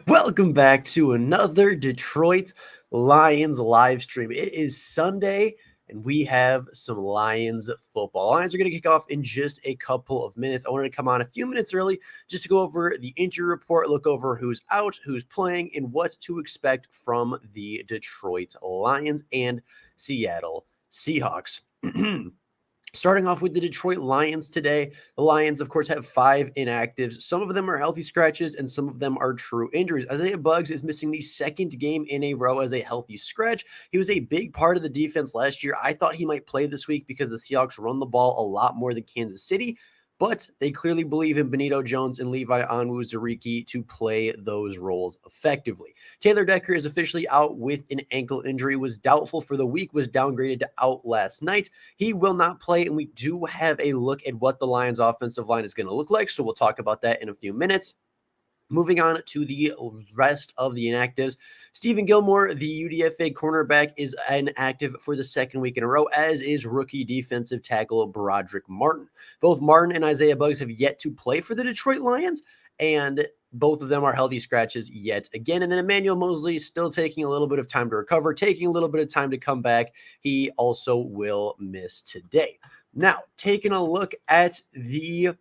Welcome back to another Detroit Lions live stream. It is Sunday, and we have some Lions football. Lions are going to kick off in just a couple of minutes. I wanted to come on a few minutes early just to go over the injury report, look over who's out, who's playing, and what to expect from the Detroit Lions and Seattle Seahawks. Starting off with the Detroit Lions today, the Lions, of course, have 5 inactives. Some of them are healthy scratches, and some of them are true injuries. Isaiah Buggs is missing the second game in a row as a healthy scratch. He was a big part of the defense last year. I thought he might play this week because the Seahawks run the ball a lot more than Kansas City, but they clearly believe in Benito Jones and Levi Onwuzurike to play those roles effectively. Taylor Decker is officially out with an ankle injury, was doubtful for the week, was downgraded to out last night. He will not play, and we do have a look at what the Lions offensive line is going to look like, so we'll talk about that in a few minutes. Moving on to the rest of the inactives, Stephen Gilmore, the UDFA cornerback, is inactive for the second week in a row, as is rookie defensive tackle Broderick Martin. Both Martin and Isaiah Buggs have yet to play for the Detroit Lions, and both of them are healthy scratches yet again. And then Emmanuel Mosley still taking a little bit of time to recover, taking a little bit of time to come back. He also will miss today. Now, taking a look at the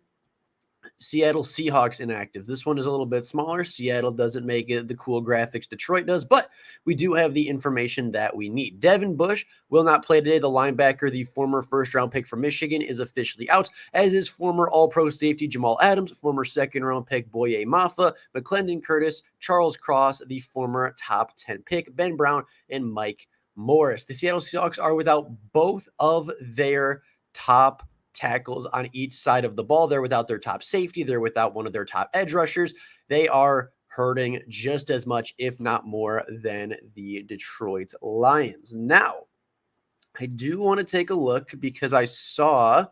Seattle Seahawks inactives. This one is a little bit smaller. Seattle doesn't make it the cool graphics Detroit does, but we do have the information that we need. Devin Bush will not play today. The linebacker, the former first-round pick from Michigan, is officially out, as is former All-Pro safety Jamal Adams, former second-round pick Boye Mafa, McClendon Curtis, Charles Cross, the former top 10 pick Ben Brown, and Mike Morris. The Seattle Seahawks are without both of their top tackles on each side of the ball. They're without their top safety. They're without one of their top edge rushers. They are hurting just as much, if not more, than the Detroit Lions. Now, I do want to take a look because I saw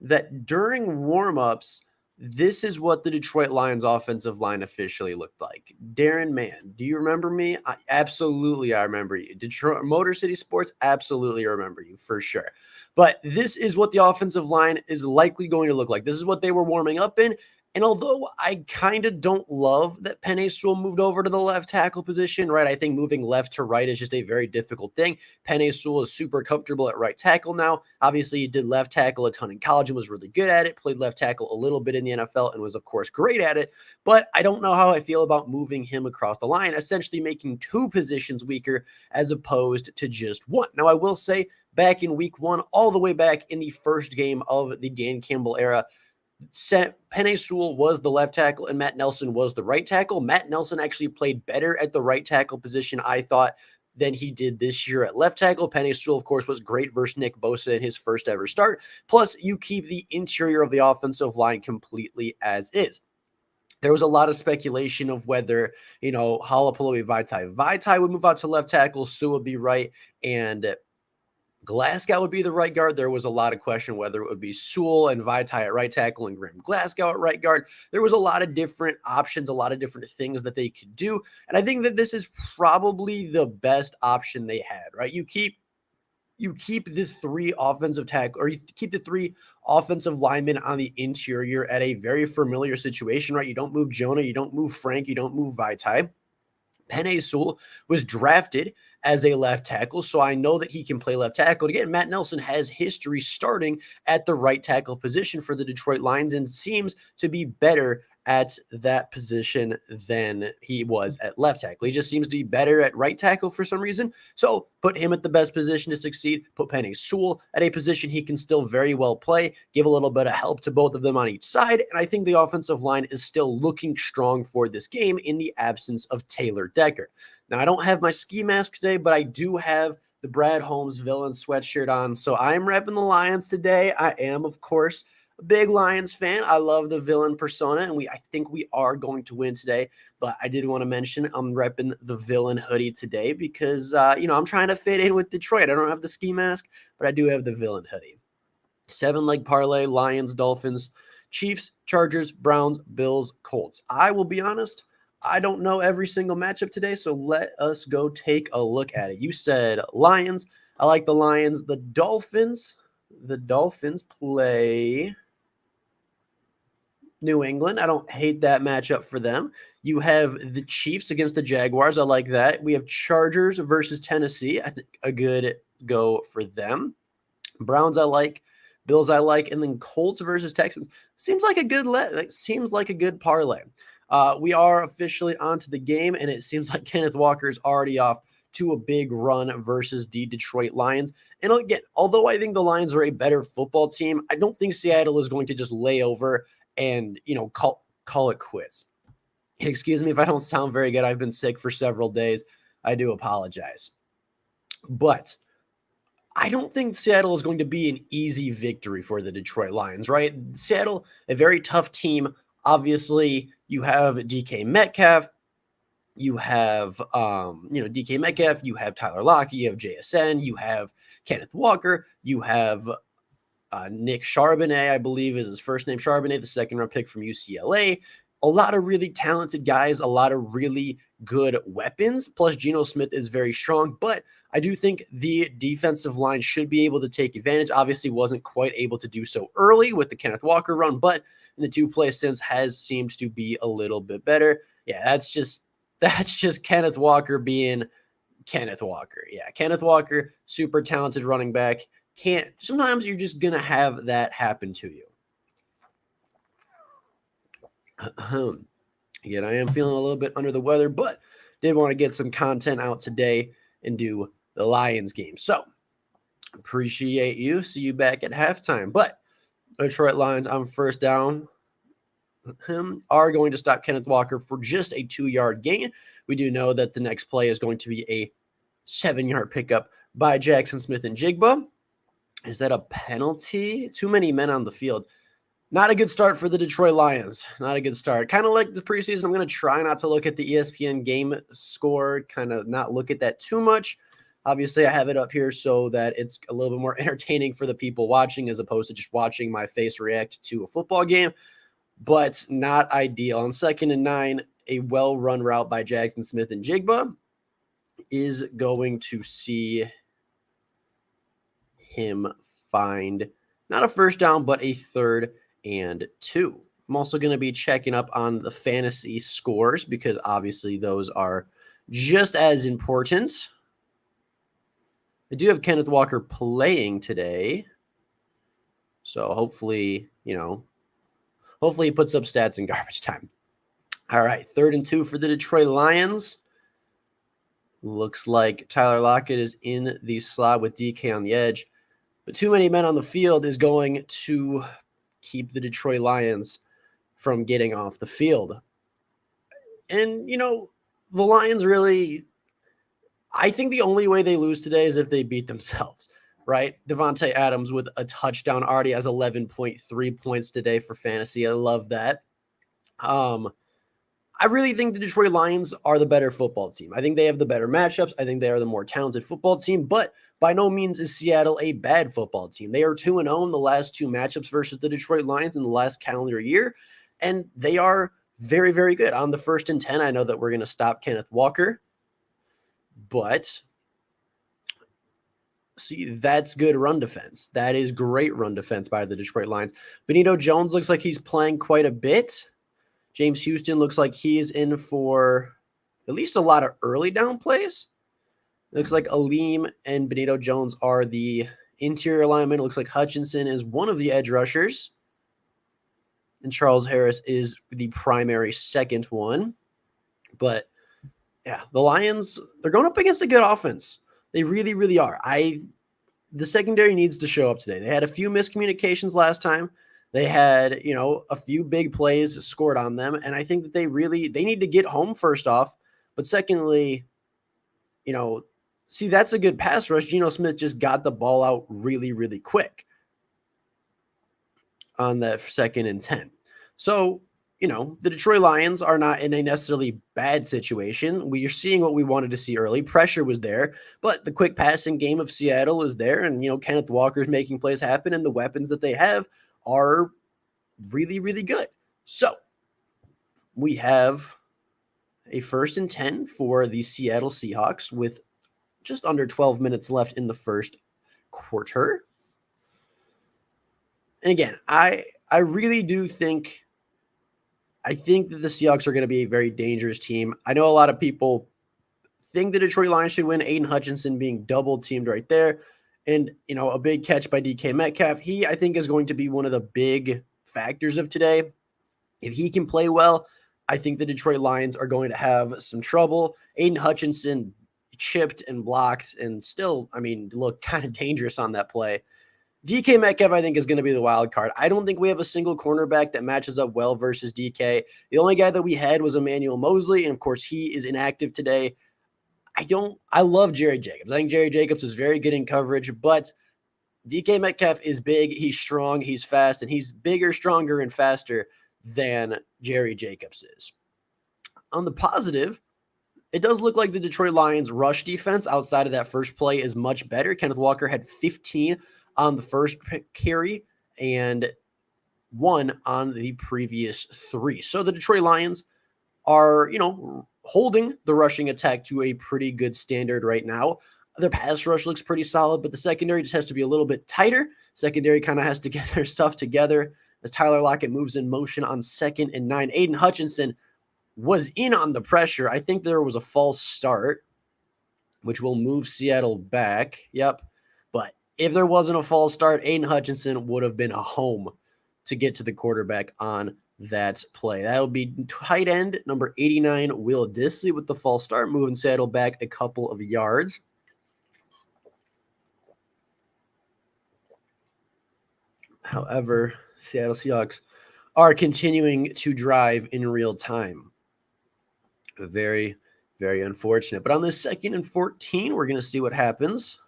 that during warmups, this is what the Detroit Lions offensive line officially looked like. Darren Mann, do you remember me? Absolutely, I remember you. Detroit Motor City Sports, absolutely remember you for sure. But this is what the offensive line is likely going to look like. This is what they were warming up in. And although I kind of don't love that Penei Sewell moved over to the left tackle position, right? I think moving left to right is just a very difficult thing. Penei Sewell is super comfortable at right tackle now. Obviously, he did left tackle a ton in college and was really good at it. Played left tackle a little bit in the NFL and was, of course, great at it. But I don't know how I feel about moving him across the line, essentially making 2 positions weaker as opposed to just one. Now, I will say back in week 1, all the way back in the first game of the Dan Campbell era, Penei Sewell was the left tackle and Matt Nelson was the right tackle. Matt Nelson actually played better at the right tackle position, I thought, than he did this year at left tackle. Penei Sewell, of course, was great versus Nick Bosa in his first ever start. Plus, you keep the interior of the offensive line completely as is. There was a lot of speculation of whether, Halapoulivaati Vaitai would move out to left tackle, Sewell would be right, and Glasgow would be the right guard. There was a lot of question whether it would be Sewell and Vaitai at right tackle and Graham Glasgow at right guard. There was a lot of different options, a lot of different things that they could do. And I think that this is probably the best option they had, right? You keep the 3 offensive tackle, or you keep the 3 offensive linemen on the interior at a very familiar situation, right? You don't move Jonah, you don't move Frank, you don't move Vaitai. Penei Sewell was drafted as a left tackle, so I know that he can play left tackle. And again, Matt Nelson has history starting at the right tackle position for the Detroit Lions and seems to be better at that position than he was at left tackle. He just seems to be better at right tackle for some reason. So put him at the best position to succeed. Put Penei Sewell at a position he can still very well play. Give a little bit of help to both of them on each side. And I think the offensive line is still looking strong for this game in the absence of Taylor Decker. Now, I don't have my ski mask today, but I do have the Brad Holmes villain sweatshirt on. So I'm repping the Lions today. I am, of course, a big Lions fan. I love the villain persona, and I think we are going to win today. But I did want to mention I'm repping the villain hoodie today because, I'm trying to fit in with Detroit. I don't have the ski mask, but I do have the villain hoodie. 7-leg parlay, Lions, Dolphins, Chiefs, Chargers, Browns, Bills, Colts. I will be honest, I don't know every single matchup today, so let us go take a look at it. You said Lions. I like the Lions. The Dolphins play New England. I don't hate that matchup for them. You have the Chiefs against the Jaguars. I like that. We have Chargers versus Tennessee. I think a good go for them. Browns I like. Bills I like. And then Colts versus Texans. Seems like a good seems like a good parlay. We are officially onto the game, and it seems like Kenneth Walker is already off to a big run versus the Detroit Lions. And again, although I think the Lions are a better football team, I don't think Seattle is going to just lay over and, call it quits. Excuse me if I don't sound very good. I've been sick for several days. I do apologize. But I don't think Seattle is going to be an easy victory for the Detroit Lions, right? Seattle, a very tough team. Obviously, you have DK Metcalf. You have, DK Metcalf. You have Tyler Lockett. You have JSN. You have Kenneth Walker. You have Nick Charbonnet, I believe is his first name, Charbonnet, the second-round pick from UCLA. A lot of really talented guys, a lot of really good weapons. Plus, Geno Smith is very strong, but I do think the defensive line should be able to take advantage. Obviously, wasn't quite able to do so early with the Kenneth Walker run, but in the two plays since has seemed to be a little bit better. Yeah, that's just Kenneth Walker being Kenneth Walker. Yeah, Kenneth Walker, super talented running back. Sometimes you're just going to have that happen to you. Again, I am feeling a little bit under the weather, but did want to get some content out today and do the Lions game. So, appreciate you. See you back at halftime. But Detroit Lions on first down are going to stop Kenneth Walker for just a 2-yard gain. We do know that the next play is going to be a 7-yard pickup by Jackson Smith-Njigba. Is that a penalty? Too many men on the field. Not a good start for the Detroit Lions. Not a good start. Kind of like the preseason, I'm going to try not to look at the ESPN game score, kind of not look at that too much. Obviously, I have it up here so that it's a little bit more entertaining for the people watching as opposed to just watching my face react to a football game, but not ideal. On 2nd and 9, a well-run route by Jackson Smith-Njigba is going to see him find not a first down, but a 3rd and 2. I'm also going to be checking up on the fantasy scores because obviously those are just as important. I do have Kenneth Walker playing today. So hopefully he puts up stats in garbage time. All right, 3rd and 2 for the Detroit Lions. Looks like Tyler Lockett is in the slot with DK on the edge. But too many men on the field is going to keep the Detroit Lions from getting off the field. And, the Lions really, I think the only way they lose today is if they beat themselves, right? Devontae Adams with a touchdown already has 11.3 points today for fantasy. I love that. I really think the Detroit Lions are the better football team. I think they have the better matchups. I think they are the more talented football team, but by no means is Seattle a bad football team. They are 2-0 in the last 2 matchups versus the Detroit Lions in the last calendar year, and they are very, very good. On the 1st and 10, I know that we're going to stop Kenneth Walker, but see, that's good run defense. That is great run defense by the Detroit Lions. Benito Jones looks like he's playing quite a bit. James Houston looks like he's in for at least a lot of early down plays. It looks like Aleem and Benito Jones are the interior linemen. It looks like Hutchinson is one of the edge rushers. And Charles Harris is the primary second one. But, yeah, the Lions, they're going up against a good offense. They really, really are. The secondary needs to show up today. They had a few miscommunications last time. They had, a few big plays scored on them. And I think that they need to get home first off. But secondly, see, that's a good pass rush. Geno Smith just got the ball out really, really quick on that 2nd and 10. So, the Detroit Lions are not in a necessarily bad situation. We are seeing what we wanted to see early. Pressure was there, but the quick passing game of Seattle is there. And, Kenneth Walker's making plays happen, and the weapons that they have are really, really good. So we have a 1st and 10 for the Seattle Seahawks with just under 12 minutes left in the first quarter. And again, I really do think I think that the Seahawks are going to be a very dangerous team. I know a lot of people think the Detroit Lions should win. Aiden Hutchinson being double teamed right there. And, a big catch by DK Metcalf. He, I think, is going to be one of the big factors of today. If he can play well, I think the Detroit Lions are going to have some trouble. Aiden Hutchinson chipped and blocked and still, looked kind of dangerous on that play. DK Metcalf, I think, is going to be the wild card. I don't think we have a single cornerback that matches up well versus DK. The only guy that we had was Emmanuel Mosley, and of course, he is inactive today. I love Jerry Jacobs. I think Jerry Jacobs is very good in coverage, but DK Metcalf is big, he's strong, he's fast, and he's bigger, stronger, and faster than Jerry Jacobs is. On the positive, it does look like the Detroit Lions rush defense outside of that first play is much better. Kenneth Walker had 15 on the first carry and 1 on the previous 3. So the Detroit Lions are, holding the rushing attack to a pretty good standard right now. Their pass rush looks pretty solid, but the secondary just has to be a little bit tighter. Secondary kind of has to get their stuff together as Tyler Lockett moves in motion on 2nd and 9. Aiden Hutchinson was in on the pressure. I think there was a false start, which will move Seattle back. Yep. But if there wasn't a false start, Aiden Hutchinson would have been home to get to the quarterback on that play. That would be tight end number 89, Will Dissly, with the false start, moving Seattle back a couple of yards. However, Seattle Seahawks are continuing to drive in real time. Very, very unfortunate. But on this 2nd and 14, we're going to see what happens.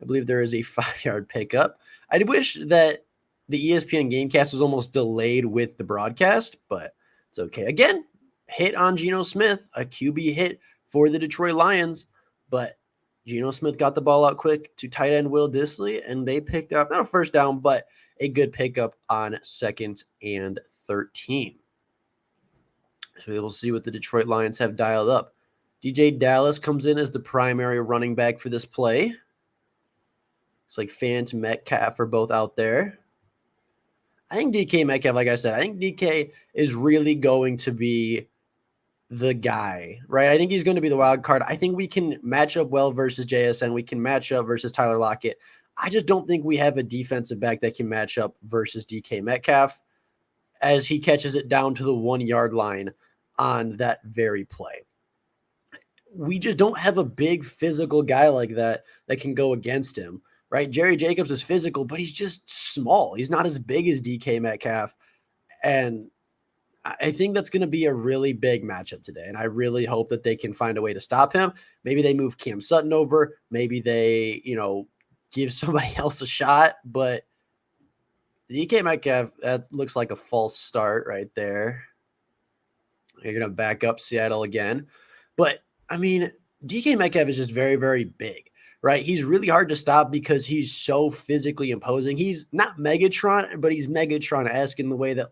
I believe there is a 5-yard pickup. I wish that the ESPN Gamecast was almost delayed with the broadcast, but it's okay. Again, hit on Geno Smith, a QB hit for the Detroit Lions, but Geno Smith got the ball out quick to tight end Will Dissly, and they picked up, not a first down, but a good pickup on 2nd and 13. So we'll see what the Detroit Lions have dialed up. DJ Dallas comes in as the primary running back for this play. It's like Fant and Metcalf are both out there. I think DK Metcalf, like I said, I think DK is really going to be the guy, right? I think he's going to be the wild card. I think we can match up well versus JSN. We can match up versus Tyler Lockett. I just don't think we have a defensive back that can match up versus DK Metcalf as he catches it down to the 1-yard line on that very play. We just don't have a big physical guy like that can go against him, right? Jerry Jacobs is physical, but he's just small. He's not as big as DK Metcalf. And I think that's going to be a really big matchup today. And I really hope that they can find a way to stop him. Maybe they move Cam Sutton over. Maybe they, give somebody else a shot. But DK Metcalf, that looks like a false start right there. You're going to back up Seattle again. But, DK Metcalf is just very, very big, right? He's really hard to stop because he's so physically imposing. He's not Megatron, but he's Megatron-esque in the way that,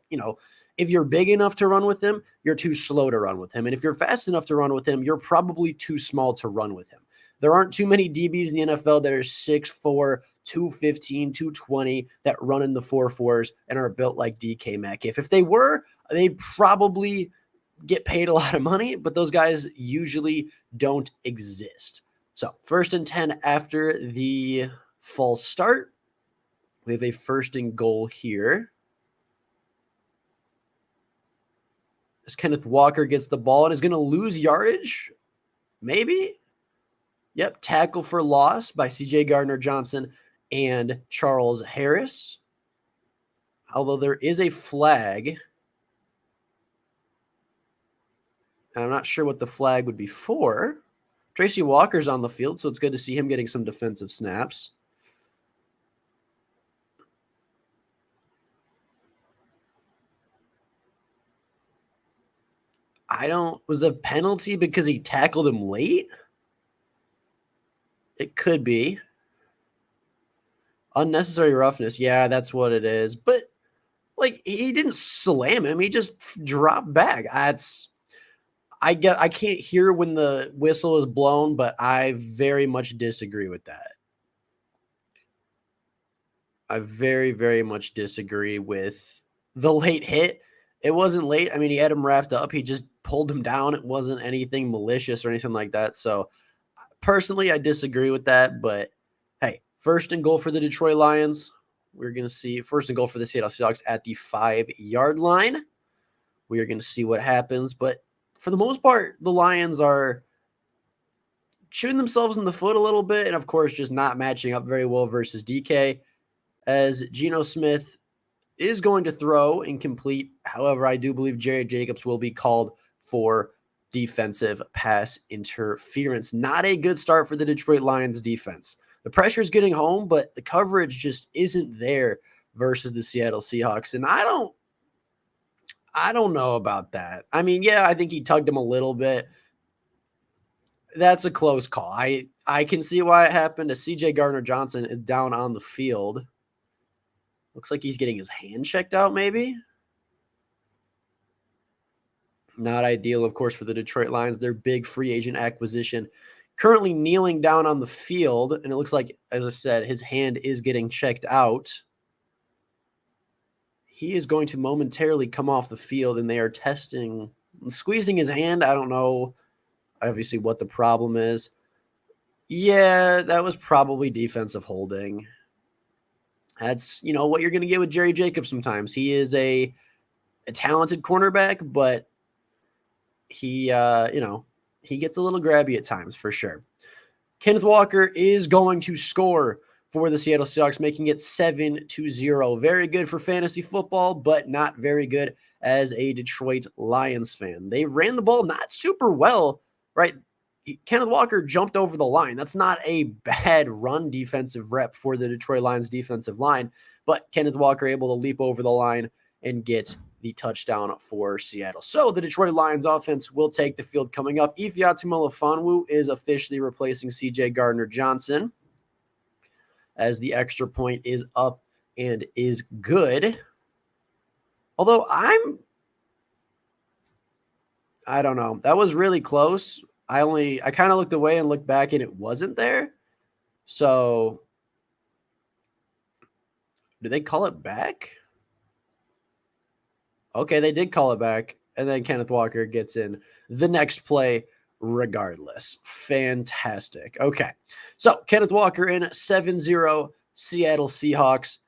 if you're big enough to run with him, you're too slow to run with him. And if you're fast enough to run with him, you're probably too small to run with him. There aren't too many DBs in the NFL that are 6'4", 215, 220 that run in the 4.4s and are built like DK Metcalf. If they were, they'd probably get paid a lot of money, but those guys usually don't exist. So 1st and 10 after the false start. We have a 1st and goal here. As Kenneth Walker gets the ball and is going to lose yardage. Maybe. Yep. Tackle for loss by CJ Gardner-Johnson and Charles Harris. Although there is a flag. And I'm not sure what the flag would be for. Tracy Walker's on the field, so it's good to see him getting some defensive snaps. Was the penalty because he tackled him late? It could be. Unnecessary roughness. Yeah, that's what it is. But, he didn't slam him. He just dropped back. I can't hear when the whistle is blown, but I very much disagree with that. I very, very much disagree with the late hit. It wasn't late. I mean, he had him wrapped up. He just pulled him down. It wasn't anything malicious or anything like that. So personally, I disagree with that. But hey, first and goal for the Detroit Lions. We're going to see first and goal for the Seattle Seahawks at the 5-yard line. We are going to see what happens. But for the most part, the Lions are shooting themselves in the foot a little bit. And of course, just not matching up very well versus DK, as Geno Smith is going to throw incomplete. However, I do believe Jerry Jacobs will be called for defensive pass interference. Not a good start for the Detroit Lions defense. The pressure is getting home, but the coverage just isn't there versus the Seattle Seahawks. And I don't know about that. I mean, yeah, I think he tugged him a little bit. That's a close call. I can see why it happened. As CJ Gardner-Johnson is down on the field. Looks like he's getting his hand checked out, maybe. Not ideal, of course, for the Detroit Lions. Their big free agent acquisition. Currently kneeling down on the field, and it looks like, as I said, his hand is getting checked out. He is going to momentarily come off the field, and they are squeezing his hand. I don't know, obviously, what the problem is. Yeah, that was probably defensive holding. That's, what you're going to get with Jerry Jacobs sometimes. He is a talented cornerback, but he gets a little grabby at times for sure. Kenneth Walker is going to score for the Seattle Seahawks, making it 7-0. Very good for fantasy football, but not very good as a Detroit Lions fan. They ran the ball not super well, right? Kenneth Walker jumped over the line. That's not a bad run defensive rep for the Detroit Lions defensive line, but Kenneth Walker able to leap over the line and get the touchdown for Seattle. So the Detroit Lions offense will take the field coming up. Ifeatu Melifonwu is officially replacing CJ Gardner-Johnson, as the extra point is up and is good. Although I don't know. That was really close. I kind of looked away and looked back and it wasn't there. So did they call it back? Okay, they did call it back. And then Kenneth Walker gets in the next play regardless. Fantastic. Okay. So Kenneth Walker in 7-0 Seattle Seahawks.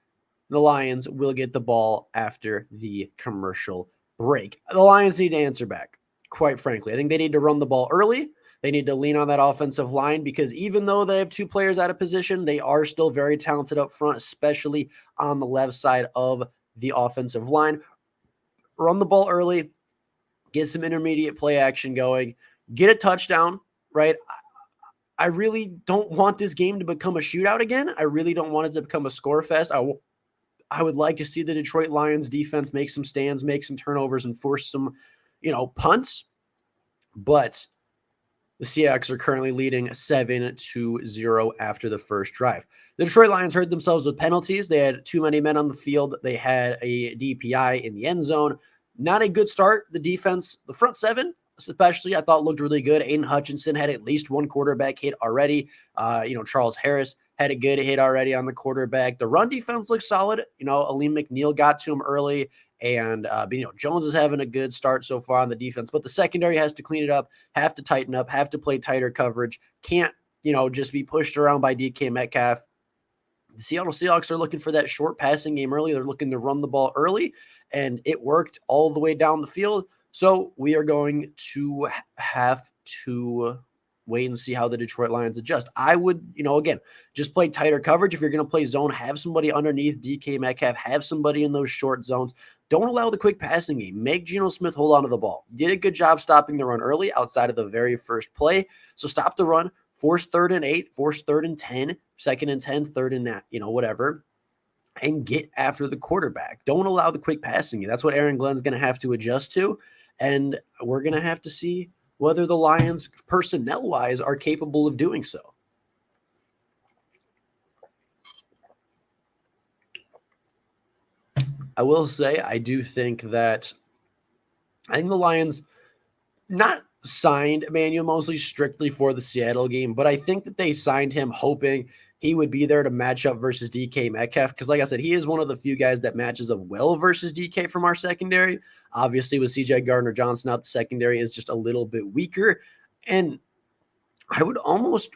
The Lions will get the ball after the commercial break. The Lions need to answer back. Quite frankly, I think they need to run the ball early. They need to lean on that offensive line because even though they have two players out of position, they are still very talented up front, especially on the left side of the offensive line. Run the ball early, get some intermediate play action going, get a touchdown, right? I really don't want this game to become a shootout again. I really don't want it to become a score fest. I would like to see the Detroit Lions defense make some stands, make some turnovers, and force some punts, but the Seahawks are currently leading 7-0 after the first drive. The Detroit Lions hurt themselves with penalties. They had too many men on the field. They had a DPI in the end zone. Not a good start. The defense, the front seven, especially, I thought looked really good. Aiden Hutchinson had at least one quarterback hit already. Charles Harris had a good hit already on the quarterback. The run defense looks solid. Aleem McNeil got to him early. And, Jones is having a good start so far on the defense, but the secondary has to clean it up, have to tighten up, have to play tighter coverage. Can't, just be pushed around by DK Metcalf. The Seattle Seahawks are looking for that short passing game early. They're looking to run the ball early, and it worked all the way down the field. So we are going to have to wait and see how the Detroit Lions adjust. I would, again, just play tighter coverage. If you're going to play zone, have somebody underneath DK Metcalf, have somebody in those short zones. Don't allow the quick passing game. Make Geno Smith hold on to the ball. Did a good job stopping the run early outside of the very first play. So stop the run, force 3rd and 8, force 3rd and 10, 2nd and 10, 3rd and whatever, and get after the quarterback. Don't allow the quick passing game. That's what Aaron Glenn's going to have to adjust to. And we're going to have to see whether the Lions, personnel-wise, are capable of doing so. I will say I do think the Lions not signed Emmanuel Moseley strictly for the Seattle game, but I think that they signed him hoping he would be there to match up versus DK Metcalf. Because, like I said, he is one of the few guys that matches up well versus DK from our secondary. Obviously, with CJ Gardner-Johnson out, the secondary is just a little bit weaker. And I would almost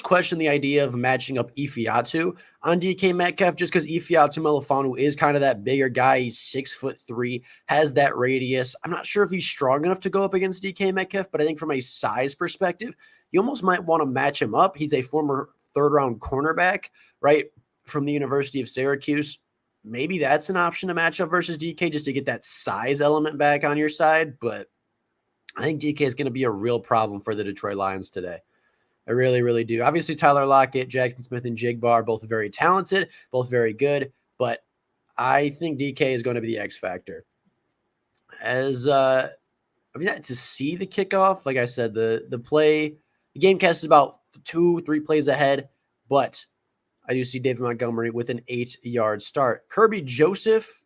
question the idea of matching up Ifeatu on DK Metcalf, just because Ifeatu Melifonwu is kind of that bigger guy. He's 6'3", has that radius. I'm not sure if he's strong enough to go up against DK Metcalf, but I think from a size perspective, you almost might want to match him up. He's a former third-round cornerback, right, from the University of Syracuse. Maybe that's an option to match up versus DK just to get that size element back on your side, but I think DK is going to be a real problem for the Detroit Lions today. I really, really do. Obviously, Tyler Lockett, Jackson Smith, and Jigba are both very talented, both very good, but I think DK is going to be the X factor. As to see the kickoff, like I said, the game cast is about 2-3 plays ahead, but I do see David Montgomery with an 8-yard start. Kirby Joseph,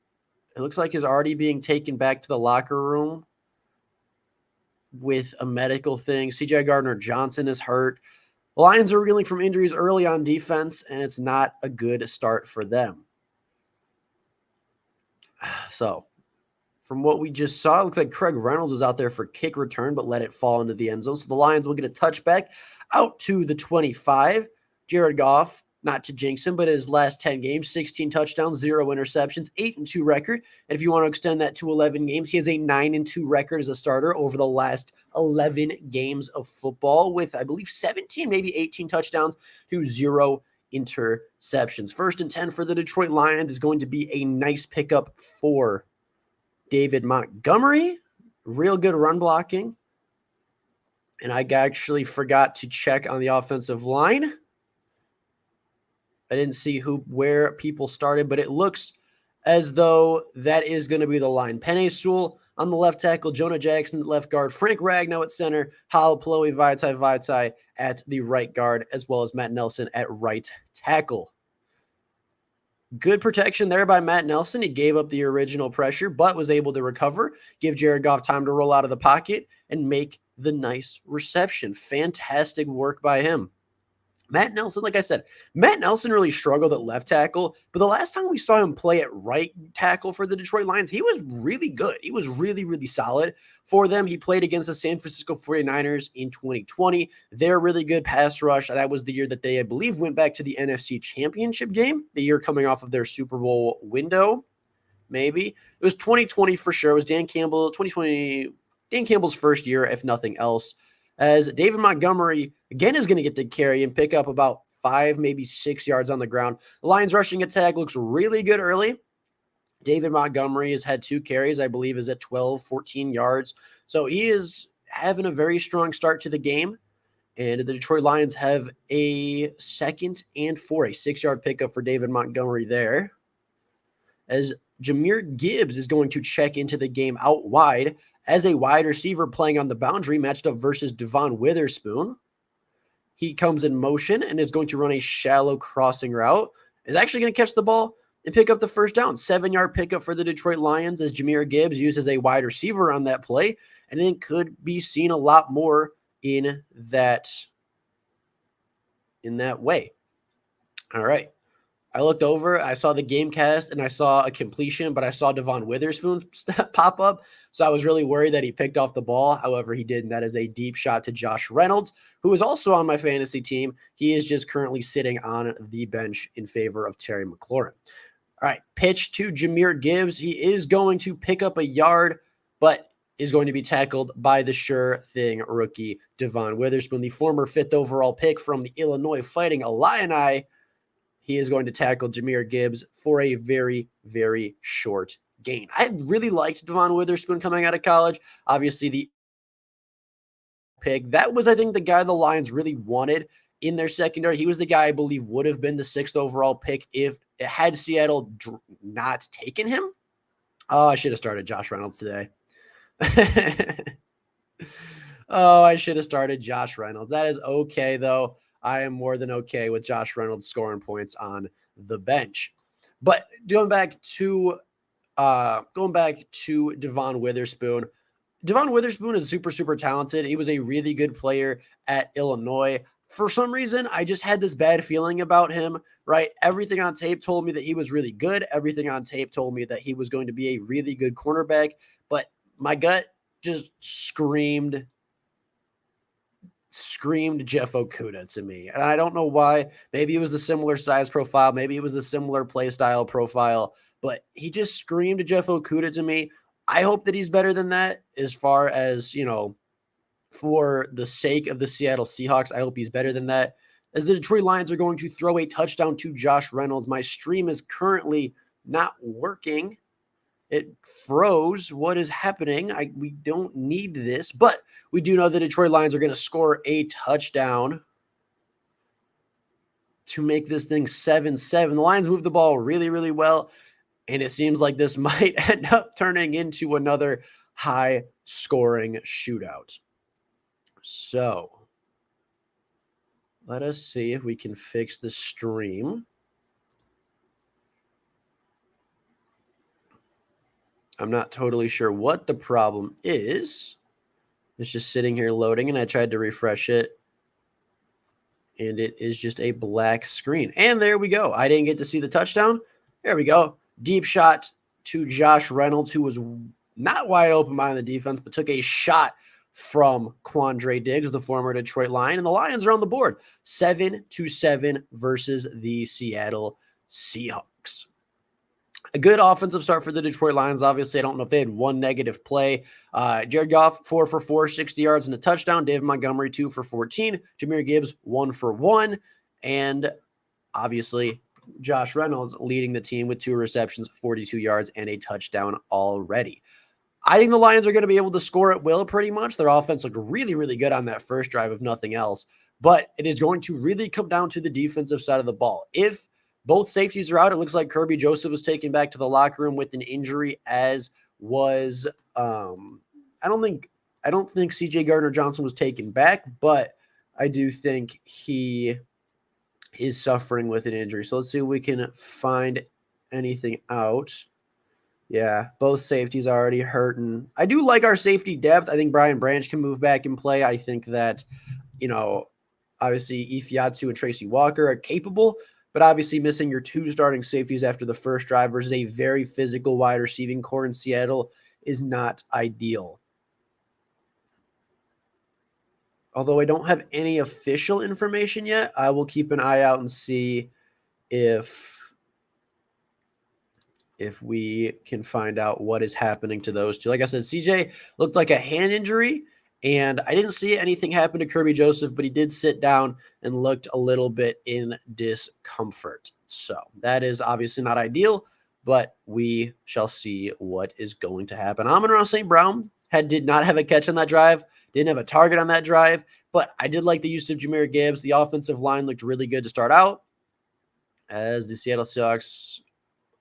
it looks like, is already being taken back to the locker room with a medical thing. CJ Gardner-Johnson is hurt. The Lions are reeling from injuries early on defense, and it's not a good start for them. So, from what we just saw, it looks like Craig Reynolds was out there for kick return, but let it fall into the end zone. So the Lions will get a touchback out to the 25. Jared Goff, not to jinx him, but in his last 10 games, 16 touchdowns, 0 interceptions, 8-2 record. And if you want to extend that to 11 games, he has a 9-2 record as a starter over the last 11 games of football with, I believe, 17, maybe 18 touchdowns to 0 interceptions. 1st and 10 for the Detroit Lions is going to be a nice pickup for David Montgomery. Real good run blocking. And I actually forgot to check on the offensive line. I didn't see where people started, but it looks as though that is going to be the line. Penei Sewell on the left tackle, Jonah Jackson at left guard, Frank Ragnow at center, Halapaloe Vaitai at the right guard, as well as Matt Nelson at right tackle. Good protection there by Matt Nelson. He gave up the original pressure, but was able to recover, give Jared Goff time to roll out of the pocket, and make the nice reception. Fantastic work by him. Matt Nelson, like I said, Matt Nelson really struggled at left tackle, but the last time we saw him play at right tackle for the Detroit Lions, he was really good. He was really, really solid for them. He played against the San Francisco 49ers in 2020. They're really good pass rush. That was the year that they, I believe, went back to the NFC Championship game, the year coming off of their Super Bowl window, maybe. It was 2020 for sure. It was Dan Campbell's first year, if nothing else, as David Montgomery, again, is going to get the carry and pick up about 5, maybe 6 yards on the ground. The Lions rushing attack looks really good early. David Montgomery has had 2 carries, I believe, is at 12, 14 yards. So he is having a very strong start to the game. And the Detroit Lions have a 2nd and 4, a 6-yard pickup for David Montgomery there. As Jahmyr Gibbs is going to check into the game out wide as a wide receiver playing on the boundary, matched up versus Devon Witherspoon. He comes in motion and is going to run a shallow crossing route. Is actually going to catch the ball and pick up the first down. 7-yard pickup for the Detroit Lions as Jahmyr Gibbs uses a wide receiver on that play, and then could be seen a lot more in that way. All right. I looked over, I saw the game cast, and I saw a completion, but I saw Devon Witherspoon pop up, so I was really worried that he picked off the ball. However, he didn't. That is a deep shot to Josh Reynolds, who is also on my fantasy team. He is just currently sitting on the bench in favor of Terry McLaurin. All right, pitch to Jahmyr Gibbs. He is going to pick up a yard, but is going to be tackled by the sure thing rookie Devon Witherspoon, the former 5th overall pick from the Illinois Fighting Illini. He is going to tackle Jahmyr Gibbs for a very, very short gain. I really liked Devon Witherspoon coming out of college. Obviously, the pick, that was, I think, the guy the Lions really wanted in their secondary. He was the guy I believe would have been the 6th overall pick if it had Seattle not taken him. Oh, I should have started Josh Reynolds today. I should have started Josh Reynolds. That is okay, though. I am more than okay with Josh Reynolds scoring points on the bench. But going back to Devon Witherspoon. Devon Witherspoon is super, super talented. He was a really good player at Illinois. For some reason, I just had this bad feeling about him, right? Everything on tape told me that he was really good. Everything on tape told me that he was going to be a really good cornerback, but my gut just screamed Jeff Okudah to me. And I don't know why. Maybe it was a similar size profile. Maybe it was a similar play style profile, but he just screamed Jeff Okudah to me. I hope that he's better than that as far as, for the sake of the Seattle Seahawks. I hope he's better than that. As the Detroit Lions are going to throw a touchdown to Josh Reynolds. My stream is currently not working. It froze. What is happening? We don't need this, but we do know the Detroit Lions are going to score a touchdown to make this thing 7-7. The Lions move the ball really, really well, and it seems like this might end up turning into another high-scoring shootout. So let us see if we can fix the stream. I'm not totally sure what the problem is. It's just sitting here loading, and I tried to refresh it, and it is just a black screen. And there we go. I didn't get to see the touchdown. There we go. Deep shot to Josh Reynolds, who was not wide open behind the defense, but took a shot from Quandre Diggs, the former Detroit Lion, and the Lions are on the board, 7-7 versus the Seattle Seahawks. A good offensive start for the Detroit Lions. Obviously, I don't know if they had one negative play. Jared Goff, 4 for 4, 60 yards and a touchdown. David Montgomery, 2 for 14. Jahmyr Gibbs, 1 for 1. And obviously, Josh Reynolds leading the team with 2 receptions, 42 yards, and a touchdown already. I think the Lions are going to be able to score at will pretty much. Their offense looked really, really good on that first drive, if nothing else. But it is going to really come down to the defensive side of the ball. If both safeties are out, it looks like Kirby Joseph was taken back to the locker room with an injury, as was I don't think CJ Gardner-Johnson was taken back, but I do think he is suffering with an injury. So let's see if we can find anything out. Yeah, both safeties are already hurting. I do like our safety depth. I think Brian Branch can move back and play. I think that, obviously Ifeatu and Tracy Walker are capable, but obviously missing your 2 starting safeties after the first drive versus a very physical wide receiving core in Seattle is not ideal. Although I don't have any official information yet, I will keep an eye out and see if we can find out what is happening to those 2. Like I said, CJ looked like a hand injury, and I didn't see anything happen to Kirby Joseph, but he did sit down and looked a little bit in discomfort. So that is obviously not ideal, but we shall see what is going to happen. Amon-Ra St. Brown did not have a catch on that drive, didn't have a target on that drive, but I did like the use of Jahmyr Gibbs. The offensive line looked really good to start out, as the Seattle Seahawks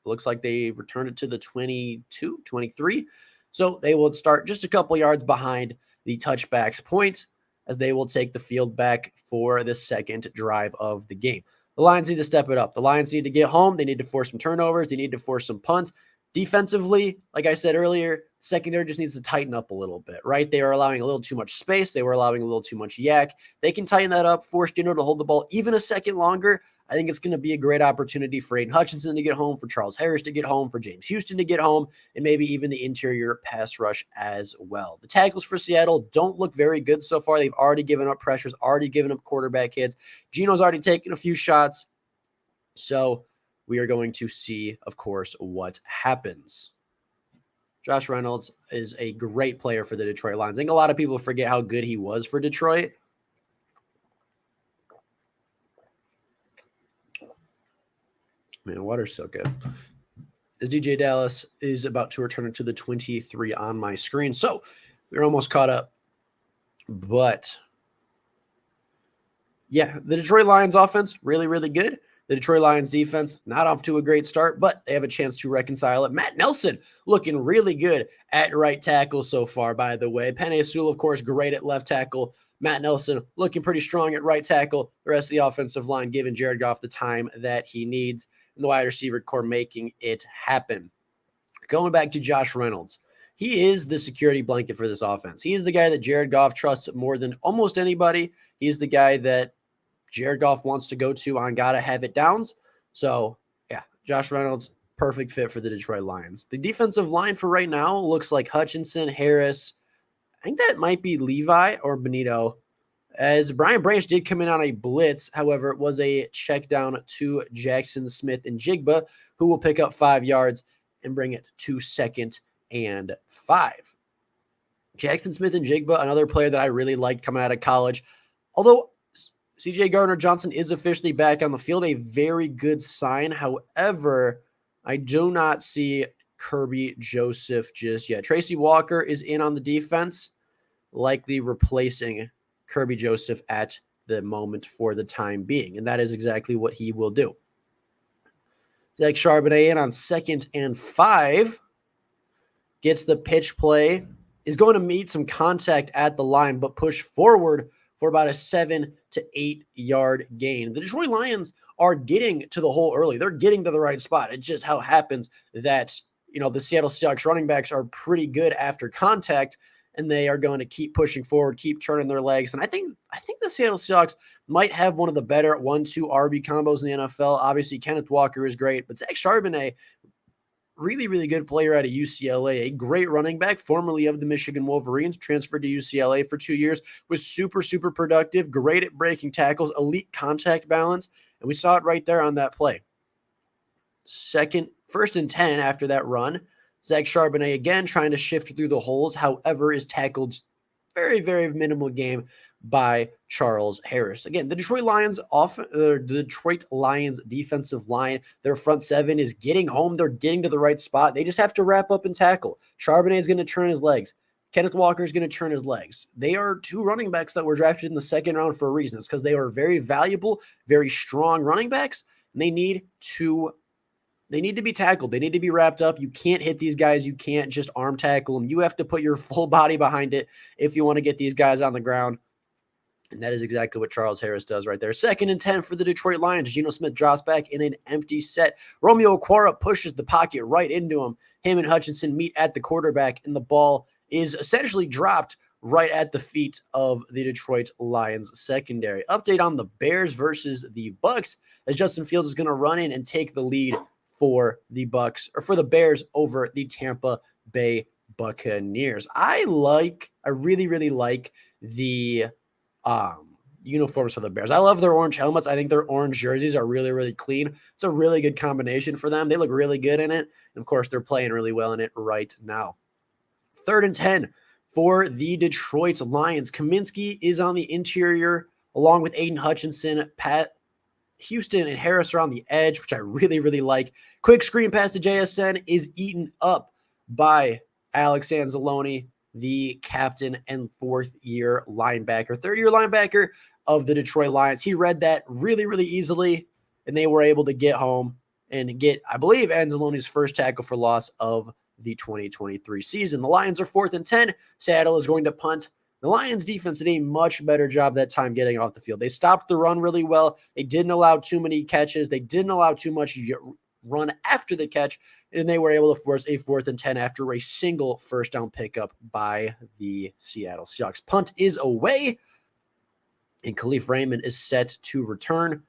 looks like they returned it to the 22, 23. So they will start just a couple yards behind the touchbacks points, as they will take the field back for the second drive of the game. The Lions need to step it up. The Lions need to get home. They need to force some turnovers. They need to force some punts. Defensively, like I said earlier, secondary just needs to tighten up a little bit, right? They are allowing a little too much space. They were allowing a little too much yak. They can tighten that up, force Gino to hold the ball even a second longer. I think it's going to be a great opportunity for Aiden Hutchinson to get home, for Charles Harris to get home, for James Houston to get home, and maybe even the interior pass rush as well. The tackles for Seattle don't look very good so far. They've already given up pressures, already given up quarterback hits. Gino's already taken a few shots. So we are going to see, of course, what happens. Josh Reynolds is a great player for the Detroit Lions. I think a lot of people forget how good he was for Detroit. Man, water's so good. As DJ Dallas is about to return it to the 23 on my screen. So we're almost caught up. But yeah, the Detroit Lions offense, really, really good. The Detroit Lions defense, not off to a great start, but they have a chance to reconcile it. Matt Nelson looking really good at right tackle so far, by the way. Penei Sewell, of course, great at left tackle. Matt Nelson looking pretty strong at right tackle. The rest of the offensive line giving Jared Goff the time that he needs. And the wide receiver core making it happen. Going back to Josh Reynolds, he is the security blanket for this offense. He is the guy that Jared Goff trusts more than almost anybody. He's the guy that Jared Goff wants to go to on gotta have it downs. So, yeah, Josh Reynolds, perfect fit for the Detroit Lions. The defensive line for right now looks like Hutchinson, Harris. I think that might be Levi or Benito, as Brian Branch did come in on a blitz. However, it was a check down to Jackson Smith and Jigba, who will pick up 5 yards and bring it to 2nd and 5. Jackson Smith and Jigba, another player that I really liked coming out of college. Although CJ Gardner-Johnson is officially back on the field, a very good sign. However, I do not see Kirby Joseph just yet. Tracy Walker is in on the defense, likely replacing Kirby Joseph at the moment for the time being, and that is exactly what he will do. Zach Charbonnet in on 2nd and 5, gets the pitch play, is going to meet some contact at the line, but push forward for about a 7 to 8 yard gain. The Detroit Lions are getting to the hole early. They're getting to the right spot. It just how happens that, the Seattle Seahawks running backs are pretty good after contact, and they are going to keep pushing forward, keep turning their legs. And I think the Seattle Seahawks might have one of the better 1-2 RB combos in the NFL. Obviously, Kenneth Walker is great, but Zach Charbonnet, really, really good player out of UCLA, a great running back, formerly of the Michigan Wolverines, transferred to UCLA for 2 years, was super, super productive, great at breaking tackles, elite contact balance, and we saw it right there on that play. 1st and 10 after that run. Zach Charbonnet again trying to shift through the holes, however, is tackled very, very minimal game by Charles Harris. Again, the Detroit Lions defensive line, their front seven is getting home. They're getting to the right spot. They just have to wrap up and tackle. Charbonnet is going to turn his legs. Kenneth Walker is going to turn his legs. They are 2 running backs that were drafted in the 2nd round for a reason. It's because they are very valuable, very strong running backs, and they need to be tackled. They need to be wrapped up. You can't hit these guys. You can't just arm tackle them. You have to put your full body behind it if you want to get these guys on the ground. And that is exactly what Charles Harris does right there. 2nd and 10 for the Detroit Lions. Geno Smith drops back in an empty set. Romeo Okwara pushes the pocket right into him. Him and Hutchinson meet at the quarterback, and the ball is essentially dropped right at the feet of the Detroit Lions secondary. Update on the Bears versus the Bucks, as Justin Fields is going to run in and take the lead for the Bears over the Tampa Bay Buccaneers. I really, really like the uniforms for the Bears. I love their orange helmets. I think their orange jerseys are really, really clean. It's a really good combination for them. They look really good in it. And of course, they're playing really well in it right now. 3rd and 10 for the Detroit Lions. Kaminsky is on the interior along with Aiden Hutchinson. Pat Houston and Harris are on the edge, which I really, really like. Quick screen pass to JSN is eaten up by Alex Anzalone, the captain and 4th-year linebacker, 3rd-year linebacker of the Detroit Lions. He read that really, really easily, and they were able to get home and get, I believe, Anzalone's first tackle for loss of the 2023 season. The Lions are 4th and 10. Seattle is going to punt. The Lions defense did a much better job that time getting off the field. They stopped the run really well. They didn't allow too many catches. They didn't allow too much run after the catch, and they were able to force a 4th and 10 after a single first down pickup by the Seattle Seahawks. Punt is away, and Khalif Raymond is set to return.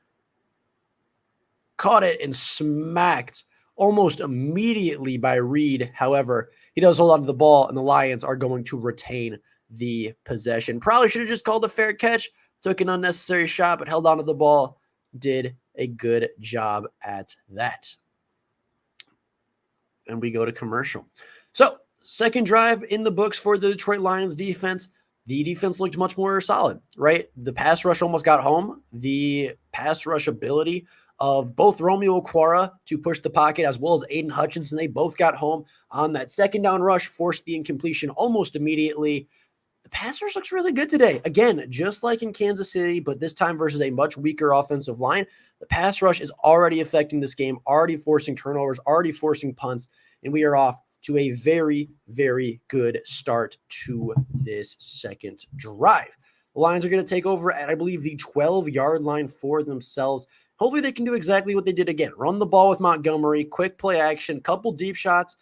Caught it and smacked almost immediately by Reed. However, he does hold on to the ball, and the Lions are going to retain the possession. Probably should have just called a fair catch, took an unnecessary shot, but held on to the ball, did a good job at that. And we go to commercial. So, second drive in the books for the Detroit Lions defense. The defense looked much more solid, right? The pass rush almost got home. The pass rush ability of both Romeo Okwara to push the pocket as well as Aiden Hutchinson, they both got home on that 2nd down rush, forced the incompletion almost immediately. The pass rush looks really good today. Again, just like in Kansas City, but this time versus a much weaker offensive line. The pass rush is already affecting this game, already forcing turnovers, already forcing punts, and we are off to a very, very good start to this second drive. The Lions are going to take over at, I believe, the 12-yard line for themselves. Hopefully they can do exactly what they did again. Run the ball with Montgomery, quick play action, couple deep shots,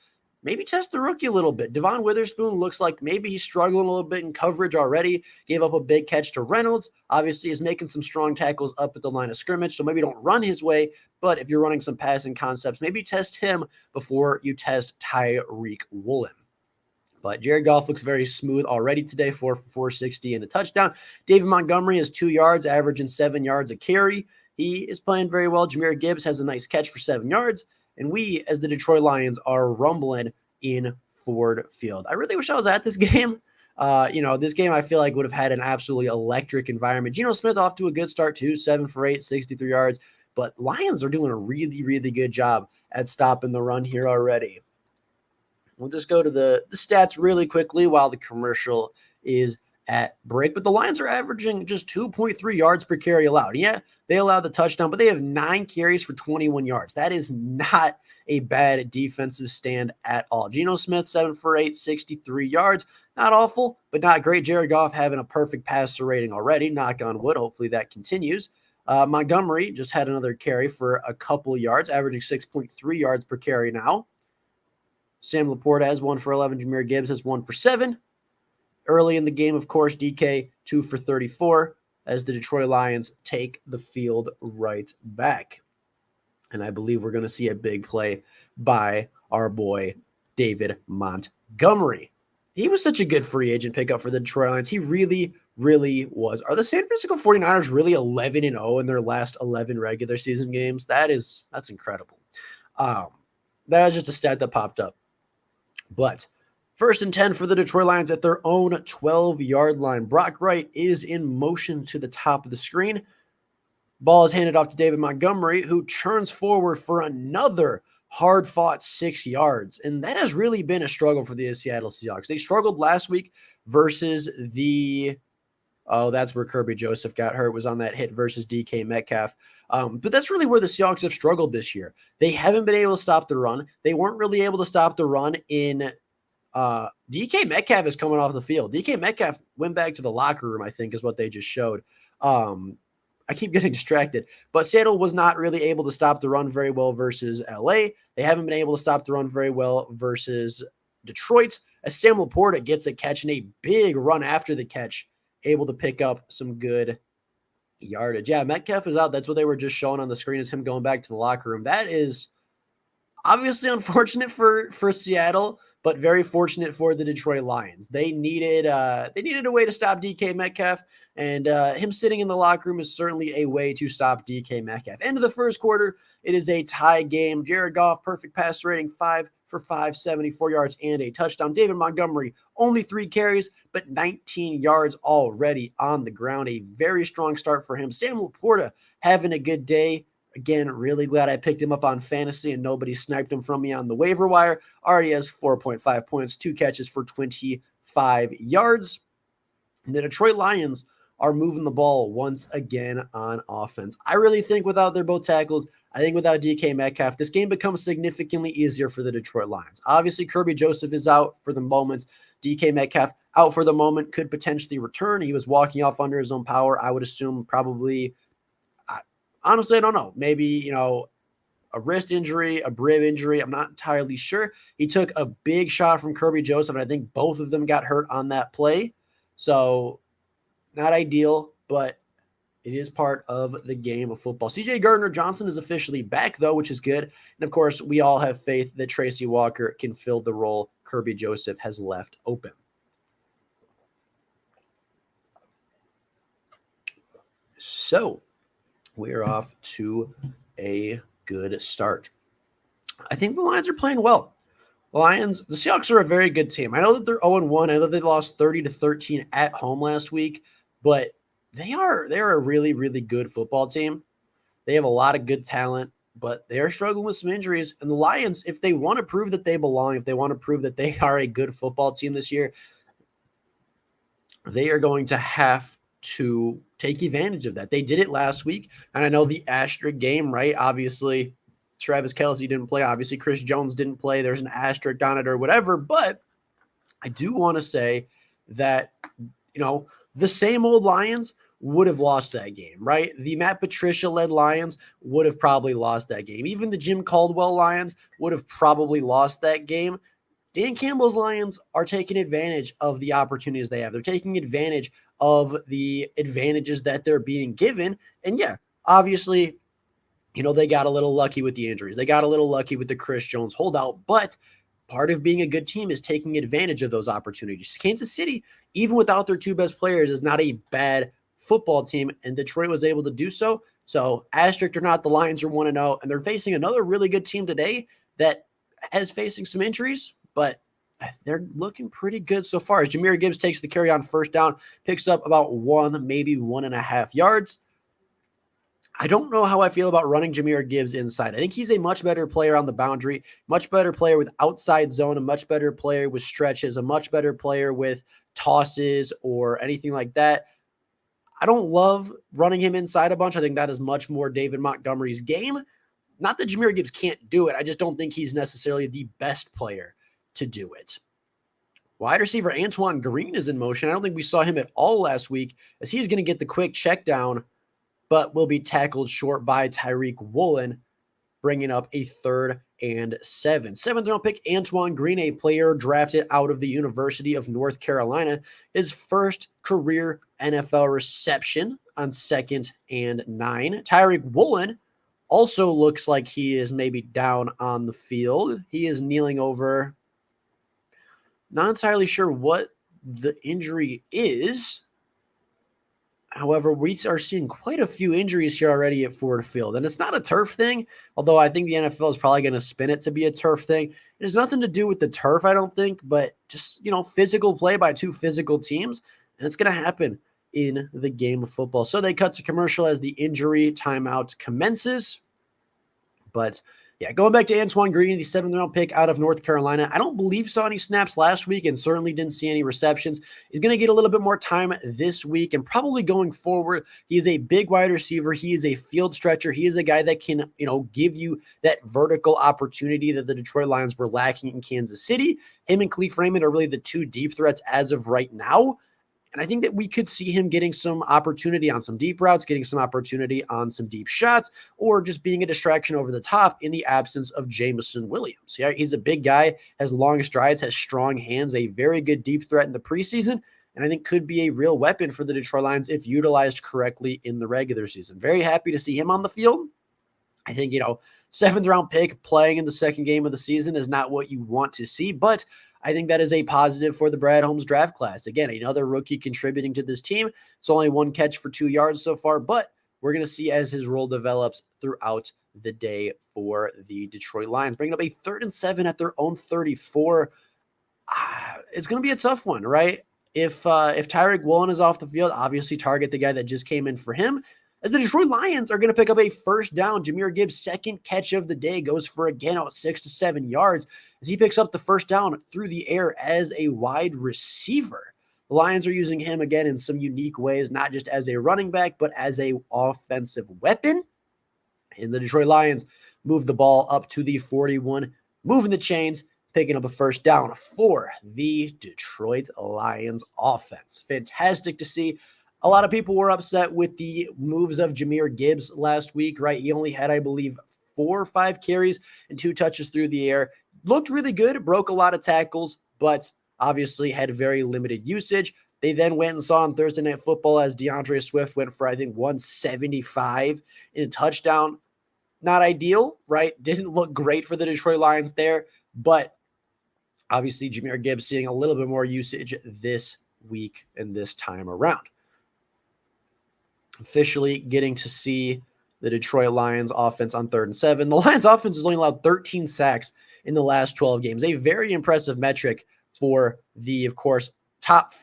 maybe test the rookie a little bit. Devon Witherspoon looks like maybe he's struggling a little bit in coverage already. Gave up a big catch to Reynolds. Obviously is making some strong tackles up at the line of scrimmage, so maybe don't run his way. But if you're running some passing concepts, maybe test him before you test Tyreek Woolen. But Jared Goff looks very smooth already today, 4 for 460 and a touchdown. David Montgomery has 2 yards, averaging 7 yards a carry. He is playing very well. Jahmyr Gibbs has a nice catch for 7 yards. And we, as the Detroit Lions, are rumbling in Ford Field. I really wish I was at this game. This game I feel like would have had an absolutely electric environment. Geno Smith off to a good start too, 7 for 8, 63 yards. But Lions are doing a really, really good job at stopping the run here already. We'll just go to the stats really quickly while the commercial is at break. But the Lions are averaging just 2.3 yards per carry allowed. Yeah, they allowed the touchdown, but they have 9 carries for 21 yards. That is not a bad defensive stand at all. Geno Smith, 7 for 8, 63 yards. Not awful, but not great. Jared Goff having a perfect passer rating already. Knock on wood. Hopefully that continues. Montgomery just had another carry for a couple yards, averaging 6.3 yards per carry now. Sam Laporta has 1 for 11. Jahmyr Gibbs has 1 for 7. Early in the game, of course, DK 2 for 34 as the Detroit Lions take the field right back. And I believe we're going to see a big play by our boy David Montgomery. He was such a good free agent pickup for the Detroit Lions. He really, really was. Are the San Francisco 49ers really 11-0 in their last 11 regular season games? That's incredible. That was just a stat that popped up. But 1st and 10 for the Detroit Lions at their own 12-yard line. Brock Wright is in motion to the top of the screen. Ball is handed off to David Montgomery, who churns forward for another hard-fought 6 yards. And that has really been a struggle for the Seattle Seahawks. They struggled last week versus that's where Kirby Joseph got hurt, was on that hit versus DK Metcalf. But that's really where the Seahawks have struggled this year. They haven't been able to stop the run. They weren't really able to stop the run in DK Metcalf is coming off the field. DK Metcalf went back to the locker room, I think, is what they just showed. I keep getting distracted. But Seattle was not really able to stop the run very well versus LA. They haven't been able to stop the run very well versus Detroit. As Sam Laporta gets a catch and a big run after the catch, able to pick up some good yardage. Yeah, Metcalf is out. That's what they were just showing on the screen, is him going back to the locker room. That is obviously unfortunate for Seattle, but very fortunate for the Detroit Lions. They needed a way to stop DK Metcalf, and him sitting in the locker room is certainly a way to stop DK Metcalf. End of the first quarter, it is a tie game. Jared Goff, perfect pass rating, 5 for 5, 74 yards and a touchdown. David Montgomery, only 3 carries, but 19 yards already on the ground. A very strong start for him. Sam Laporta having a good day. Again, really glad I picked him up on fantasy and nobody sniped him from me on the waiver wire. Already has 4.5 points, 2 catches for 25 yards. And the Detroit Lions are moving the ball once again on offense. I really think without their both tackles, I think without DK Metcalf, this game becomes significantly easier for the Detroit Lions. Obviously, Kirby Joseph is out for the moment. DK Metcalf out for the moment, could potentially return. He was walking off under his own power. I would assume probably, honestly, I don't know. Maybe, a wrist injury, a rib injury. I'm not entirely sure. He took a big shot from Kirby Joseph, and I think both of them got hurt on that play. So not ideal, but it is part of the game of football. CJ Gardner-Johnson is officially back, though, which is good. And, of course, we all have faith that Tracy Walker can fill the role Kirby Joseph has left open. So we're off to a good start. I think the Lions are playing well. The Seahawks are a very good team. I know that they're 0-1. I know they lost 30-13 at home last week, but they're a really, really good football team. They have a lot of good talent, but they're struggling with some injuries. And the Lions, if they want to prove that they belong, if they want to prove that they are a good football team this year, they are going to have to take advantage of that. They did it last week, and I know the asterisk game, right? Obviously, Travis Kelce didn't play. Obviously, Chris Jones didn't play. There's an asterisk on it or whatever, but I do want to say that, the same old Lions would have lost that game, right? The Matt Patricia-led Lions would have probably lost that game. Even the Jim Caldwell Lions would have probably lost that game. Dan Campbell's Lions are taking advantage of the opportunities they have. They're taking advantage of the advantages that they're being given. And yeah, obviously, they got a little lucky with the injuries. They got a little lucky with the Chris Jones holdout, but part of being a good team is taking advantage of those opportunities. Kansas City, even without their two best players, is not a bad football team, and Detroit was able to do so. So, asterisk or not, the Lions are 1-0, and they're facing another really good team today that is facing some injuries, but they're looking pretty good so far. As Jahmyr Gibbs takes the carry on first down, picks up about 1.5 yards. I don't know how I feel about running Jahmyr Gibbs inside. I think he's a much better player on the boundary, much better player with outside zone, a much better player with stretches, a much better player with tosses or anything like that. I don't love running him inside a bunch. I think that is much more David Montgomery's game. Not that Jahmyr Gibbs can't do it. I just don't think he's necessarily the best player to do it. Wide receiver Antoine Green is in motion. I don't think we saw him at all last week, as he's going to get the quick check down, but will be tackled short by Tyreek Woolen, bringing up a 3rd and 7. 7th round pick Antoine Green, a player drafted out of the University of North Carolina, his first career NFL reception on 2nd and 9. Tyreek Woolen also looks like he is maybe down on the field. He is kneeling over. Not entirely sure what the injury is. However, we are seeing quite a few injuries here already at Ford Field. And it's not a turf thing, although I think the NFL is probably going to spin it to be a turf thing. It has nothing to do with the turf, I don't think, but just, physical play by two physical teams. And it's going to happen in the game of football. So they cut to commercial as the injury timeout commences. But yeah, going back to Antoine Green, the 7th round pick out of North Carolina. I don't believe saw any snaps last week and certainly didn't see any receptions. He's going to get a little bit more time this week and probably going forward. He is a big wide receiver. He is a field stretcher. He is a guy that can, give you that vertical opportunity that the Detroit Lions were lacking in Kansas City. Him and Cleve Raymond are really the two deep threats as of right now. And I think that we could see him getting some opportunity on some deep routes, getting some opportunity on some deep shots, or just being a distraction over the top in the absence of Jameson Williams. Yeah, he's a big guy, has long strides, has strong hands, a very good deep threat in the preseason, and I think could be a real weapon for the Detroit Lions if utilized correctly in the regular season. Very happy to see him on the field. I think, 7th round pick playing in the second game of the season is not what you want to see, but I think that is a positive for the Brad Holmes draft class. Again, another rookie contributing to this team. It's only 1 catch for 2 yards so far, but we're going to see as his role develops throughout the day for the Detroit Lions. Bringing up a 3rd and 7 at their own 34. It's going to be a tough one, right? If Tyreek Woolen is off the field, obviously target the guy that just came in for him. As the Detroit Lions are going to pick up a first down. Jahmyr Gibbs' second catch of the day goes for, again, out 6 to 7 yards as he picks up the first down through the air as a wide receiver. The Lions are using him again in some unique ways, not just as a running back, but as a offensive weapon. And the Detroit Lions move the ball up to the 41, moving the chains, picking up a first down for the Detroit Lions offense. Fantastic to see. A lot of people were upset with the moves of Jahmyr Gibbs last week, right? He only had, I believe, 4 or 5 carries and 2 touches through the air. Looked really good, broke a lot of tackles, but obviously had very limited usage. They then went and saw on Thursday Night Football as DeAndre Swift went for, I think, 175 in a touchdown. Not ideal, right? Didn't look great for the Detroit Lions there, but obviously Jahmyr Gibbs seeing a little bit more usage this week and this time around. Officially getting to see the Detroit Lions offense on 3rd and 7. The Lions offense has only allowed 13 sacks in the last 12 games. A very impressive metric for the, of course, top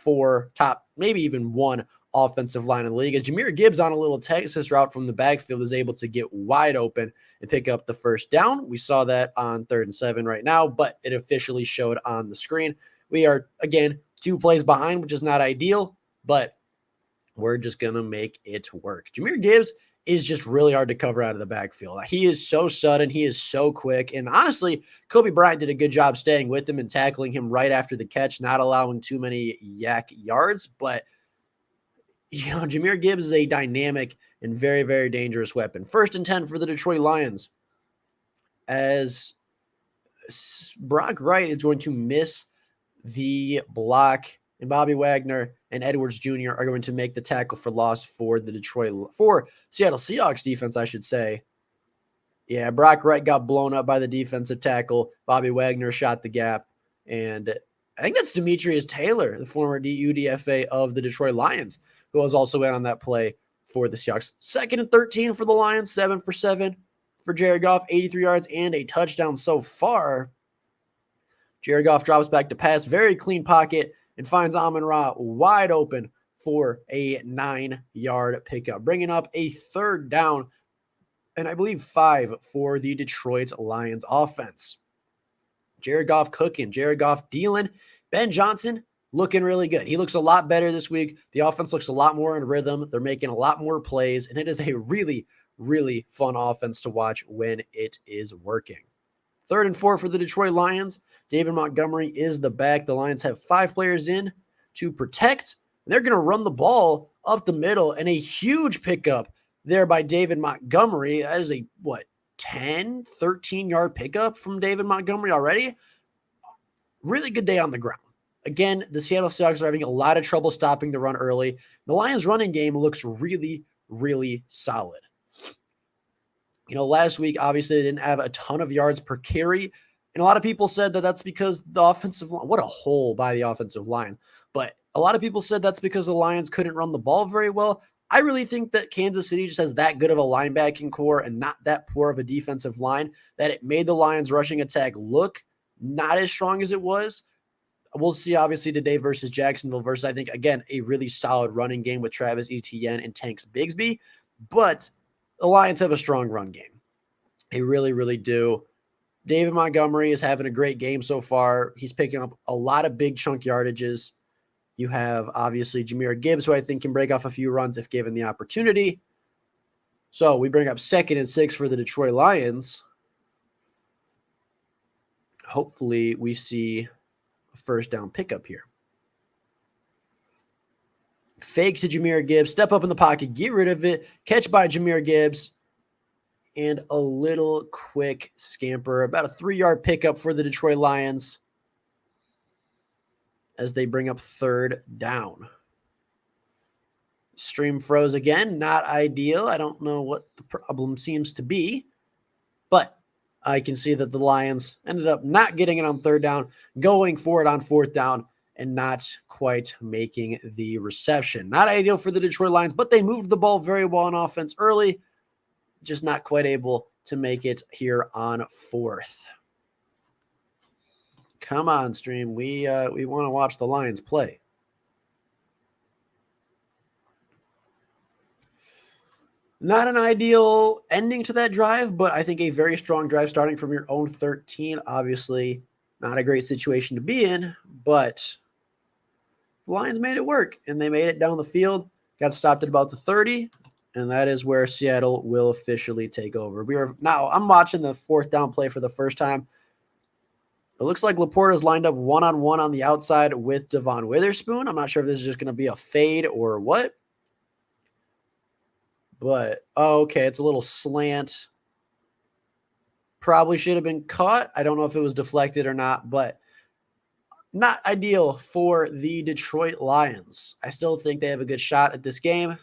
maybe even 1 offensive line in the league. As Jahmyr Gibbs on a little Texas route from the backfield is able to get wide open and pick up the first down. We saw that on 3rd and 7 right now, but it officially showed on the screen. We are, again, 2 plays behind, which is not ideal, but we're just going to make it work. Jahmyr Gibbs is just really hard to cover out of the backfield. He is so sudden. He is so quick. And honestly, Kobe Bryant did a good job staying with him and tackling him right after the catch, not allowing too many yak yards. But, Jahmyr Gibbs is a dynamic and very, very dangerous weapon. 1st and 10 for the Detroit Lions as Brock Wright is going to miss the block, and Bobby Wagner and Edwards Jr. are going to make the tackle for loss for Seattle Seahawks defense, I should say. Yeah, Brock Wright got blown up by the defensive tackle. Bobby Wagner shot the gap, and I think that's Demetrius Taylor, the former UDFA of the Detroit Lions, who was also in on that play for the Seahawks. 2nd and 13 for the Lions, 7 for 7 for Jared Goff, 83 yards and a touchdown so far. Jared Goff drops back to pass, very clean pocket, and finds Amon-Ra wide open for a 9-yard pickup, bringing up a 3rd down and I believe 5 for the Detroit Lions offense. Jared Goff cooking, Jared Goff dealing. Ben Johnson looking really good. He looks a lot better this week. The offense looks a lot more in rhythm. They're making a lot more plays, and it is a really, really fun offense to watch when it is working. 3rd and 4 for the Detroit Lions. David Montgomery is the back. The Lions have 5 players in to protect. They're going to run the ball up the middle, and a huge pickup there by David Montgomery. That is a, 10, 13-yard pickup from David Montgomery already? Really good day on the ground. Again, the Seattle Seahawks are having a lot of trouble stopping the run early. The Lions' running game looks really, really solid. Last week, obviously, they didn't have a ton of yards per carry. And a lot of people said that that's because the offensive line, what a hole by the offensive line. But a lot of people said that's because the Lions couldn't run the ball very well. I really think that Kansas City just has that good of a linebacking core and not that poor of a defensive line that it made the Lions rushing attack look not as strong as it was. We'll see, obviously, today versus Jacksonville versus, I think, again, a really solid running game with Travis Etienne and Tanks Bigsby. But the Lions have a strong run game. They really, really do. David Montgomery is having a great game so far. He's picking up a lot of big chunk yardages. You have, obviously, Jahmyr Gibbs, who I think can break off a few runs if given the opportunity. So we bring up 2nd and 6 for the Detroit Lions. Hopefully we see a 1st down pickup here. Fake to Jahmyr Gibbs. Step up in the pocket. Get rid of it. Catch by Jahmyr Gibbs. And a little quick scamper. About a 3-yard pickup for the Detroit Lions as they bring up 3rd down. Stream froze again. Not ideal. I don't know what the problem seems to be. But I can see that the Lions ended up not getting it on 3rd down, going for it on 4th down, and not quite making the reception. Not ideal for the Detroit Lions, but they moved the ball very well on offense early. Just not quite able to make it here on 4th. Come on, stream. We want to watch the Lions play. Not an ideal ending to that drive, but I think a very strong drive starting from your own 13. Obviously, not a great situation to be in, but the Lions made it work, and they made it down the field. Got stopped at about the 30, and that is where Seattle will officially take over. I'm watching the 4th down play for the first time. It looks like Laporta is lined up one-on-one on the outside with Devon Witherspoon. I'm not sure if this is just going to be a fade or what. But, okay, it's a little slant. Probably should have been caught. I don't know if it was deflected or not, but not ideal for the Detroit Lions. I still think they have a good shot at this game.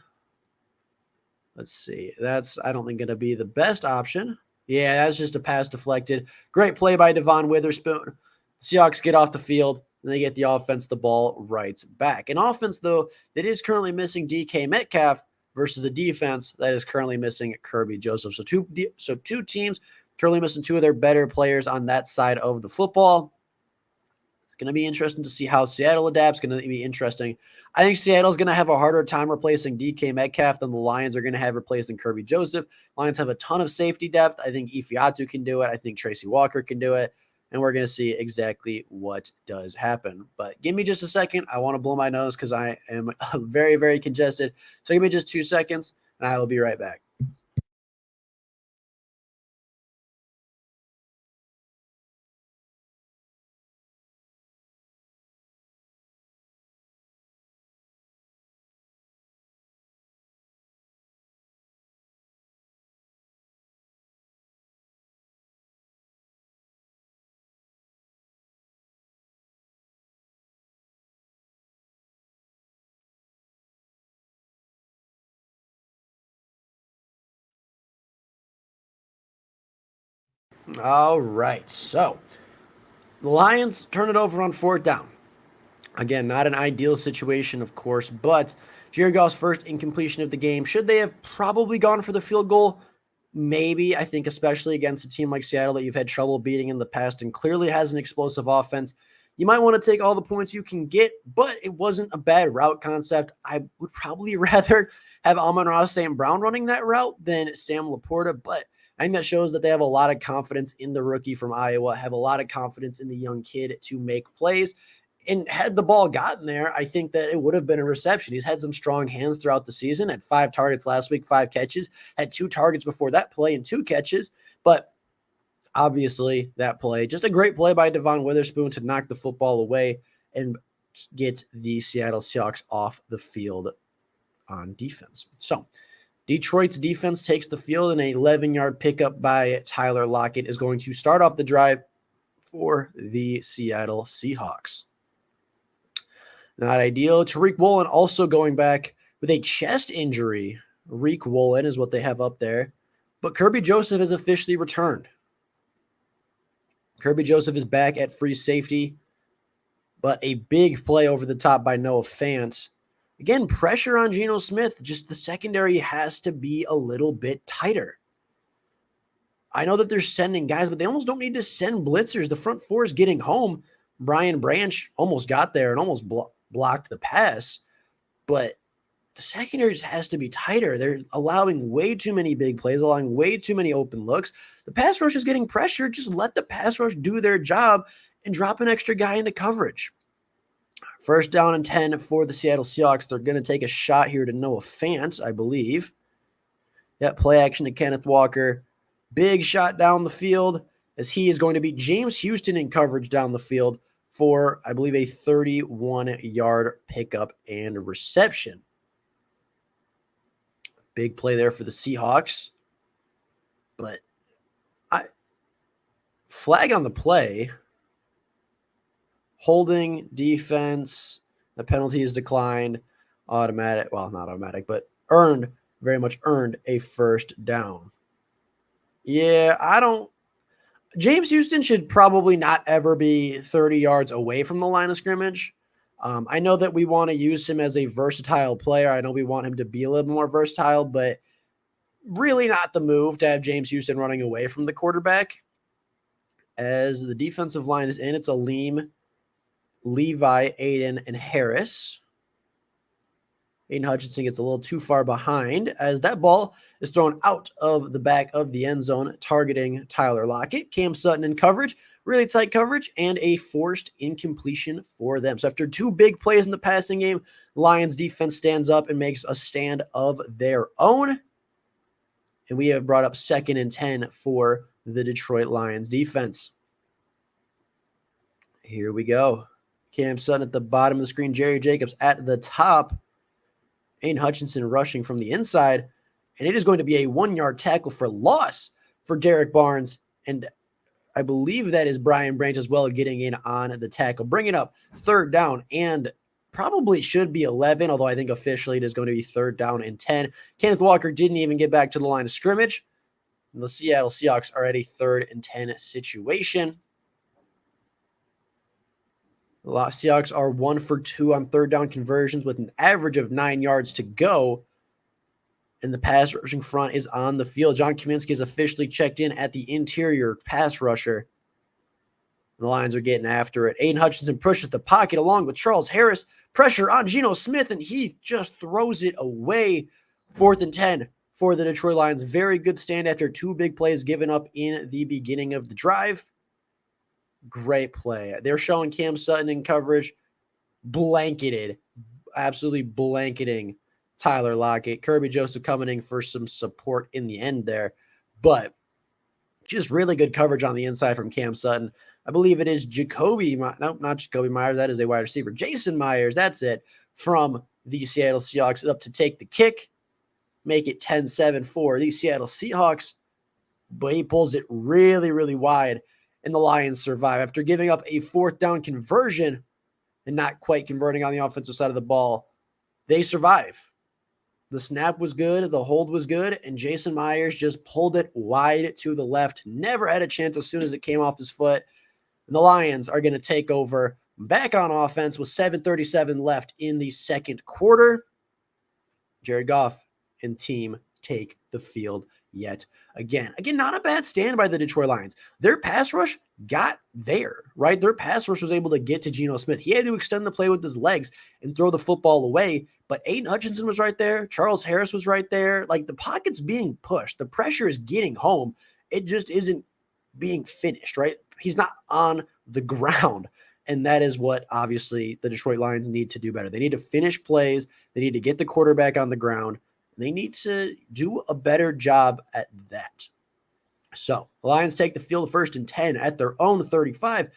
Let's see. That's, I don't think, going to be the best option. Yeah, that's just a pass deflected. Great play by Devon Witherspoon. The Seahawks get off the field, and they get the offense the ball right back. An offense, though, that is currently missing DK Metcalf versus a defense that is currently missing Kirby Joseph. So two teams currently missing 2 of their better players on that side of the football. It's going to be interesting to see how Seattle adapts. Going to be interesting. I think Seattle's going to have a harder time replacing DK Metcalf than the Lions are going to have replacing Kirby Joseph. Lions have a ton of safety depth. I think Ifiatu can do it. I think Tracy Walker can do it. And we're going to see exactly what does happen. But give me just a second. I want to blow my nose because I am very, very congested. So give me just 2 seconds, and I will be right back. All right. So the Lions turn it over on fourth down. Again, not an ideal situation, of course, but Jared Goff's first incompletion of the game. Should they have probably gone for the field goal? Maybe. I think especially against a team like Seattle that you've had trouble beating in the past and clearly has an explosive offense. You might want to take all the points you can get, but it wasn't a bad route concept. I would probably rather have Amon-Ra St. Brown running that route than Sam Laporta, but I think that shows that they have a lot of confidence in the rookie from Iowa, have a lot of confidence in the young kid to make plays. And had the ball gotten there, I think that it would have been a reception. He's had some strong hands throughout the season, had 5 targets last week, 5 catches, had 2 targets before that play and 2 catches. But obviously, that play, just a great play by Devon Witherspoon to knock the football away and get the Seattle Seahawks off the field on defense. So Detroit's defense takes the field, and an 11-yard pickup by Tyler Lockett is going to start off the drive for the Seattle Seahawks. Not ideal. Tariq Woolen also going back with a chest injury. Reek Woolen is what they have up there. But Kirby Joseph has officially returned. Kirby Joseph is back at free safety. But a big play over the top by Noah Fant. Again, pressure on Geno Smith. Just the secondary has to be a little bit tighter. I know that they're sending guys, but they almost don't need to send blitzers. The front four is getting home. Brian Branch almost got there and almost blocked the pass, but the secondary just has to be tighter. They're allowing way too many big plays, allowing way too many open looks. The pass rush is getting pressure. Just let the pass rush do their job and drop an extra guy into coverage. First down and 10 for the Seattle Seahawks. They're going to take a shot here to Noah Fant, I believe. Yeah, play action to Kenneth Walker. Big shot down the field as he is going to beat James Houston in coverage down the field for, I believe, a 31-yard pickup and reception. Big play there for the Seahawks. But flag on the play. Holding defense. The penalty is declined. Automatic. Well, not automatic, but very much earned a first down. Yeah, James Houston should probably not ever be 30 yards away from the line of scrimmage. I know that we want to use him as a versatile player. I know we want him to be a little more versatile, but really not the move to have James Houston running away from the quarterback. As the defensive line is in, it's Aleem, Levi, Aiden, and Harris. Aiden Hutchinson gets a little too far behind as that ball is thrown out of the back of the end zone, targeting Tyler Lockett. Cam Sutton in coverage, really tight coverage, and a forced incompletion for them. So after 2 big plays in the passing game, Lions defense stands up and makes a stand of their own. And we have brought up 2nd and 10 for the Detroit Lions defense. Here we go. Cam Sutton at the bottom of the screen, Jerry Jacobs at the top. Aiden Hutchinson rushing from the inside, and it is going to be a 1-yard tackle for loss for Derek Barnes, and I believe that is Brian Branch as well getting in on the tackle. Bringing up 3rd down, and probably should be 11, although I think officially it is going to be 3rd down and 10. Kenneth Walker didn't even get back to the line of scrimmage. And the Seattle Seahawks are at a 3rd and 10 situation. The Seahawks are 1 for 2 on 3rd down conversions with an average of 9 yards to go. And the pass rushing front is on the field. John Kaminsky is officially checked in at the interior pass rusher. The Lions are getting after it. Aiden Hutchinson pushes the pocket along with Charles Harris. Pressure on Geno Smith, and he just throws it away. 4th and 10 for the Detroit Lions. Very good stand after 2 big plays given up in the beginning of the drive. Great play. They're showing Cam Sutton in coverage. Blanketed. Absolutely blanketing Tyler Lockett. Kirby Joseph coming in for some support in the end there. But just really good coverage on the inside from Cam Sutton. I believe it is not Jacoby Myers. That is a wide receiver. Jason Myers, that's it, from the Seattle Seahawks up to take the kick. Make it 10-7 for the Seattle Seahawks. But he pulls it really, really wide, and the Lions survive. After giving up a 4th down conversion and not quite converting on the offensive side of the ball, they survive. The snap was good, the hold was good, and Jason Myers just pulled it wide to the left. Never had a chance as soon as it came off his foot. And the Lions are going to take over back on offense with 7:37 left in the second quarter. Jared Goff and team take the field yet again. Again, not a bad stand by the Detroit Lions. Their pass rush got there, right? Their pass rush was able to get to Geno Smith. He had to extend the play with his legs and throw the football away, but Aiden Hutchinson was right there. Charles Harris was right there. Like, the pocket's being pushed. The pressure is getting home. It just isn't being finished, right? He's not on the ground. And that is what, obviously, the Detroit Lions need to do better. They need to finish plays. They need to get the quarterback on the ground. They need to do a better job at that. So the Lions take the field 1st and 10 at their own 35.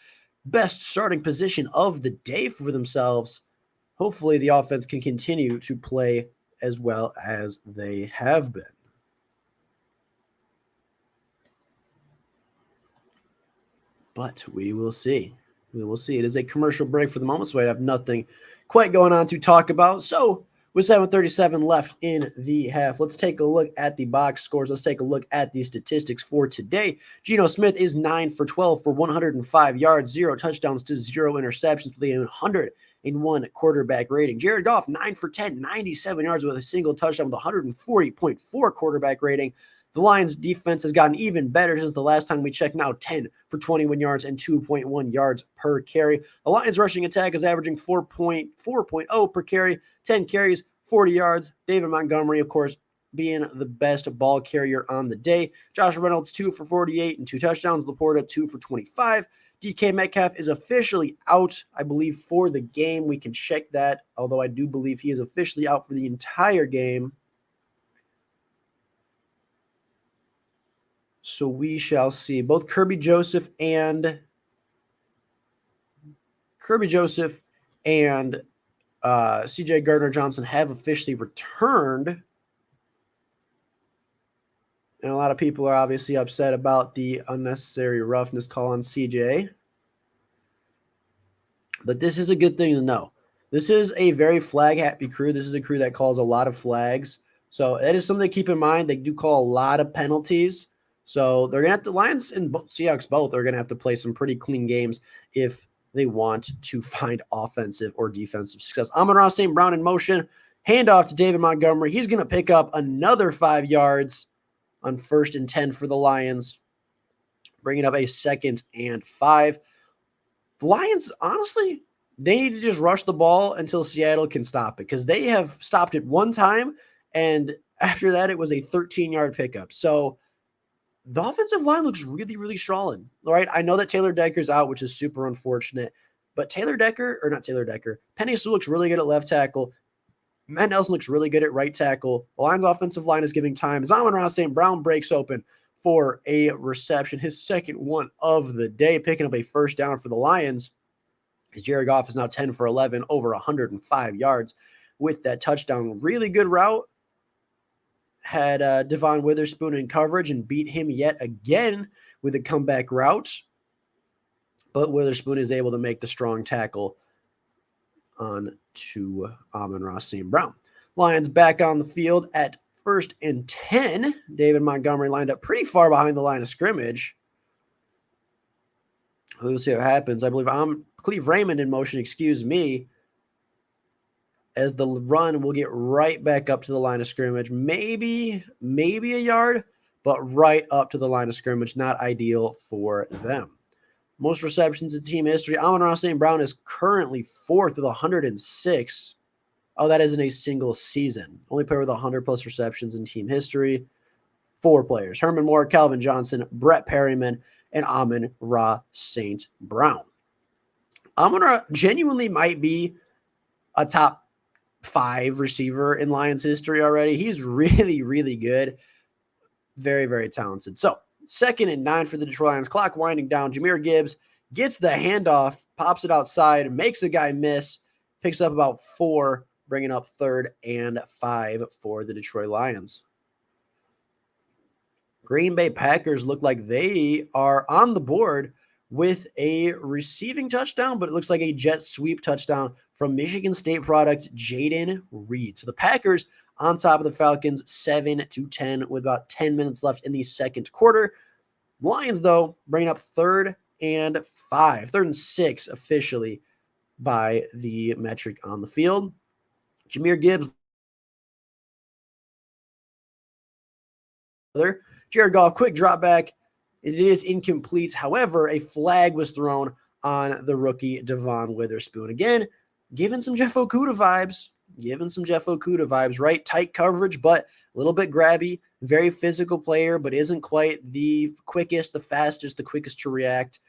Best starting position of the day for themselves. Hopefully the offense can continue to play as well as they have been. But we will see. We will see. It is a commercial break for the moment, so I have nothing quite going on to talk about. So with 7:37 left in the half, let's take a look at the box scores. Let's take a look at the statistics for today. Geno Smith is 9 for 12 for 105 yards, 0 touchdowns to 0 interceptions with a 101 quarterback rating. Jared Goff, 9 for 10, 97 yards with a single touchdown with 140.4 quarterback rating. The Lions defense has gotten even better since the last time we checked, now 10 for 21 yards and 2.1 yards per carry. The Lions rushing attack is averaging 4.0 per carry, 10 carries, 40 yards. David Montgomery, of course, being the best ball carrier on the day. Josh Reynolds, 2 for 48 and 2 touchdowns. Laporta, 2 for 25. DK Metcalf is officially out, I believe, for the game. We can check that, although I do believe he is officially out for the entire game. So we shall see. Both Kirby Joseph and C.J. Gardner-Johnson have officially returned. And a lot of people are obviously upset about the unnecessary roughness call on C.J. But this is a good thing to know. This is a very flag-happy crew. This is a crew that calls a lot of flags. So that is something to keep in mind. They do call a lot of penalties. So they're going to have to, Lions and Seahawks both are going to have to play some pretty clean games if they want to find offensive or defensive success. Amon-Ra St. Brown in motion. Handoff to David Montgomery. He's going to pick up another 5 yards on 1st and 10 for the Lions, bringing up a 2nd and 5. The Lions, honestly, they need to just rush the ball until Seattle can stop it, because they have stopped it one time, and after that it was a 13-yard pickup. So the offensive line looks really, really strong. All right, I know that Taylor Decker's out, which is super unfortunate, but Penny Sewell looks really good at left tackle. Matt Nelson looks really good at right tackle. The Lions' offensive line is giving time. Amon-Ra St. Brown breaks open for a reception, his second one of the day, picking up a 1st down for the Lions. As Jared Goff is now 10 for 11, over 105 yards with that touchdown. Really good route. Had Devon Witherspoon in coverage and beat him yet again with a comeback route. But Witherspoon is able to make the strong tackle on to Amon-Ra St. Brown. Lions back on the field at 1st and 10. David Montgomery lined up pretty far behind the line of scrimmage. We'll see what happens. I believe Cleve Raymond in motion, as the run will get right back up to the line of scrimmage. Maybe a yard, but right up to the line of scrimmage. Not ideal for them. Most receptions in team history. Amon-Ra St. Brown is currently 4th with 106. Oh, that is in a single season. Only player with 100-plus receptions in team history. 4 players. Herman Moore, Calvin Johnson, Brett Perryman, and Amon-Ra St. Brown. Amon-Ra genuinely might be a top 5 receiver in Lions history already. He's really, really good. Very, very talented. So 2nd and 9 for the Detroit Lions. Clock winding down. Jahmyr Gibbs gets the handoff, pops it outside, makes a guy miss, picks up about 4, bringing up 3rd and 5 for the Detroit Lions. Green Bay Packers look like they are on the board with a receiving touchdown, but it looks like a jet sweep touchdown from Michigan State product Jaden Reed. So the Packers on top of the Falcons 7-10 with about 10 minutes left in the second quarter. Lions, though, bring up 3rd and 5, 3rd and 6 officially by the metric on the field. Jahmyr Gibbs, Jared Goff, quick drop back. It is incomplete. However, a flag was thrown on the rookie Devon Witherspoon. Again, giving some Jeff Okudah vibes. Right? Tight coverage, but a little bit grabby. Very physical player, but isn't quite the quickest, the fastest, the quickest to react.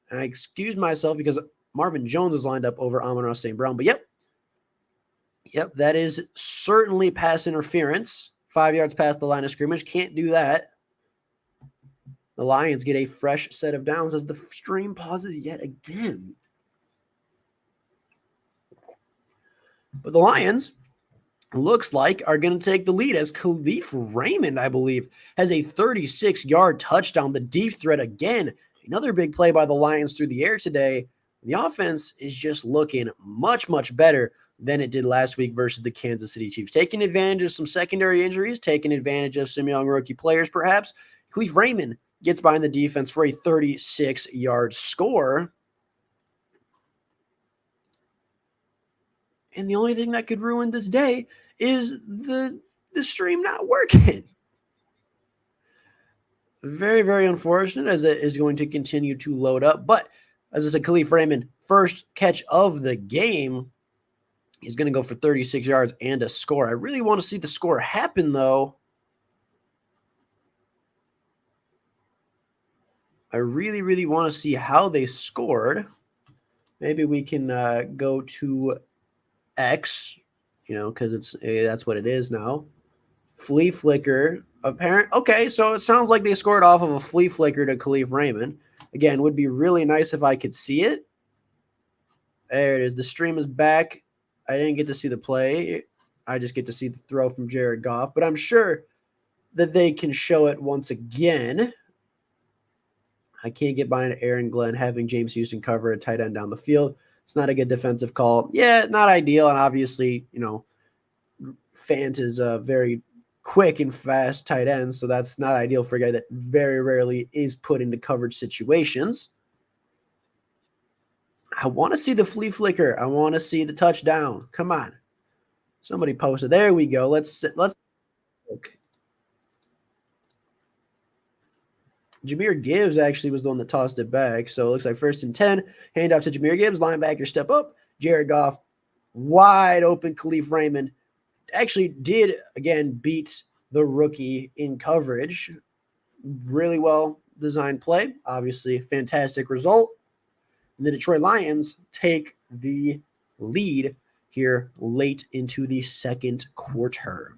And I excuse myself because Marvin Jones is lined up over Amon-Ra St. Brown. But yep, that is certainly pass interference. 5 yards past the line of scrimmage. Can't do that. The Lions get a fresh set of downs as the stream pauses yet again. But the Lions, looks like, are going to take the lead as Khalif Raymond, I believe, has a 36-yard touchdown. The deep threat again. Another big play by the Lions through the air today. The offense is just looking much, much better than it did last week versus the Kansas City Chiefs. Taking advantage of some secondary injuries, taking advantage of some young rookie players perhaps. Khalif Raymond gets behind the defense for a 36-yard score. And the only thing that could ruin this day is the stream not working. Very, very unfortunate as it is going to continue to load up. But as I said, Khalif Raymond, first catch of the game. He's going to go for 36 yards and a score. I really want to see the score happen, though. I really, really want to see how they scored. Maybe we can go to X, because that's what it is now. Flea flicker, apparent. Okay, so it sounds like they scored off of a flea flicker to Khalif Raymond. Again, would be really nice if I could see it. There it is. The stream is back. I didn't get to see the play. I just get to see the throw from Jared Goff, but I'm sure that they can show it once again. I can't get behind Aaron Glenn having James Houston cover a tight end down the field. It's not a good defensive call. Yeah, not ideal. And obviously, Fant is a very quick and fast tight end, so that's not ideal for a guy that very rarely is put into coverage situations. I want to see the flea flicker. I want to see the touchdown. Come on. Somebody posted. There we go. Let's look. Jahmyr Gibbs actually was the one that tossed it back. So it looks like 1st and 10. Hand off to Jahmyr Gibbs. Linebacker step up. Jared Goff. Wide open. Khalif Raymond actually did, again, beat the rookie in coverage. Really well designed play. Obviously, fantastic result. And the Detroit Lions take the lead here late into the second quarter.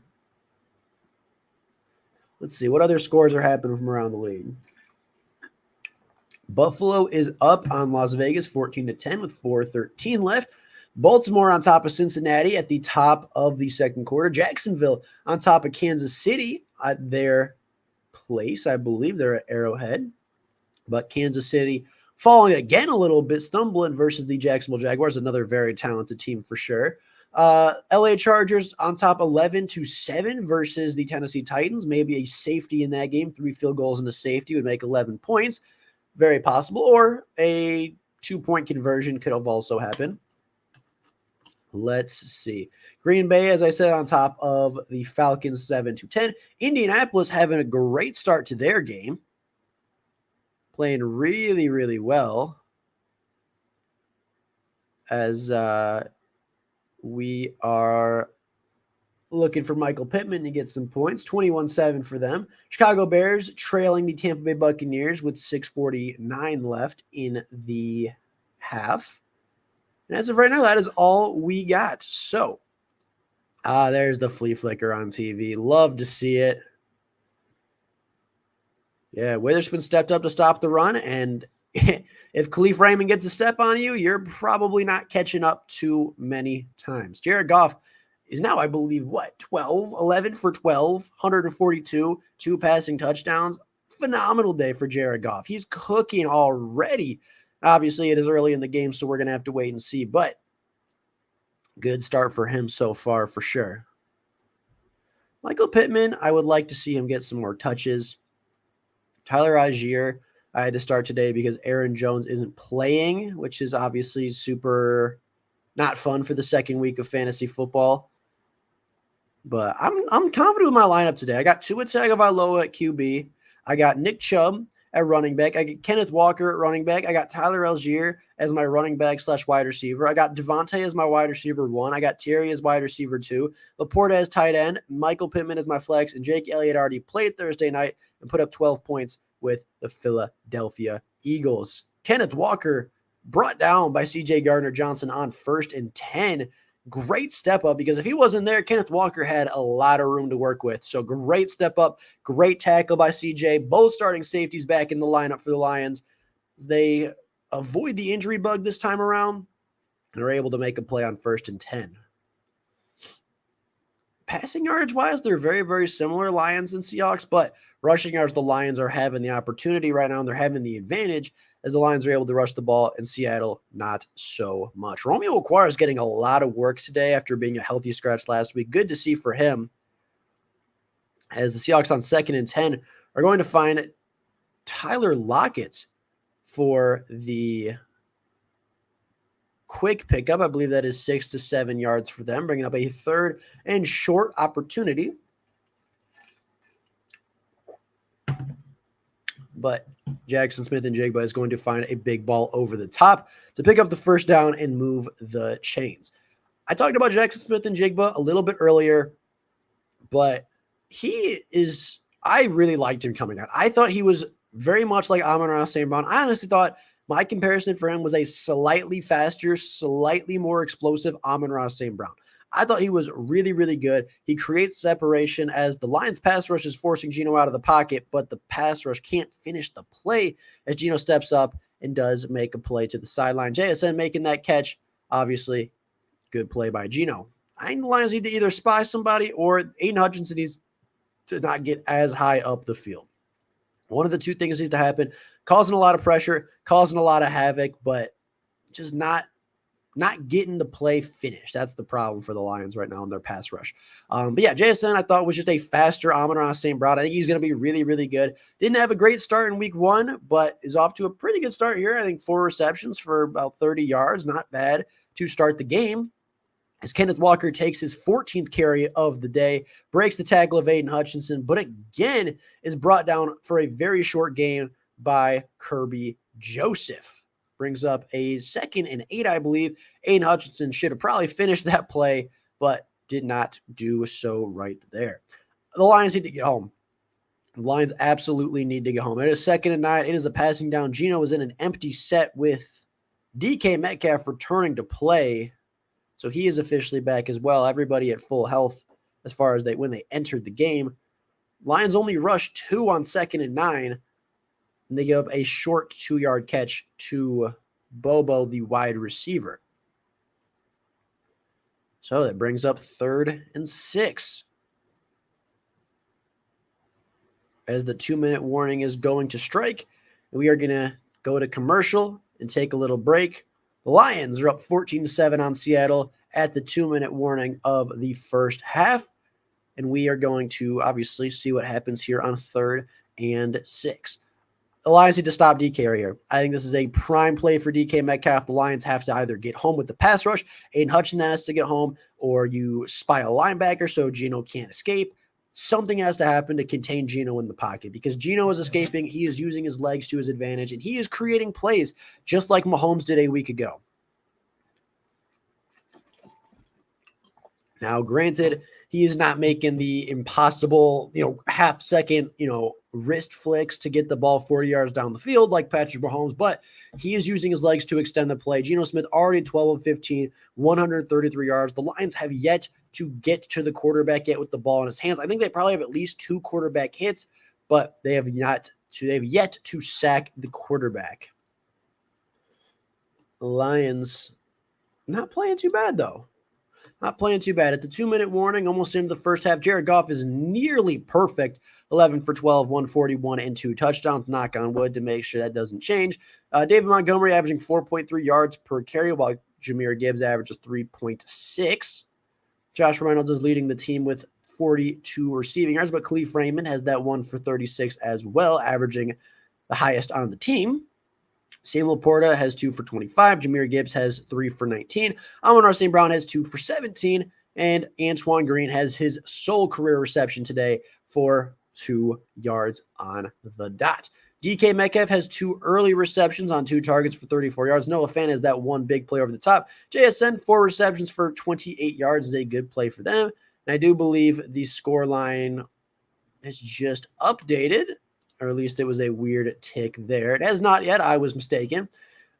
Let's see what other scores are happening from around the league. Buffalo is up on Las Vegas 14-10 with 4:13 left. Baltimore on top of Cincinnati at the top of the second quarter. Jacksonville on top of Kansas City at their place. I believe they're at Arrowhead. But Kansas City falling again a little bit, stumbling versus the Jacksonville Jaguars, another very talented team for sure. LA Chargers on top 11-7 versus the Tennessee Titans. Maybe a safety in that game. 3 field goals and a safety would make 11 points. Very possible. Or a 2-point conversion could have also happened. Let's see. Green Bay, as I said, on top of the Falcons 7-10. Indianapolis having a great start to their game. Playing really, really well. As we are looking for Michael Pittman to get some points. 21-7 for them. Chicago Bears trailing the Tampa Bay Buccaneers with 6:49 left in the half. And as of right now, that is all we got. So, there's the flea flicker on TV. Love to see it. Yeah, Witherspoon stepped up to stop the run, and if Khalif Raymond gets a step on you, you're probably not catching up too many times. Jared Goff is now, I believe, 11 for 12, 142, 2 passing touchdowns. Phenomenal day for Jared Goff. He's cooking already. Obviously, it is early in the game, so we're going to have to wait and see, but good start for him so far for sure. Michael Pittman, I would like to see him get some more touches. Tyler Algier, I had to start today because Aaron Jones isn't playing, which is obviously super not fun for the second week of fantasy football. But I'm confident with my lineup today. I got Tua Tagovailoa at QB. I got Nick Chubb at running back. I got Kenneth Walker at running back. I got Tyler Algier as my running back / wide receiver. I got Devontae as my wide receiver 1. I got Terry as wide receiver 2. Laporta as tight end. Michael Pittman as my flex. And Jake Elliott already played Thursday night and put up 12 points with the Philadelphia Eagles. Kenneth Walker brought down by C.J. Gardner-Johnson on 1st and 10. Great step up, because if he wasn't there, Kenneth Walker had a lot of room to work with. So great step up, great tackle by CJ. Both starting safeties back in the lineup for the Lions. They avoid the injury bug this time around and are able to make a play on 1st and 10. Passing yardage-wise, they're very, very similar, Lions and Seahawks, but rushing yards, the Lions are having the opportunity right now, and they're having the advantage as the Lions are able to rush the ball, and Seattle not so much. Romeo Okwara is getting a lot of work today after being a healthy scratch last week. Good to see for him, as the Seahawks on 2nd and 10 are going to find Tyler Lockett for the quick pickup. I believe that is 6 to 7 yards for them, bringing up a 3rd and short opportunity. But Jackson Smith-Njigba is going to find a big ball over the top to pick up the 1st down and move the chains. I talked about Jackson Smith-Njigba a little bit earlier, but I really liked him coming out. I thought he was very much like Amon-Ra St. Brown. I honestly thought my comparison for him was a slightly faster, slightly more explosive Amon-Ra St. Brown. I thought he was really, really good. He creates separation as the Lions pass rush is forcing Geno out of the pocket, but the pass rush can't finish the play as Geno steps up and does make a play to the sideline. JSN making that catch, obviously, good play by Geno. I think the Lions need to either spy somebody or Aiden Hutchinson needs to not get as high up the field. One of the two things needs to happen, causing a lot of pressure, causing a lot of havoc, but just not getting the play finished. That's the problem for the Lions right now in their pass rush. But yeah, JSN I thought was just a faster Amon-Ra St. Brown. I think he's going to be really, really good. Didn't have a great start in week 1, but is off to a pretty good start here. I think 4 receptions for about 30 yards. Not bad to start the game. As Kenneth Walker takes his 14th carry of the day, breaks the tackle of Aiden Hutchinson, but again is brought down for a very short gain by Kirby Joseph. Brings up a 2nd and 8, I believe. Aiden Hutchinson should have probably finished that play, but did not do so right there. The Lions need to get home. The Lions absolutely need to get home. It is 2nd and 9. It is a passing down. Geno was in an empty set with DK Metcalf returning to play. So he is officially back as well. Everybody at full health as far as when they entered the game. Lions only rushed 2 on 2nd and 9. And they give up a short 2-yard catch to Bobo, the wide receiver. So that brings up 3rd and 6. As the 2-minute warning is going to strike, and we are going to go to commercial and take a little break. The Lions are up 14-7 on Seattle at the 2-minute warning of the first half. And we are going to obviously see what happens here on 3rd and 6. The Lions need to stop DK right here. I think this is a prime play for DK Metcalf. The Lions have to either get home with the pass rush, Aiden Hutchinson has to get home, or you spy a linebacker so Geno can't escape. Something has to happen to contain Geno in the pocket, because Geno is escaping. He is using his legs to his advantage, and he is creating plays just like Mahomes did a week ago. Now, granted, he is not making the impossible, half-second, wrist flicks to get the ball 40 yards down the field like Patrick Mahomes, but he is using his legs to extend the play. Geno Smith already 12 of 15, 133 yards. The Lions have yet to get to the quarterback yet with the ball in his hands. I think they probably have at least 2 quarterback hits, but they have yet to sack the quarterback. The Lions not playing too bad, though. Not playing too bad. At the 2-minute warning, almost into the first half, Jared Goff is nearly perfect. 11 for 12, 141, and 2 touchdowns. Knock on wood to make sure that doesn't change. David Montgomery averaging 4.3 yards per carry, while Jahmyr Gibbs averages 3.6. Josh Reynolds is leading the team with 42 receiving yards, but Khalif Raymond has that one for 36 as well, averaging the highest on the team. Sam Laporta has 2 for 25. Jahmyr Gibbs has 3 for 19. Amon-Ra St. Brown has 2 for 17. And Antoine Green has his sole career reception today for 2 yards on the dot. DK Metcalf has 2 early receptions on 2 targets for 34 yards. Noah Fant has that one big play over the top. JSN, 4 receptions for 28 yards is a good play for them. And I do believe the score line has just updated, or at least it was a weird tick there. It has not yet. I was mistaken,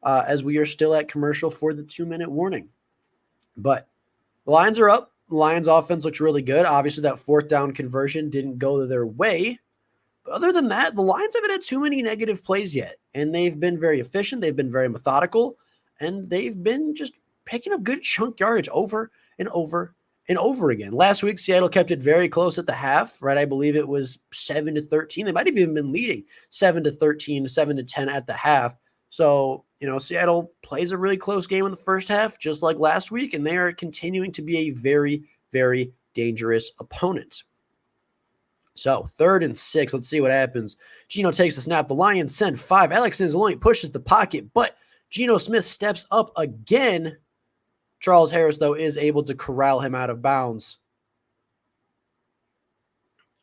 as we are still at commercial for the 2-minute warning. But the Lions are up. The Lions offense looks really good. Obviously, that 4th down conversion didn't go their way. But other than that, the Lions haven't had too many negative plays yet. And they've been very efficient. They've been very methodical. And they've been just picking up good chunk yardage over and over and over again. Last week, Seattle kept it very close at the half, right? I believe it was 7-13. They might have even been leading 7-13, 7-10 at the half. So, Seattle plays a really close game in the first half, just like last week, and they are continuing to be a very, very dangerous opponent. So 3rd and 6, let's see what happens. Geno takes the snap. The Lions send 5. Alex Anzalone pushes the pocket, but Geno Smith steps up again. Charles Harris, though, is able to corral him out of bounds.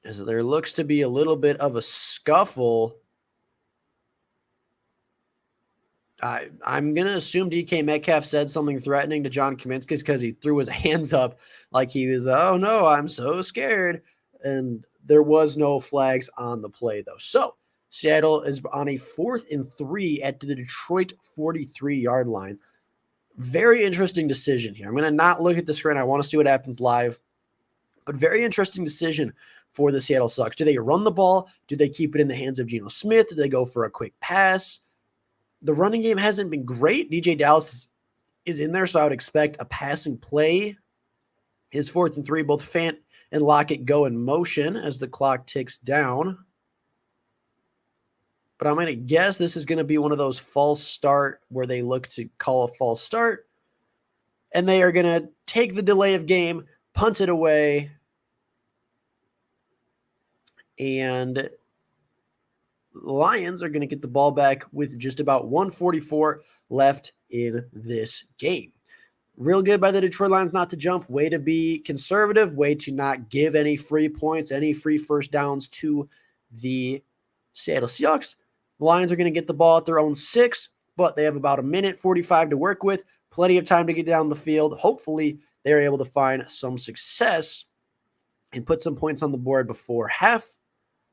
As there looks to be a little bit of a scuffle. I'm going to assume DK Metcalf said something threatening to John Kaminsky because he threw his hands up like he was, oh no, I'm so scared. And there was no flags on the play, though. So Seattle is on a 4th and 3 at the Detroit 43-yard line. Very interesting decision here. I'm going to not look at the screen. I want to see what happens live. But very interesting decision for the Seattle Seahawks. Do they run the ball? Do they keep it in the hands of Geno Smith? Do they go for a quick pass? The running game hasn't been great. DJ Dallas is in there, so I would expect a passing play. His 4th and 3, both Fant and Lockett go in motion as the clock ticks down. But I'm going to guess this is going to be one of those false start where they look to call a false start. And they are going to take the delay of game, punt it away. And the Lions are going to get the ball back with just about 1:44 left in this game. Real good by the Detroit Lions not to jump. Way to be conservative. Way to not give any free points, any free first downs to the Seattle Seahawks. The Lions are going to get the ball at their own 6, but they have about 1:45 to work with. Plenty of time to get down the field. Hopefully, they're able to find some success and put some points on the board before half.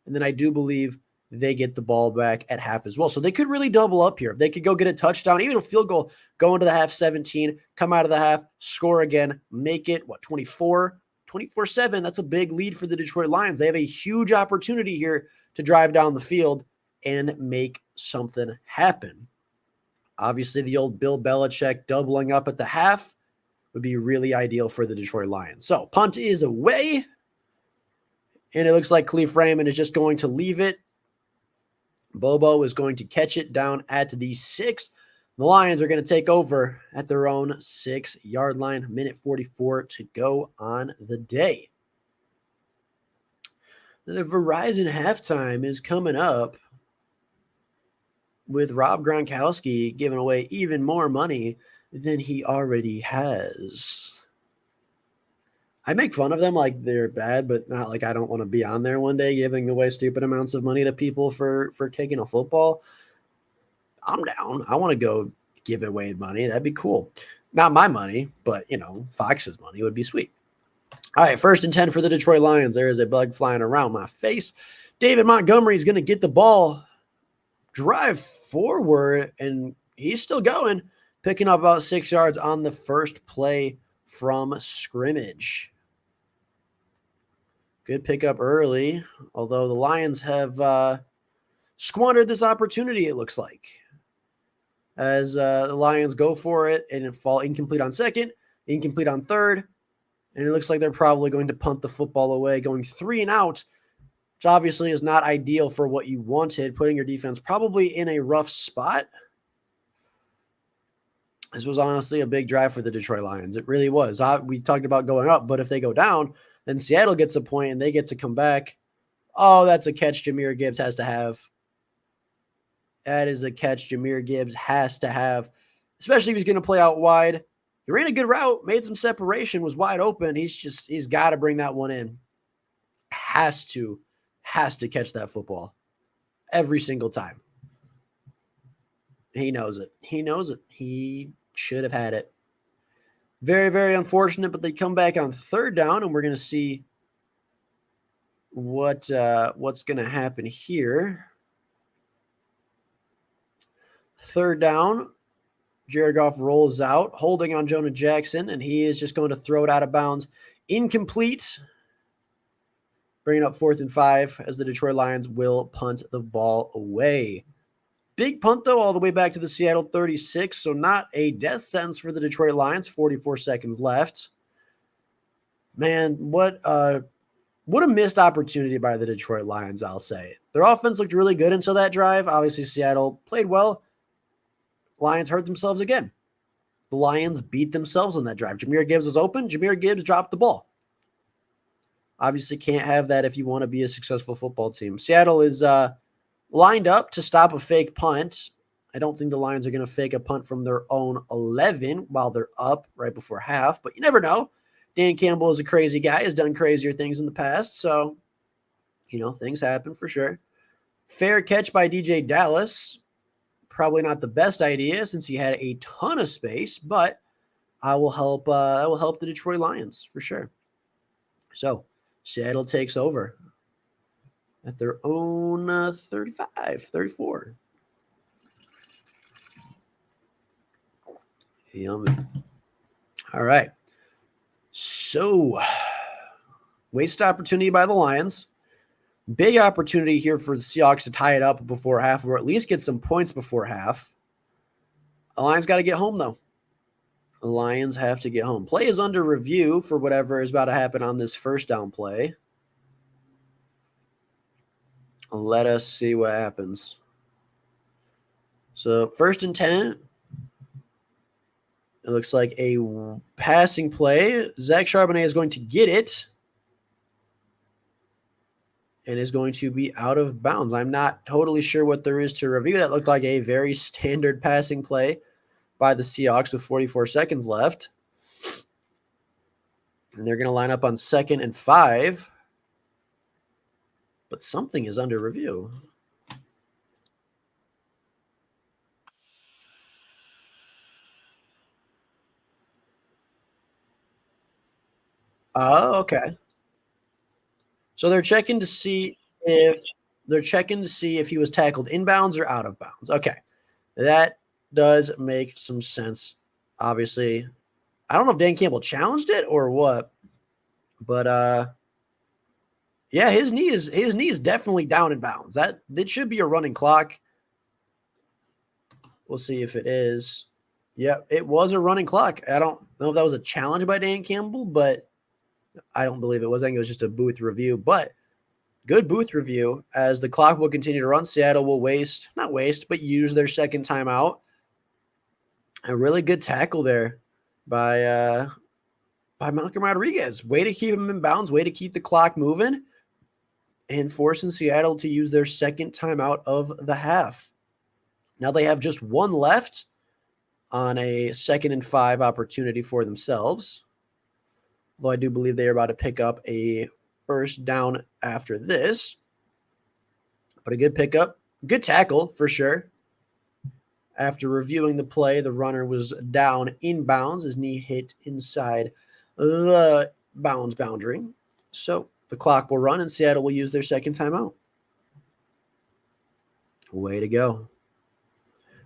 And then I do believe they get the ball back at half as well. So they could really double up here. If they could go get a touchdown, even a field goal, go into the half 17, come out of the half, score again, make it, 24-7. That's a big lead for the Detroit Lions. They have a huge opportunity here to drive down the field and make something happen. Obviously, the old Bill Belichick doubling up at the half would be really ideal for the Detroit Lions. So punt is away, and it looks like Khalif Raymond is just going to leave it. Bobo is going to catch it down at the 6. The Lions are going to take over at their own 6-yard line. 1:44 to go on the day. The Verizon halftime is coming up with Rob Gronkowski giving away even more money than he already has. I make fun of them like they're bad, but not like I don't want to be on there one day giving away stupid amounts of money to people for kicking a football. I'm down. I want to go give away money. That'd be cool. Not my money, but, Fox's money would be sweet. All right, 1st and 10 for the Detroit Lions. There is a bug flying around my face. David Montgomery is going to get the ball, drive forward, and he's still going, picking up about 6 yards on the first play from scrimmage. Good pickup early, although the Lions have squandered this opportunity, it looks like. As the Lions go for it and fall incomplete on 2nd, incomplete on 3rd, and it looks like they're probably going to punt the football away, going 3 and out, which obviously is not ideal for what you wanted, putting your defense probably in a rough spot. This was honestly a big drive for the Detroit Lions. It really was. We talked about going up, but if they go down, Then Seattle gets a point and they get to come back. Oh, that's a catch Jahmyr Gibbs has to have. That is a catch Jahmyr Gibbs has to have, especially if he's going to play out wide. He ran a good route, made some separation, was wide open. He's got to bring that one in. Has to catch that football every single time. He knows it. He should have had it. Very, very unfortunate, but they come back on third down, and we're going to see what's going to happen here. Third down, Jared Goff rolls out, holding on Jonah Jackson, and he is just going to throw it out of bounds. Incomplete. Bringing up 4th and 5 as the Detroit Lions will punt the ball away. Big punt, though, all the way back to the Seattle 36, so not a death sentence for the Detroit Lions. 44 seconds left. Man, what a missed opportunity by the Detroit Lions, I'll say. Their offense looked really good until that drive. Obviously, Seattle played well. Lions hurt themselves again. The Lions beat themselves on that drive. Jahmyr Gibbs was open. Jahmyr Gibbs dropped the ball. Obviously, can't have that if you want to be a successful football team. Seattle is lined up to stop a fake punt. I don't think the Lions are going to fake a punt from their own 11 while they're up right before half, but you never know. Dan Campbell is a crazy guy, has done crazier things in the past, so, things happen for sure. Fair catch by DJ Dallas. Probably not the best idea since he had a ton of space, but I will help the Detroit Lions for sure. So Seattle takes over at their own 35, 34. Yummy. All right. So waste opportunity by the Lions. Big opportunity here for the Seahawks to tie it up before half, or at least get some points before half. The Lions got to get home, though. The Lions have to get home. Play is under review for whatever is about to happen on this first down play. Let us see what happens. So 1st and 10. It looks like a passing play. Zach Charbonnet is going to get it. And is going to be out of bounds. I'm not totally sure what there is to review. That looked like a very standard passing play by the Seahawks with 44 seconds left. And they're going to line up on 2nd and 5. But something is under review. Oh, okay. So they're checking to see if he was tackled inbounds or out of bounds. Okay. That does make some sense. Obviously, I don't know if Dan Campbell challenged it or what, but yeah, his knee is definitely down in bounds. That it should be a running clock. We'll see if it is. Yeah, it was a running clock. I don't know if that was a challenge by Dan Campbell, but I don't believe it was. I think it was just a booth review, but good booth review as the clock will continue to run. Seattle will but use their second timeout. A really good tackle there by Malcolm Rodriguez. Way to keep him in bounds, way to keep the clock moving and forcing Seattle to use their second timeout of the half. Now they have just one left on a 2nd and 5 opportunity for themselves. Though I do believe they are about to pick up a first down after this. But a good pickup. Good tackle for sure. After reviewing the play, the runner was down inbounds. His knee hit inside the bounds boundary. So the clock will run and Seattle will use their second timeout. Way to go.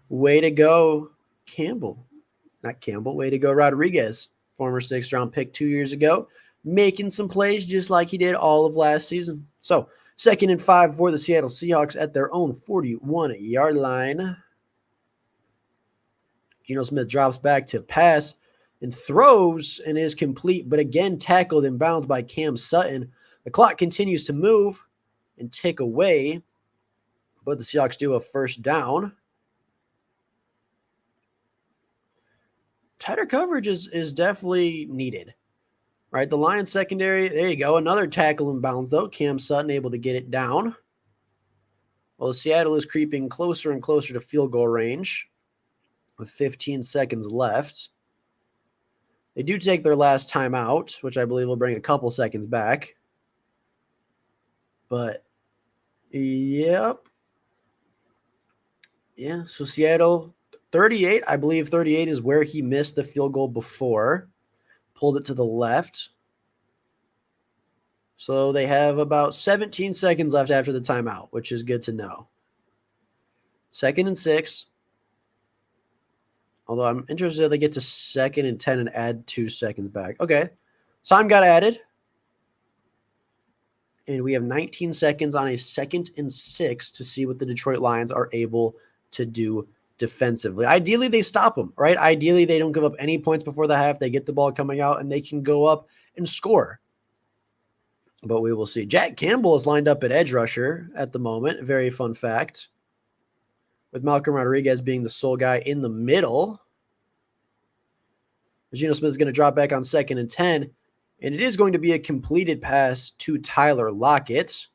Way to go, Campbell. Not Campbell. Way to go, Rodriguez. Former 6th-round pick 2 years ago. Making some plays just like he did all of last season. So 2nd and 5 for the Seattle Seahawks at their own 41-yard line. Geno Smith drops back to pass and throws and is complete, but again tackled in bounds by Cam Sutton. The clock continues to move and tick away, but the Seahawks do a first down. Tighter coverage is definitely needed. right? The Lions secondary, there you go. Another tackle in bounds, though. Cam Sutton able to get it down. Well, Seattle is creeping closer and closer to field goal range with 15 seconds left. They do take their last timeout, which I believe will bring a couple seconds back. But, yep. Yeah, so Seattle, 38. I believe 38 is where he missed the field goal before. Pulled it to the left. So they have about 17 seconds left after the timeout, which is good to know. 2nd and 6. Although I'm interested if they get to 2nd and 10 and add 2 seconds back. Okay. Time got added. And we have 19 seconds on a 2nd and 6 to see what the Detroit Lions are able to do defensively. Ideally, they stop them, right? Ideally, they don't give up any points before the half. They get the ball coming out, and they can go up and score. But we will see. Jack Campbell is lined up at edge rusher at the moment. Very fun fact. With Malcolm Rodriguez being the sole guy in the middle. Geno Smith is going to drop back on 2nd and 10. And it is going to be a completed pass to Tyler Lockett.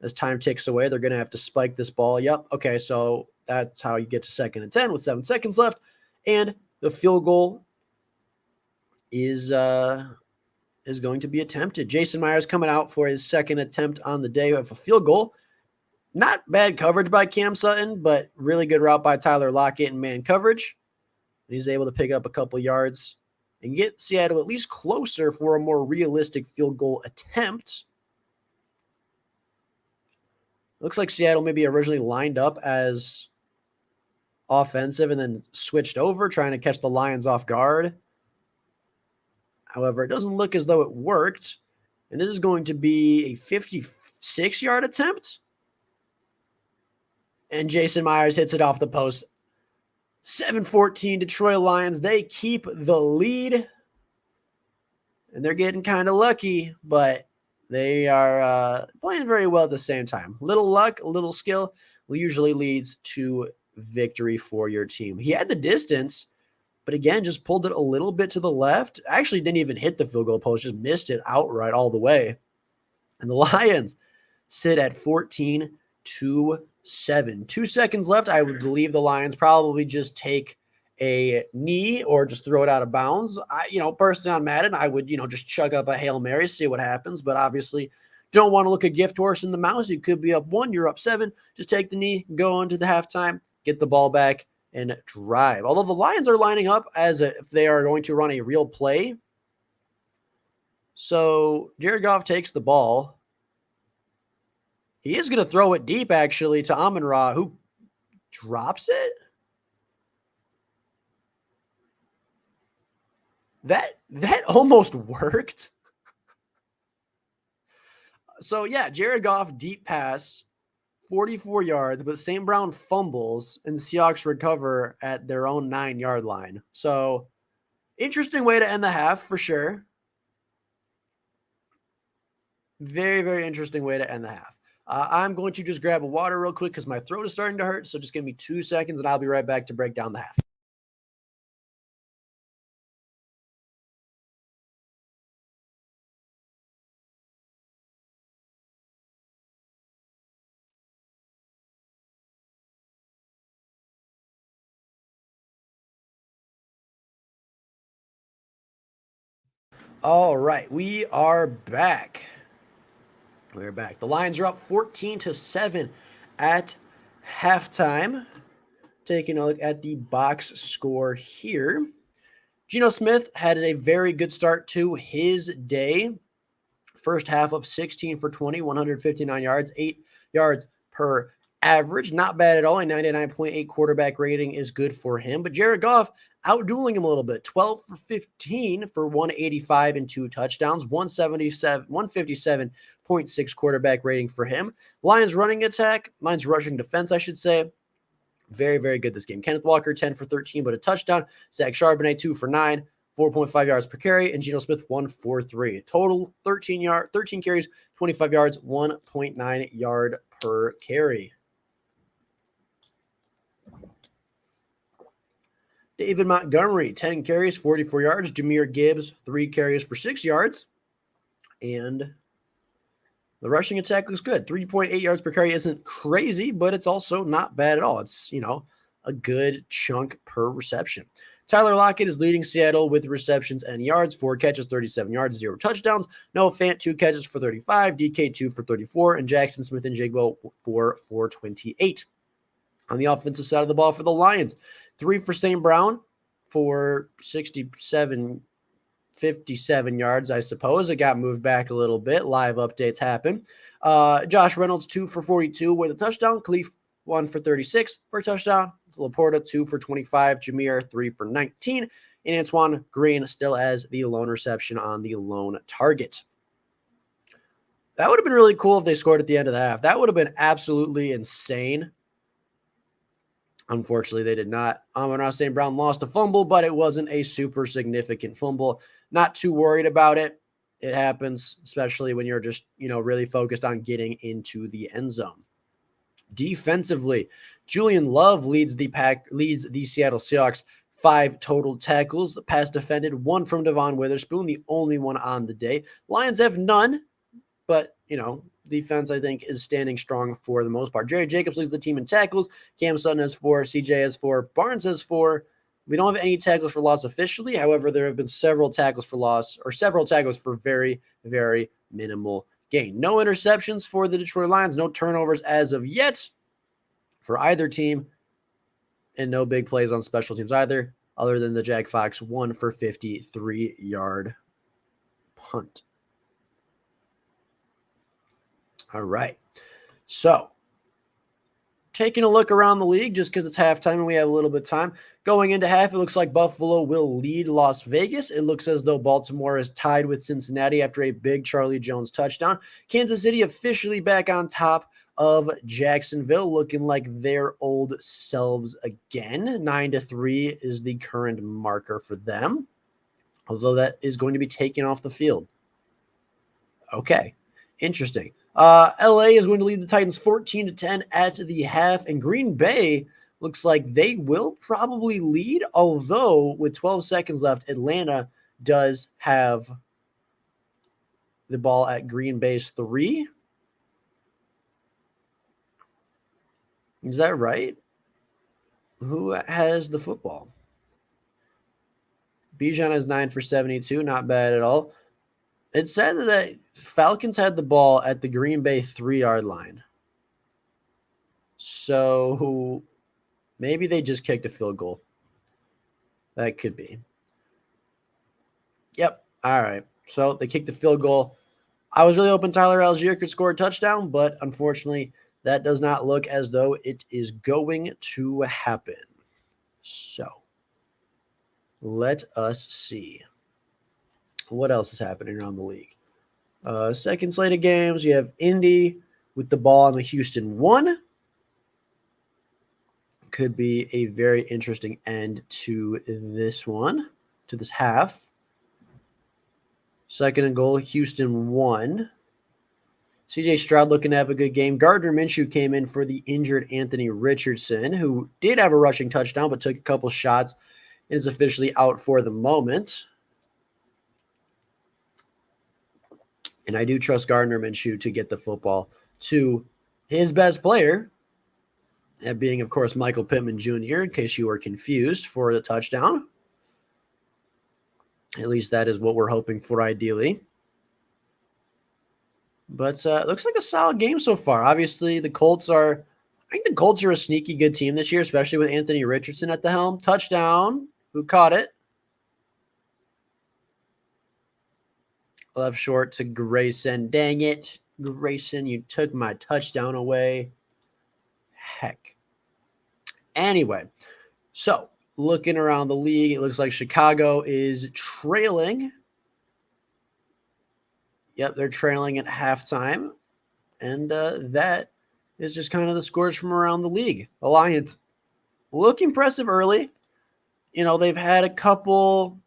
As time ticks away, they're going to have to spike this ball. Yep. Okay, so that's how you get to 2nd and 10 with 7 seconds left. And the field goal is going to be attempted. Jason Myers coming out for his 2nd attempt on the day of a field goal. Not bad coverage by Cam Sutton, but really good route by Tyler Lockett in man coverage. And he's able to pick up a couple yards and get Seattle at least closer for a more realistic field goal attempt. Looks like Seattle maybe originally lined up as offensive and then switched over, trying to catch the Lions off guard. However, it doesn't look as though it worked. And this is going to be a 56-yard attempt. And Jason Myers hits it off the post. 7-14 Detroit Lions. They keep the lead. And they're getting kind of lucky, but they are playing very well at the same time. Little luck, a little skill usually leads to victory for your team. He had the distance, but again, just pulled it a little bit to the left. Actually didn't even hit the field goal post, just missed it outright all the way. And the Lions sit at 14-7. 2 seconds left. I would believe the Lions probably just take a knee or just throw it out of bounds. Personally on Madden, I would, just chug up a Hail Mary, see what happens. But obviously, don't want to look a gift horse in the mouth. You could be up 1, you're up 7. Just take the knee, go into the halftime, get the ball back, and drive. Although the Lions are lining up as if they are going to run a real play. So Jared Goff takes the ball. He is going to throw it deep, actually, to Amon-Ra, who drops it. That almost worked. So, yeah, Jared Goff, deep pass, 44 yards, but St. Brown fumbles, and the Seahawks recover at their own 9-yard line. So, interesting way to end the half, for sure. Very, very interesting way to end the half. I'm going to just grab a water real quick because my throat is starting to hurt. So just give me 2 seconds and I'll be right back to break down the half. All right, we are back. We're back. The Lions are up 14-7 at halftime. Taking a look at the box score here. Geno Smith had a very good start to his day. First half of 16 for 20, 159 yards, 8 yards per average. Not bad at all. A 99.8 quarterback rating is good for him. But Jared Goff outdueling him a little bit. 12 for 15 for 185 and 2 touchdowns, 157.6 quarterback rating for him. Lions rushing defense, I should say. Very, very good this game. Kenneth Walker, 10 for 13, but a touchdown. Zach Charbonnet, 2 for 9, 4.5 yards per carry. And Geno Smith, 1 for 3. Total 13 carries, 25 yards, 1.9 yard per carry. David Montgomery, 10 carries, 44 yards. Jahmyr Gibbs, 3 carries for 6 yards. And the rushing attack looks good. 3.8 yards per carry isn't crazy, but it's also not bad at all. It's, a good chunk per reception. Tyler Lockett is leading Seattle with receptions and yards. 4 catches, 37 yards, 0 touchdowns. Noah Fant, 2 catches for 35. DK, 2 for 34. And Jackson Smith and Jigbo, 4 for 28. On the offensive side of the ball for the Lions, 3 for St. Brown for 57 yards, I suppose. It got moved back a little bit. Live updates happen. Josh Reynolds, 2 for 42 with a touchdown. Khalif, 1 for 36 for a touchdown. Laporta, 2 for 25. Jahmyr, 3 for 19. And Antoine Green still has the lone reception on the lone target. That would have been really cool if they scored at the end of the half. That would have been absolutely insane. Unfortunately, they did not. Amon-Ra St. Brown lost a fumble, but it wasn't a super significant fumble. Not too worried about it. It happens, especially when you're just, really focused on getting into the end zone. Defensively, Julian Love leads the Seattle Seahawks, 5 total tackles. The pass defended, 1 from Devon Witherspoon, the only one on the day. Lions have none, but, defense, I think, is standing strong for the most part. Jerry Jacobs leads the team in tackles. Cam Sutton has 4. CJ has 4. Barnes has 4. We don't have any tackles for loss officially. However, there have been several tackles for loss, or several tackles for very, very minimal gain. No interceptions for the Detroit Lions. No turnovers as of yet for either team. And no big plays on special teams either, other than the Jag Fox 1 for 53-yard punt. All right. So, taking a look around the league, just because it's halftime and we have a little bit of time. Going into half, it looks like Buffalo will lead Las Vegas. It looks as though Baltimore is tied with Cincinnati after a big Charlie Jones touchdown. Kansas City officially back on top of Jacksonville, looking like their old selves again. 9-3 is the current marker for them, although that is going to be taken off the field. Okay, interesting. LA is going to lead the Titans 14-10 at the half, and Green Bay looks like they will probably lead, although with 12 seconds left, Atlanta does have the ball at Green Bay's 3. Is that right? Who has the football? Bijan has 9 for 72, not bad at all. It said that Falcons had the ball at the Green Bay 3-yard line. So maybe they just kicked a field goal. That could be. Yep. All right. So they kicked the field goal. I was really hoping Tyler Algier could score a touchdown, but unfortunately, that does not look as though it is going to happen. So let us see what else is happening around the league. Second slate of games, you have Indy with the ball on the Houston 1. Could be a very interesting end to this one, to this half. Second and goal, Houston 1. CJ Stroud looking to have a good game. Gardner Minshew came in for the injured Anthony Richardson, who did have a rushing touchdown but took a couple shots and is officially out for the moment. And I do trust Gardner Minshew to get the football to his best player, that being, of course, Michael Pittman Jr., in case you were confused, for the touchdown. At least that is what we're hoping for, ideally. But it looks like a solid game so far. Obviously, I think the Colts are a sneaky good team this year, especially with Anthony Richardson at the helm. Touchdown. Who caught it? Left short to Grayson. Dang it. Grayson, you took my touchdown away. Heck. Anyway, so looking around the league, it looks like Chicago is trailing. Yep, they're trailing at halftime. And that is just kind of the scores from around the league. The Lions look impressive early. They've had a couple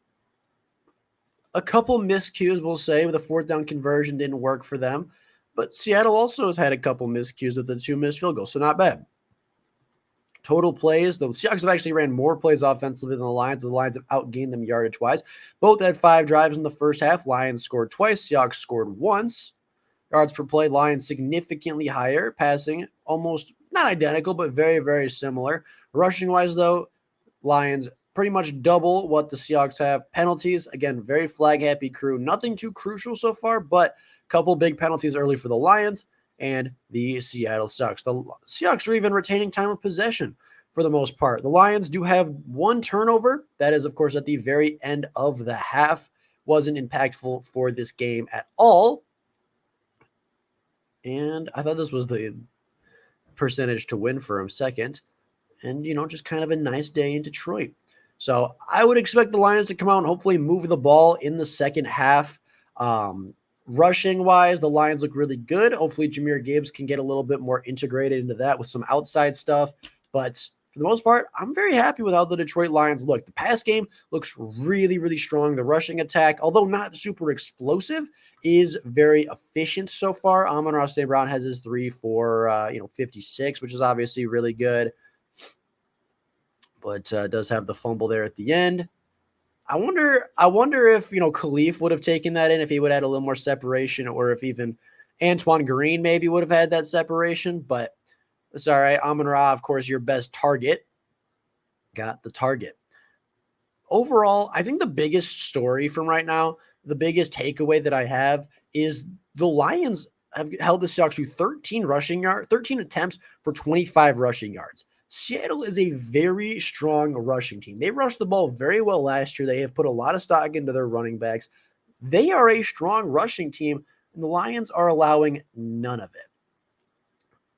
miscues, we'll say, with a 4th down conversion didn't work for them. But Seattle also has had a couple miscues with the 2 missed field goals, so not bad. Total plays, the Seahawks have actually ran more plays offensively than the Lions. The Lions have outgained them yardage-wise. Both had 5 drives in the first half. Lions scored twice. Seahawks scored once. Yards per play, Lions significantly higher. Passing, almost not identical, but very, very similar. Rushing-wise, though, Lions pretty much double what the Seahawks have. Penalties, again, very flag-happy crew. Nothing too crucial so far, but a couple big penalties early for the Lions and the Seattle Seahawks. The Seahawks are even retaining time of possession for the most part. The Lions do have 1 turnover. That is, of course, at the very end of the half. Wasn't impactful for this game at all. And I thought this was the percentage to win for him second. And, just kind of a nice day in Detroit. So I would expect the Lions to come out and hopefully move the ball in the second half. Rushing-wise, the Lions look really good. Hopefully Jahmyr Gibbs can get a little bit more integrated into that with some outside stuff. But for the most part, I'm very happy with how the Detroit Lions look. The pass game looks really, really strong. The rushing attack, although not super explosive, is very efficient so far. Amon-Ra St. Brown has his 3 for 56, which is obviously really good. But does have the fumble there at the end. I wonder if, Khalif would have taken that in, if he would have had a little more separation, or if even Antoine Green maybe would have had that separation. But it's all right. Amon-Ra, of course, your best target. Got the target. Overall, I think the biggest story from right now, the biggest takeaway that I have is the Lions have held the Seahawks to 13 attempts for 25 rushing yards. Seattle is a very strong rushing team. They rushed the ball very well last year. They have put a lot of stock into their running backs. They are a strong rushing team, and the Lions are allowing none of it.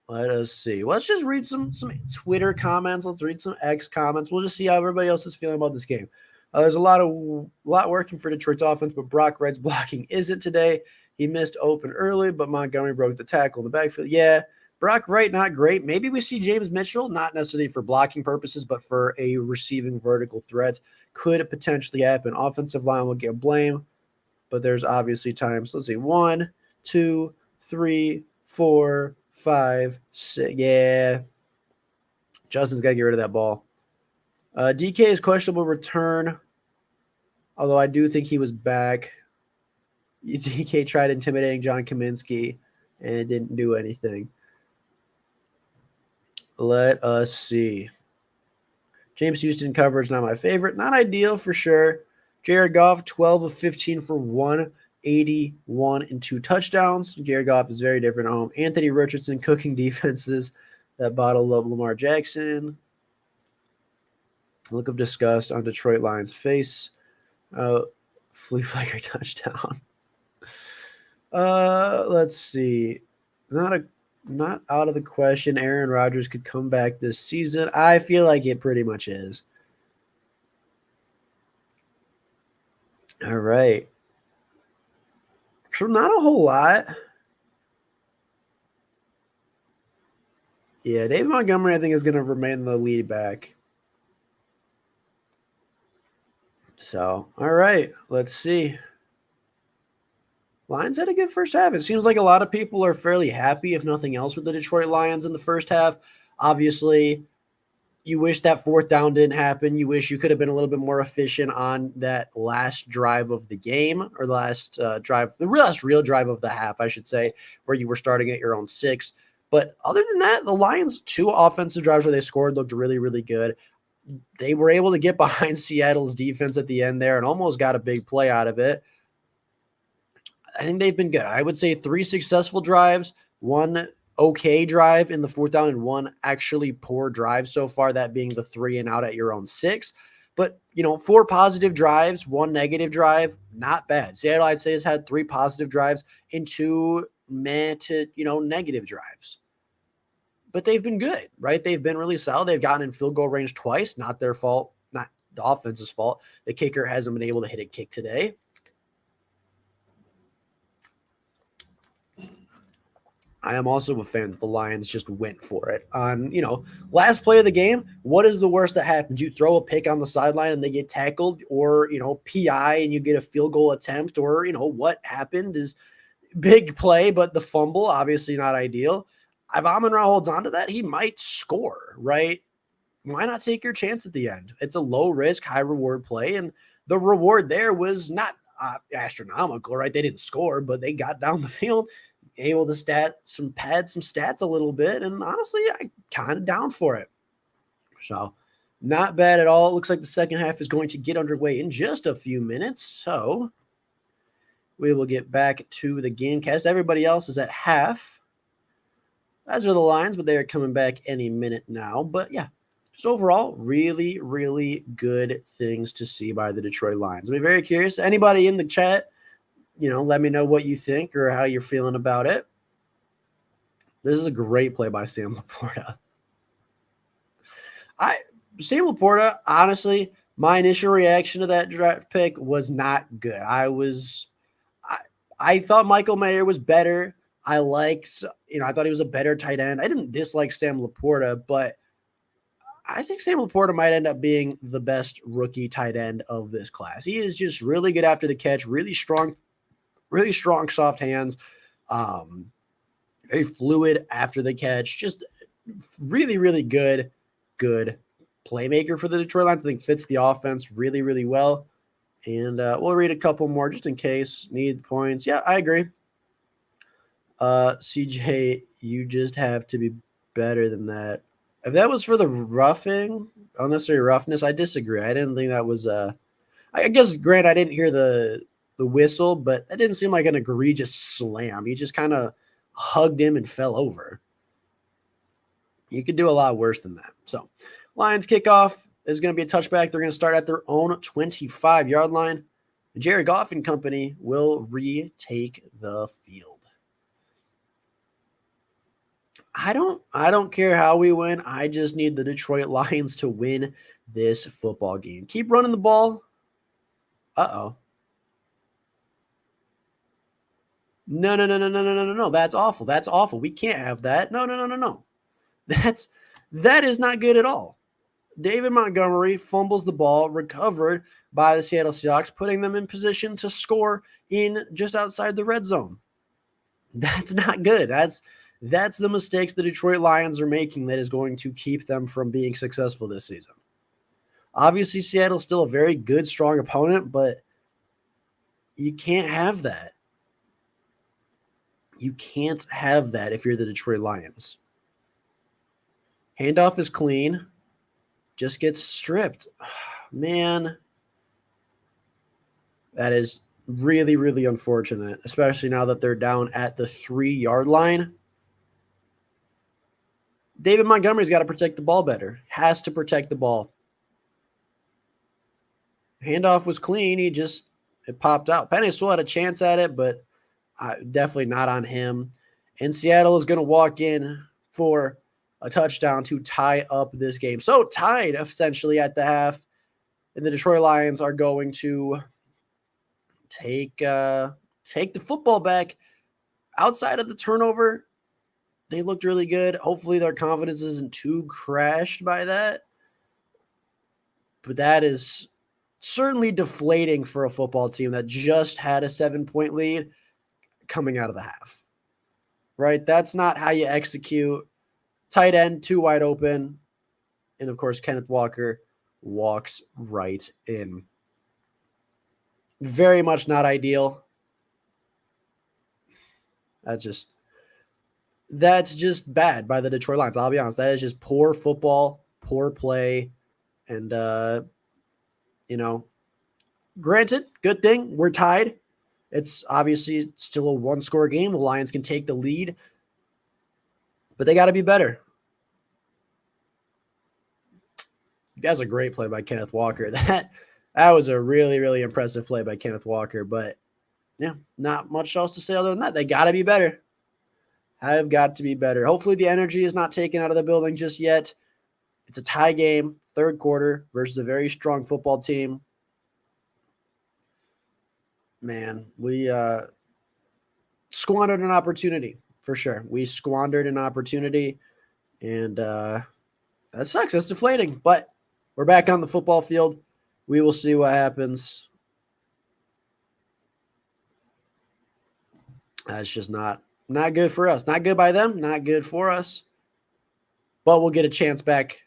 Let us see. Let's just read some Twitter comments. Let's read some X comments. We'll just see how everybody else is feeling about this game. There's a lot working for Detroit's offense, but Brock Wright's blocking isn't today. He missed open early, but Montgomery broke the tackle in the backfield. Yeah. Brock Wright, not great. Maybe we see James Mitchell, not necessarily for blocking purposes, but for a receiving vertical threat. Could potentially happen. Offensive line will get blame, but there's obviously times. Let's see. 1, 2, 3, 4, 5, 6. Yeah. Justin's got to get rid of that ball. DK's questionable return, although I do think he was back. DK tried intimidating John Kaminsky, and it didn't do anything. Let us see. James Houston coverage, not my favorite. Not ideal for sure. Jared Goff, 12 of 15 for 181 and 2 touchdowns. Jared Goff is very different at home. Anthony Richardson cooking defenses that bottle up Lamar Jackson. Look of disgust on Detroit Lions' face. Flea flicker touchdown. Let's see. Not out of the question. Aaron Rodgers could come back this season. I feel like it pretty much is. All right. So not a whole lot. Yeah, David Montgomery, I think, is going to remain the lead back. So, all right. Let's see. Lions had a good first half. It seems like a lot of people are fairly happy, if nothing else, with the Detroit Lions in the first half. Obviously, you wish that 4th down didn't happen. You wish you could have been a little bit more efficient on that last drive of the game, or the last real drive of the half, I should say, where you were starting at your own 6. But other than that, the Lions' 2 offensive drives where they scored looked really, really good. They were able to get behind Seattle's defense at the end there and almost got a big play out of it. I think they've been good. I would say 3 successful drives, 1 okay drive in the 4th down, and 1 actually poor drive so far, that being the 3 and out at your own 6. But, 4 positive drives, 1 negative drive, not bad. Seattle, I'd say, has had 3 positive drives and 2 negative drives. But they've been good, right? They've been really solid. They've gotten in field goal range twice. Not their fault, not the offense's fault. The kicker hasn't been able to hit a kick today. I am also a fan that the Lions just went for it. On, last play of the game, what is the worst that happens? You throw a pick on the sideline and they get tackled, or, PI and you get a field goal attempt, or, what happened is big play, but the fumble, obviously not ideal. If Amon-Ra holds on to that, he might score, right? why not take your chance at the end? It's a low risk, high reward play, and the reward there was not astronomical, right? They didn't score, but they got down the field, able to pad some stats a little bit, and honestly, I kind of down for it. So not bad at all. It looks like the second half is going to get underway in just a few minutes. So we will get back to the Gamecast. Everybody else is at half. As are the Lions, but they are coming back any minute now. But yeah, just overall, really, really good things to see by the Detroit Lions. I'm very curious. Anybody in the chat, let me know what you think or how you're feeling about it. This is a great play by Sam Laporta. Sam Laporta, honestly, my initial reaction to that draft pick was not good. I thought Michael Mayer was better. I thought he was a better tight end. I didn't dislike Sam Laporta, but I think Sam Laporta might end up being the best rookie tight end of this class. He is just really good after the catch, really strong soft hands, very fluid after the catch, just really, really good playmaker for the Detroit Lions. I think fits the offense really, really well. And we'll read a couple more just in case. Need points. Yeah, I agree. CJ, you just have to be better than that. If that was for the roughing, unnecessary roughness, I disagree. I didn't think that was I guess, Grant, I didn't hear the whistle, but that didn't seem like an egregious slam. He just kind of hugged him and fell over. You could do a lot worse than that. So Lions kickoff is going to be a touchback. They're going to start at their own 25-yard line. Jared Goff and company will retake the field. I don't care how we win. I just need the Detroit Lions to win this football game. Keep running the ball. Uh-oh. No. That's awful. That's awful. We can't have that. No. That is not good at all. David Montgomery fumbles the ball, recovered by the Seattle Seahawks, putting them in position to score in just outside the red zone. That's not good. That's the mistakes the Detroit Lions are making that is going to keep them from being successful this season. Obviously, Seattle's still a very good, strong opponent, but you can't have that. You can't have that if you're the Detroit Lions. Handoff is clean. Just gets stripped. Man, that is really, really unfortunate, especially now that they're down at the 3-yard line. David Montgomery's got to protect the ball better. Has to protect the ball. Handoff was clean. It popped out. Penny still had a chance at it, but definitely not on him. And Seattle is going to walk in for a touchdown to tie up this game. So tied essentially at the half. And the Detroit Lions are going to take the football back. Outside of the turnover, they looked really good. Hopefully their confidence isn't too crashed by that. But that is certainly deflating for a football team that just had a 7-point lead coming out of the half. Right? That's not how you execute. Tight end, 2 wide open. And, of course, Kenneth Walker walks right in. Very much not ideal. That's just bad by the Detroit Lions. I'll be honest. That is just poor football, poor play. And, granted, good thing we're tied. It's obviously still a 1-score game. The Lions can take the lead, but they got to be better. That's a great play by Kenneth Walker. That was a really, really impressive play by Kenneth Walker. But, yeah, not much else to say other than that. They got to be better. Have got to be better. Hopefully the energy is not taken out of the building just yet. It's a tie game, third quarter, versus a very strong football team. Man, we squandered an opportunity for sure. We squandered an opportunity, and that sucks. That's deflating, but we're back on the football field. We will see what happens. That's just not good for us. Not good by them, not good for us. But we'll get a chance back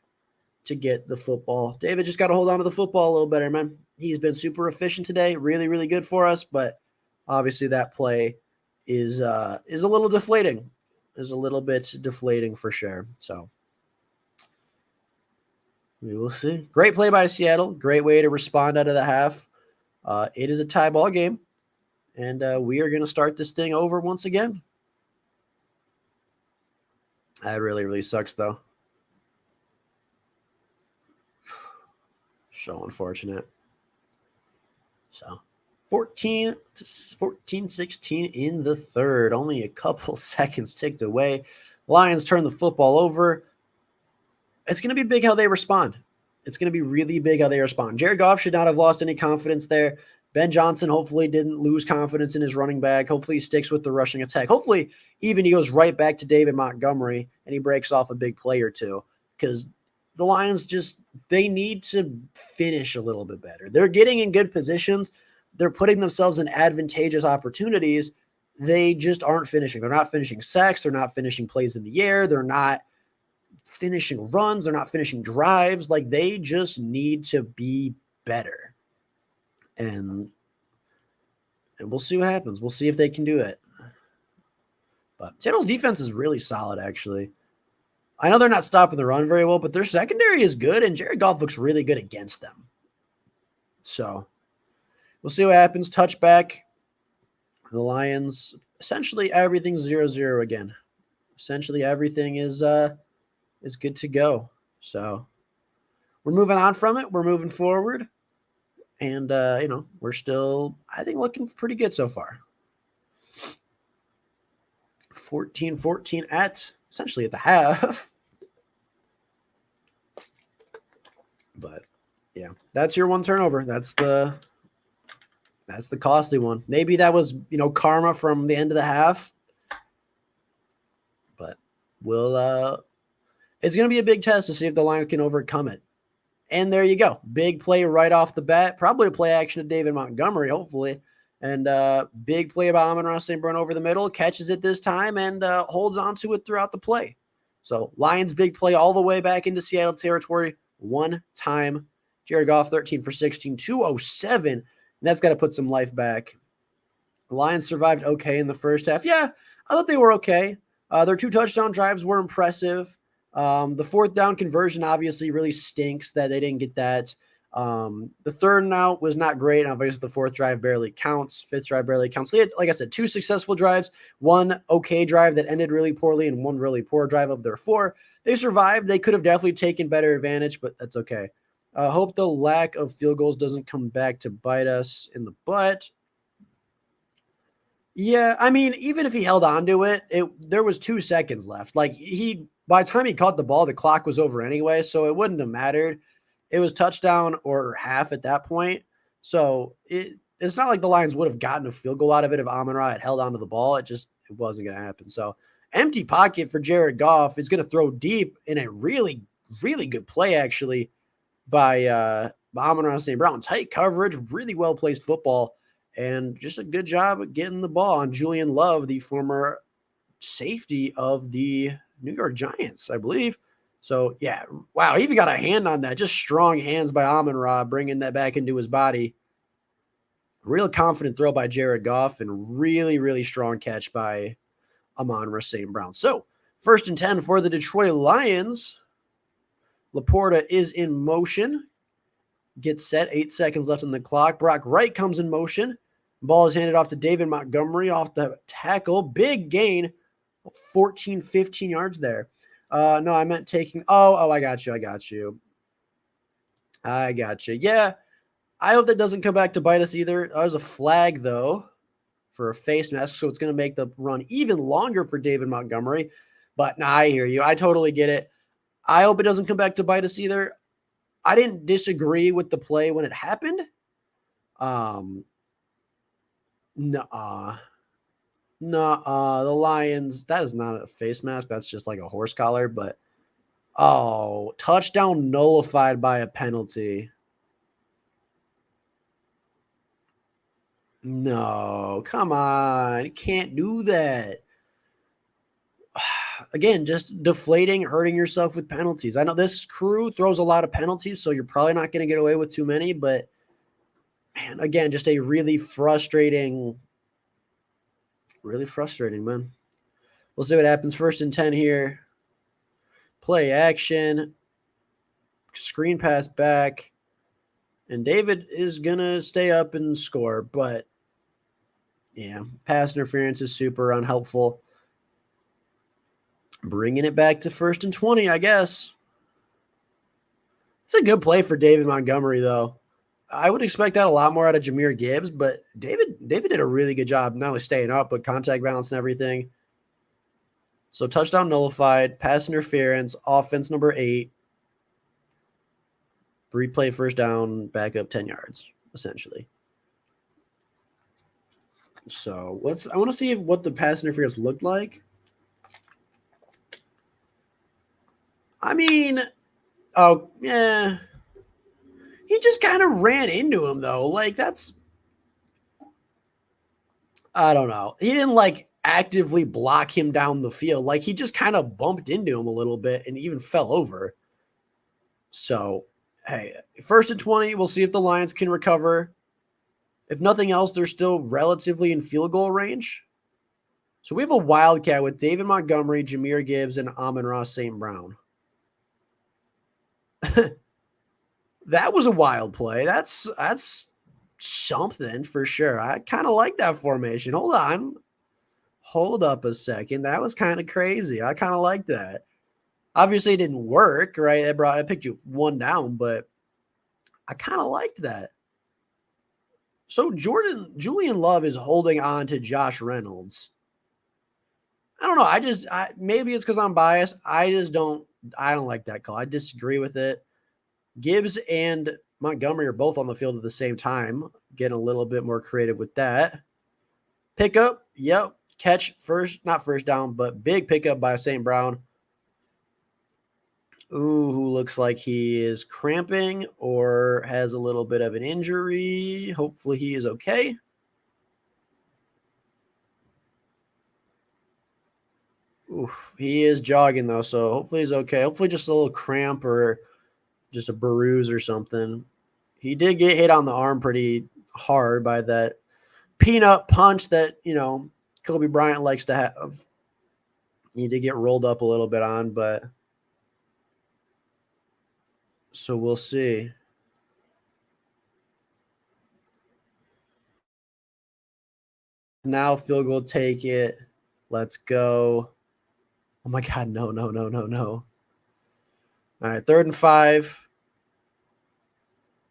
to get the football. David just got to hold on to the football a little better, man. He's been super efficient today, really, really good for us, but obviously that play is a little deflating. Is a little bit deflating for sure. So we will see. Great play by Seattle. Great way to respond out of the half. It is a tie ball game, and we are going to start this thing over once again. That really, really sucks, though. So unfortunate. So 14-16 in the third. Only a couple seconds ticked away. Lions turn the football over. It's going to be big how they respond. It's going to be really big how they respond. Jared Goff should not have lost any confidence there. Ben Johnson hopefully didn't lose confidence in his running back. Hopefully he sticks with the rushing attack. Hopefully even he goes right back to David Montgomery and he breaks off a big play or two, because the Lions they need to finish a little bit better. They're getting in good positions. They're putting themselves in advantageous opportunities. They just aren't finishing. They're not finishing sacks. They're not finishing plays in the air. They're not finishing runs. They're not finishing drives. Like, they just need to be better. And we'll see what happens. We'll see if they can do it. But Seattle's defense is really solid, actually. I know they're not stopping the run very well, but their secondary is good, and Jared Goff looks really good against them. So we'll see what happens. Touchback. The Lions, essentially everything's 0-0 again. Essentially everything is good to go. So we're moving on from it. We're moving forward. And, we're still, I think, looking pretty good so far. 14-14 essentially at the half. But, yeah, that's your one turnover. That's the costly one. Maybe that was, karma from the end of the half. But it's going to be a big test to see if the Lions can overcome it. And there you go. Big play right off the bat. Probably a play action to David Montgomery, hopefully. And big play by Amon-Ra St. Brown over the middle. Catches it this time and holds on to it throughout the play. So Lions big play all the way back into Seattle territory. One time. Jared Goff 13 for 16, 207. And that's got to put some life back. The Lions survived okay in the first half. Yeah, I thought they were okay. Their 2 touchdown drives were impressive. The 4th down conversion obviously really stinks that they didn't get that. The 3rd and out was not great. Obviously, the 4th drive barely counts. 5th drive barely counts. They had, like I said, 2 successful drives, 1 okay drive that ended really poorly, and 1 really poor drive of their 4. They survived. They could have definitely taken better advantage, but that's okay. Hope the lack of field goals doesn't come back to bite us in the butt. Yeah, I mean, even if he held on to it, there was 2 seconds left. Like, by the time he caught the ball, the clock was over anyway, so it wouldn't have mattered. It was touchdown or half at that point. So it's not like the Lions would have gotten a field goal out of it if Amon-Ra had held onto the ball. It wasn't going to happen. So empty pocket for Jared Goff is going to throw deep in a really, really good play, actually, by Amon-Ra St. Brown. Tight coverage, really well-placed football, and just a good job of getting the ball on Julian Love, the former safety of the New York Giants, I believe. So, yeah, wow, he even got a hand on that. Just strong hands by Amon-Ra, bringing that back into his body. Real confident throw by Jared Goff, and really, really strong catch by Amon-Ra St. Brown. So, 1st and 10 for the Detroit Lions. Laporta is in motion. Gets set. 8 seconds left on the clock. Brock Wright comes in motion. Ball is handed off to David Montgomery off the tackle. Big gain. 14, 15 yards there. No, I meant taking. Oh, I got you. Yeah, I hope that doesn't come back to bite us either. There's a flag, though, for a face mask, so it's going to make the run even longer for David Montgomery. But, I hear you. I totally get it. I hope it doesn't come back to bite us either. I didn't disagree with the play when it happened. The Lions, that is not a face mask. That's just like a horse collar. But, touchdown nullified by a penalty. No, come on. You can't do that. again, just deflating, hurting yourself with penalties. I know this crew throws a lot of penalties, so you're probably not going to get away with too many, but man, again, just a really frustrating, man. We'll see what happens. 1st and 10 here. Play action. Screen pass back. And David is going to stay up and score, but yeah, pass interference is super unhelpful. Bringing it back to 1st and 20, I guess. It's a good play for David Montgomery, though. I would expect that a lot more out of Jahmyr Gibbs, but David did a really good job not only staying up, but contact balance and everything. So touchdown nullified, pass interference, offense number 8. Replay 1st down, back up 10 yards, essentially. So I want to see what the pass interference looked like. I mean, oh, yeah. He just kind of ran into him, though. Like, that's, I don't know. He didn't, like, actively block him down the field. Like, he just kind of bumped into him a little bit and even fell over. So, hey, 1st and 20, we'll see if the Lions can recover. If nothing else, they're still relatively in field goal range. So we have a wildcat with David Montgomery, Jahmyr Gibbs, and Amon-Ra St. Brown. That was a wild play. That's something for sure. I kind of like that formation. Hold on. Hold up a second. That was kind of crazy. I kind of like that. Obviously, it didn't work, right? I picked you 1 down, but I kind of liked that. So Julian Love is holding on to Josh Reynolds. I don't know. Maybe it's because I'm biased. I don't like that call. I disagree with it. Gibbs and Montgomery are both on the field at the same time. Getting a little bit more creative with that. Pickup. Yep. Catch not first down, but big pickup by St. Brown. Ooh, who looks like he is cramping or has a little bit of an injury. Hopefully he is okay. Oof, he is jogging, though, so hopefully he's okay. Hopefully just a little cramp or just a bruise or something. He did get hit on the arm pretty hard by that peanut punch that, Kobe Bryant likes to have. He did get rolled up a little bit on, but so we'll see. Now field goal, take it. Let's go. Oh my God, no. All right, 3rd and 5.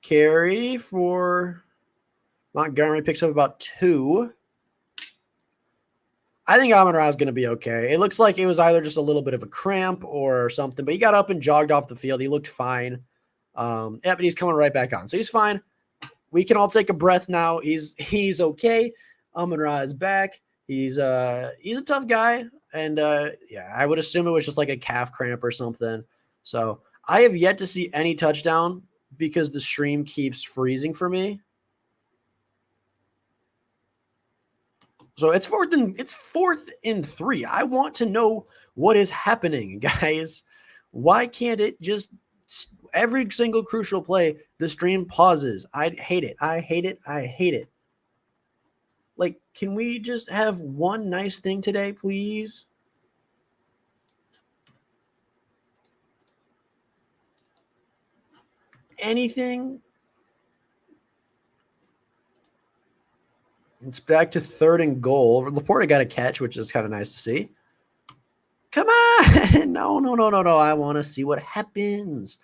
Carry for Montgomery, picks up about 2. I think Amon-Ra is going to be okay. It looks like it was either just a little bit of a cramp or something, but he got up and jogged off the field. He looked fine. But he's coming right back on. So he's fine. We can all take a breath now. He's okay. Amon-Ra is back. He's a tough guy. And I would assume it was just like a calf cramp or something. So I have yet to see any touchdown because the stream keeps freezing for me. So it's 4th and 3. I want to know what is happening, guys. Why can't it just every single crucial play, the stream pauses? I hate it. Like, can we just have one nice thing today, please? Anything? It's back to 3rd and goal. Laporta got a catch, which is kind of nice to see. Come on. No. I want to see what happens.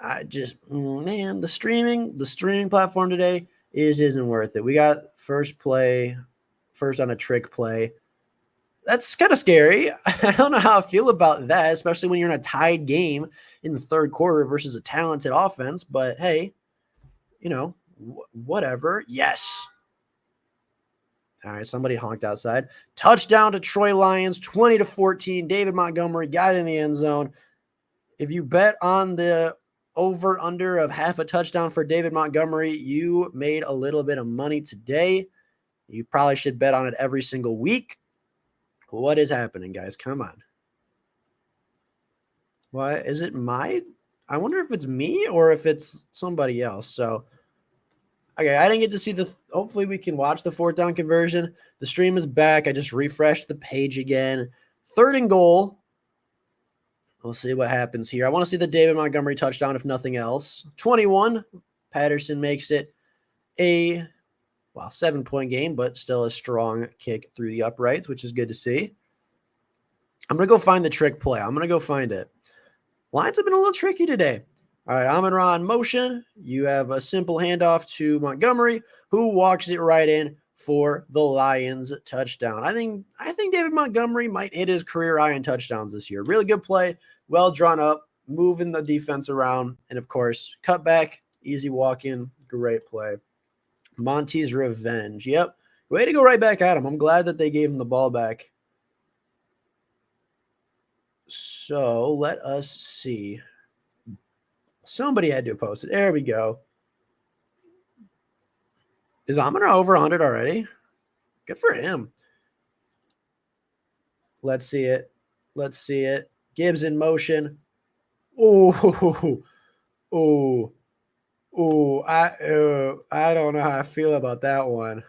The streaming platform today isn't worth it. We got first on a trick play. That's kind of scary. I don't know how I feel about that, especially when you're in a tied game in the 3rd quarter versus a talented offense. But hey, whatever. Yes. All right, somebody honked outside. Touchdown to Troy Lions, 20-14. David Montgomery got in the end zone. If you bet on the over-under of half a touchdown for David Montgomery, you made a little bit of money today. You probably should bet on it every single week. What is happening, guys? Come on. Why is it I wonder if it's me or if it's somebody else. So, okay, I didn't get to see hopefully we can watch the 4th down conversion. The stream is back. I just refreshed the page again. 3rd and goal. We'll see what happens here. I want to see the David Montgomery touchdown, if nothing else. 21. Patterson makes it a 7-point game, but still a strong kick through the uprights, which is good to see. I'm going to go find the trick play. I'm going to go find it. Lions have been a little tricky today. All right, Amon-Ra in motion. You have a simple handoff to Montgomery, who walks it right in for the Lions touchdown. I think David Montgomery might hit his career high in touchdowns this year. Really good play, well drawn up, moving the defense around, and of course, cut back, easy walk in, great play. Monty's revenge. Yep, way to go right back at him. I'm glad that they gave him the ball back. So let us see. Somebody had to post it. There we go. Is Amon-Ra over 100 already? Good for him. Let's see it. Let's see it. Gibbs in motion. Oh, oh, oh! I don't know how I feel about that one.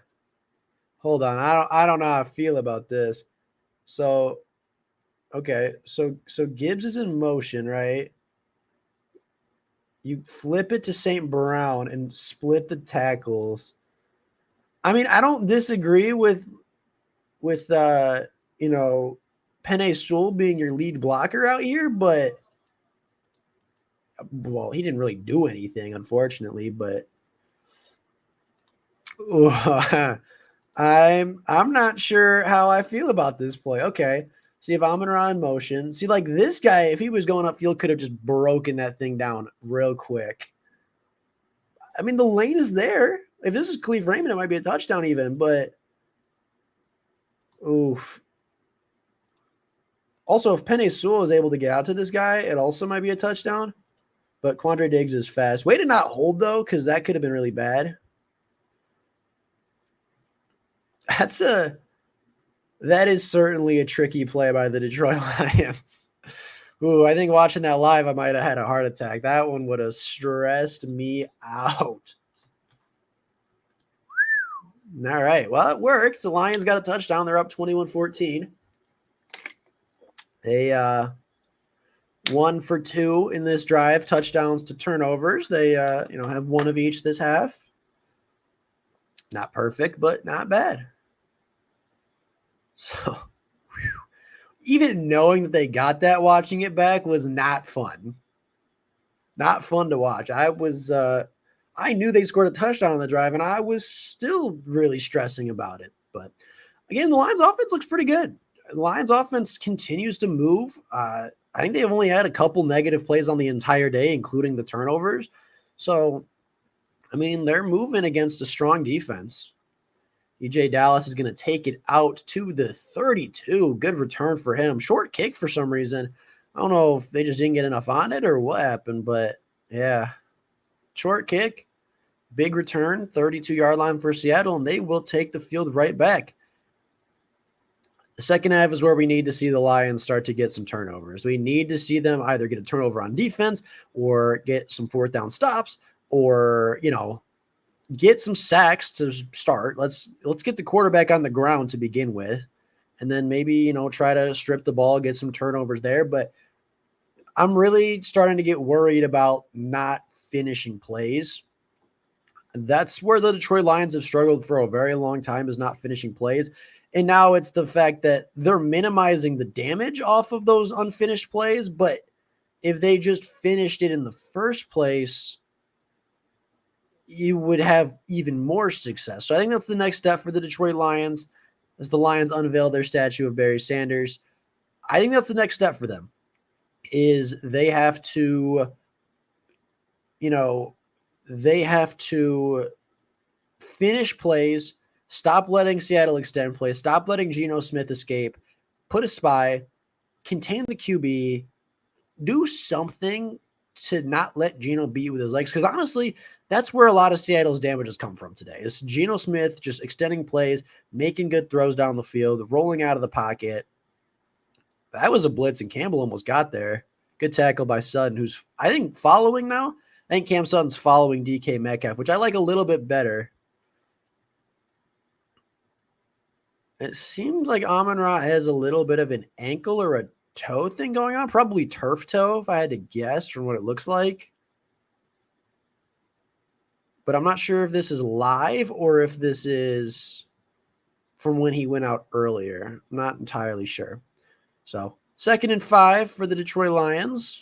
Hold on. I don't know how I feel about this. So, okay. So Gibbs is in motion, right? You flip it to St. Brown and split the tackles. I mean, I don't disagree with Penei Sewell being your lead blocker out here, but he didn't really do anything, unfortunately. But I'm not sure how I feel about this play. Okay, see if Amon-Ra in motion. See, like this guy, if he was going upfield, could have just broken that thing down real quick. I mean, the lane is there. If this is Khalif Raymond, it might be a touchdown even, but oof. Also, if Penei Sewell is able to get out to this guy, it also might be a touchdown. But Quandre Diggs is fast. Way to not hold, though, because that could have been really bad. That is certainly a tricky play by the Detroit Lions. Ooh, I think watching that live, I might have had a heart attack. That one would have stressed me out. All right. Well, it worked. The Lions got a touchdown. They're up 21-14. They 1 for 2 in this drive, touchdowns to turnovers. They have one of each this half. Not perfect, but not bad. So even knowing that they got that, watching it back was not fun. Not fun to watch. I knew they scored a touchdown on the drive, and I was still really stressing about it. But again, the Lions offense looks pretty good. The Lions offense continues to move. I think they've only had a couple negative plays on the entire day, including the turnovers. So, I mean, they're moving against a strong defense. EJ Dallas is going to take it out to the 32. Good return for him. Short kick for some reason. I don't know if they just didn't get enough on it or what happened, but yeah. Short kick, big return, 32-yard line for Seattle, and they will take the field right back. The second half is where we need to see the Lions start to get some turnovers. We need to see them either get a turnover on defense or get some 4th down stops or, get some sacks to start. Let's get the quarterback on the ground to begin with, and then maybe, try to strip the ball, get some turnovers there. But I'm really starting to get worried about not finishing plays. That's where the Detroit Lions have struggled for a very long time, is not finishing plays. And now it's the fact that they're minimizing the damage off of those unfinished plays. But if they just finished it in the first place, you would have even more success. So I think that's the next step for the Detroit Lions as the Lions unveil their statue of Barry Sanders. I think that's the next step for them, is they have to finish plays, stop letting Seattle extend plays, stop letting Geno Smith escape, put a spy, contain the QB, do something to not let Geno beat with his legs. Because honestly, That's where a lot of Seattle's damage has come from today. It's Geno Smith just extending plays, making good throws down the field, rolling out of the pocket. That was a blitz, and Campbell almost got there. Good tackle by Sutton, who's, I think, following now. I think Cam Sutton's following DK Metcalf, which I like a little bit better. It seems like Amon-Ra has a little bit of an ankle or a toe thing going on. Probably turf toe, if I had to guess from what it looks like. But I'm not sure if this is live or if this is from when he went out earlier. I'm not entirely sure. So 2nd and 5 for the Detroit Lions.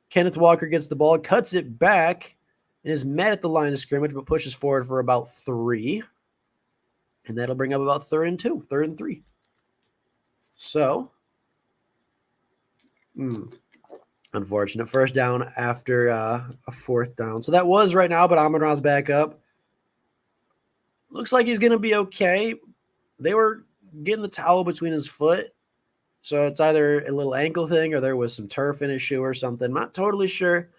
Kenneth Walker gets the ball, cuts it back, and is met at the line of scrimmage, but pushes forward for about 3. And that'll bring up about 3rd and 2, 3rd and 3. So, unfortunate first down after a 4th down. So that was right now, but Amon-Ra's back up. Looks like he's going to be okay. They were getting the towel between his foot. So it's either a little ankle thing or there was some turf in his shoe or something. Not totally sure,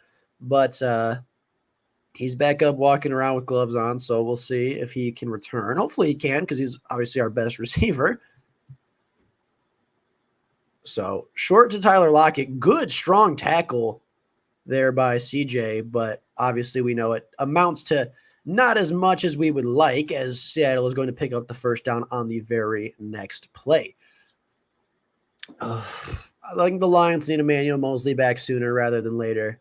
but he's back up walking around with gloves on. So we'll see if he can return. Hopefully he can, because he's obviously our best receiver. So short to Tyler Lockett. Good, strong tackle there by CJ, but obviously we know it amounts to not as much as we would like, as Seattle is going to pick up the first down on the very next play. I think the Lions need Emmanuel Mosley back sooner rather than later.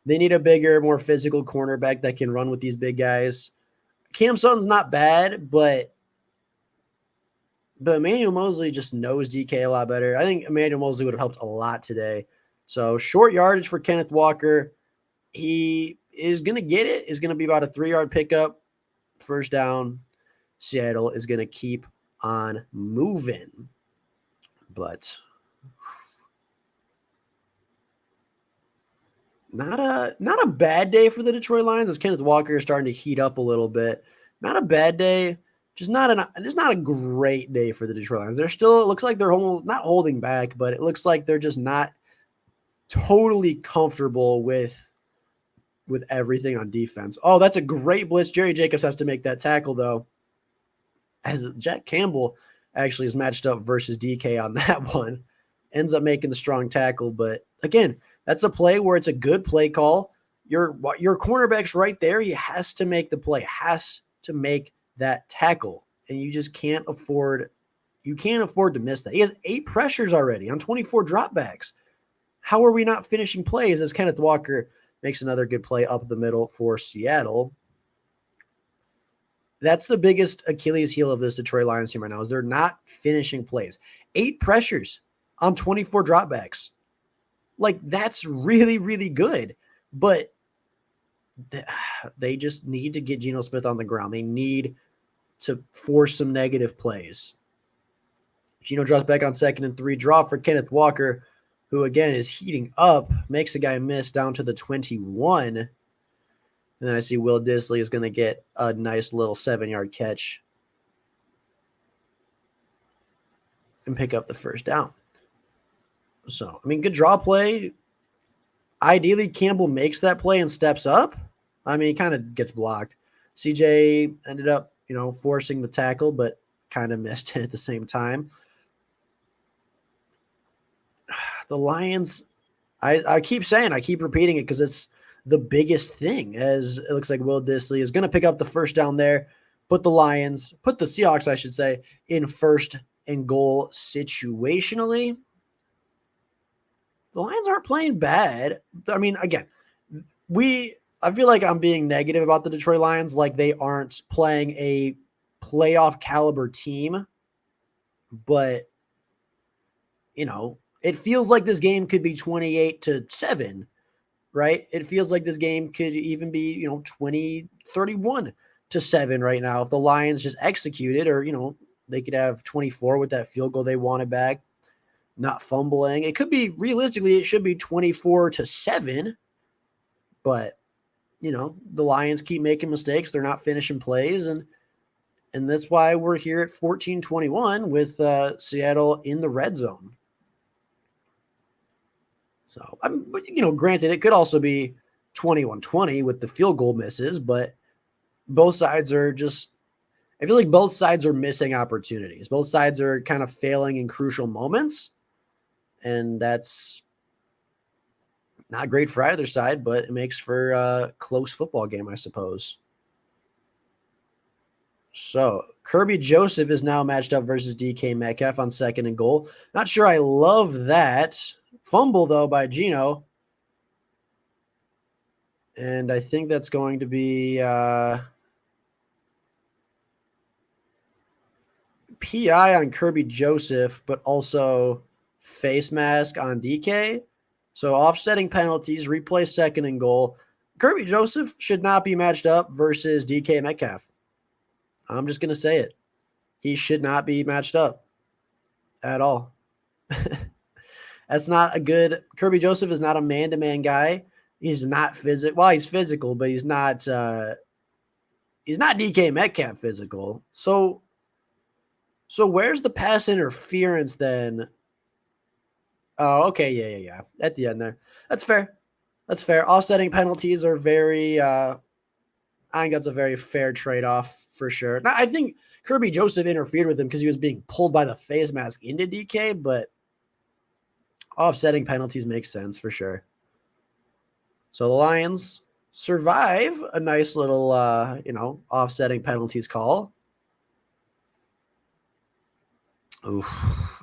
They need a bigger, more physical cornerback that can run with these big guys. Cam Sutton's not bad, but Emmanuel Mosley just knows DK a lot better. I think Emmanuel Mosley would have helped a lot today. So short yardage for Kenneth Walker. He is going to get it. It's going to be about a 3-yard pickup. First down. Seattle is going to keep on moving. But not a bad day for the Detroit Lions, as Kenneth Walker is starting to heat up a little bit. Not a bad day. Just not a great day for the Detroit Lions. They're still, it looks like they're not holding back, but it looks like they're just not totally comfortable with everything on defense. Oh, that's a great blitz. Jerry Jacobs has to make that tackle, though, as Jack Campbell actually is matched up versus DK on that one. Ends up making the strong tackle. But again, that's a play where it's a good play call. Your cornerback's right there. He has to make the play, has to make that tackle. And you just can't afford to miss that. He has 8 pressures already on 24 dropbacks. How are we not finishing plays as Kenneth Walker makes another good play up the middle for Seattle? That's the biggest Achilles heel of this Detroit Lions team right now, is they're not finishing plays. 8 pressures on 24 dropbacks. Like, that's really, really good. But they just need to get Geno Smith on the ground. They need to force some negative plays. Geno drops back on 2nd and 3. Draw for Kenneth Walker, who, again, is heating up. Makes a guy miss down to the 21. And then I see Will Dissly is going to get a nice little 7-yard catch and pick up the first down. So, I mean, good draw play. Ideally, Campbell makes that play and steps up. I mean, he kind of gets blocked. CJ ended up, forcing the tackle, but kind of missed it at the same time. The Lions, I keep repeating it because it's the biggest thing, as it looks like Will Dissly is going to pick up the first down there, put the Seahawks, I should say, in 1st and goal situationally. The Lions aren't playing bad. I mean, again, I feel like I'm being negative about the Detroit Lions, like they aren't playing a playoff caliber team, but it feels like this game could be 28-7. Right? It feels like this game could even be, 20-31-7 right now. If the Lions just executed, or, they could have 24 with that field goal they wanted back, not fumbling. It could be, realistically, it should be 24-7, but, the Lions keep making mistakes. They're not finishing plays. And that's why we're here at 14-21 with Seattle in the red zone. So, granted, it could also be 21-20 with the field goal misses, but both sides are just, I feel like both sides are missing opportunities. Both sides are kind of failing in crucial moments, and that's not great for either side, but it makes for a close football game, I suppose. So Kirby Joseph is now matched up versus DK Metcalf on 2nd and goal. Not sure I love that. Fumble, though, by Gino. And I think that's going to be PI on Kirby Joseph, but also face mask on DK. So offsetting penalties, replay 2nd and goal. Kirby Joseph should not be matched up versus DK Metcalf. I'm just going to say it. He should not be matched up at all. That's not a good. Kirby Joseph is not a man-to-man guy. He's not physical. Well, he's physical, but he's not DK Metcalf physical. So where's the pass interference then? Oh, okay. Yeah. At the end there. That's fair. Offsetting penalties are very I think that's a very fair trade-off for sure. Now, I think Kirby Joseph interfered with him because he was being pulled by the face mask into DK, but offsetting penalties make sense for sure. So the Lions survive a nice little, offsetting penalties call. Oof.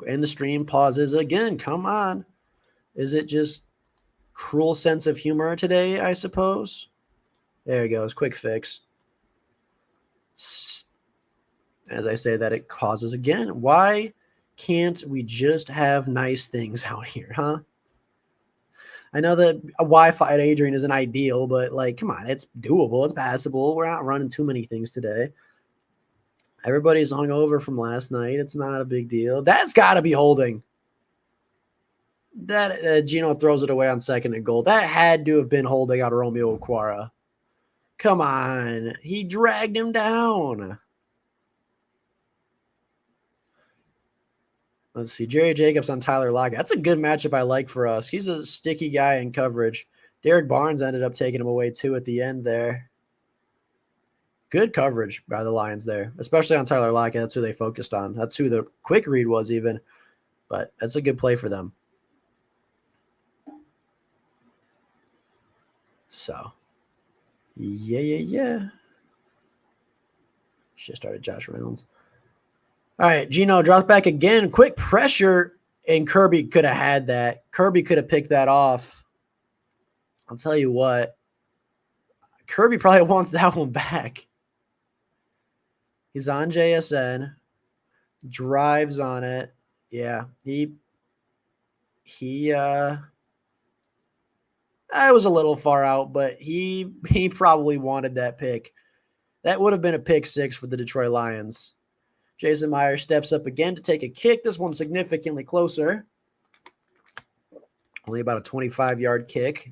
And the stream pauses again. Come on. Is it just cruel sense of humor today, I suppose? There it goes. Quick fix. As I say that, it causes again. Why can't we just have nice things out here, huh? I know that a Wi-Fi at Adrian isn't ideal, but come on, it's doable. It's passable. We're not running too many things today. Everybody's hungover from last night. It's not a big deal. That's got to be holding. That Gino throws it away on 2nd and goal. That had to have been holding on Romeo Okwara. Come on. He dragged him down. Let's see. Jerry Jacobs on Tyler Lockett. That's a good matchup I like for us. He's a sticky guy in coverage. Derek Barnes ended up taking him away too at the end there. Good coverage by the Lions there, especially on Tyler Lockett. That's who they focused on. That's who the quick read was even. But that's a good play for them. So, yeah. Should have started Josh Reynolds. All right, Gino drops back again. Quick pressure, and Kirby could have had that. Kirby could have picked that off. I'll tell you what. Kirby probably wants that one back. He's on JSN. Drives on it. Yeah, I was a little far out, but he probably wanted that pick. That would have been a pick 6 for the Detroit Lions. Jason Meyer steps up again to take a kick. This one's significantly closer. Only about a 25-yard kick.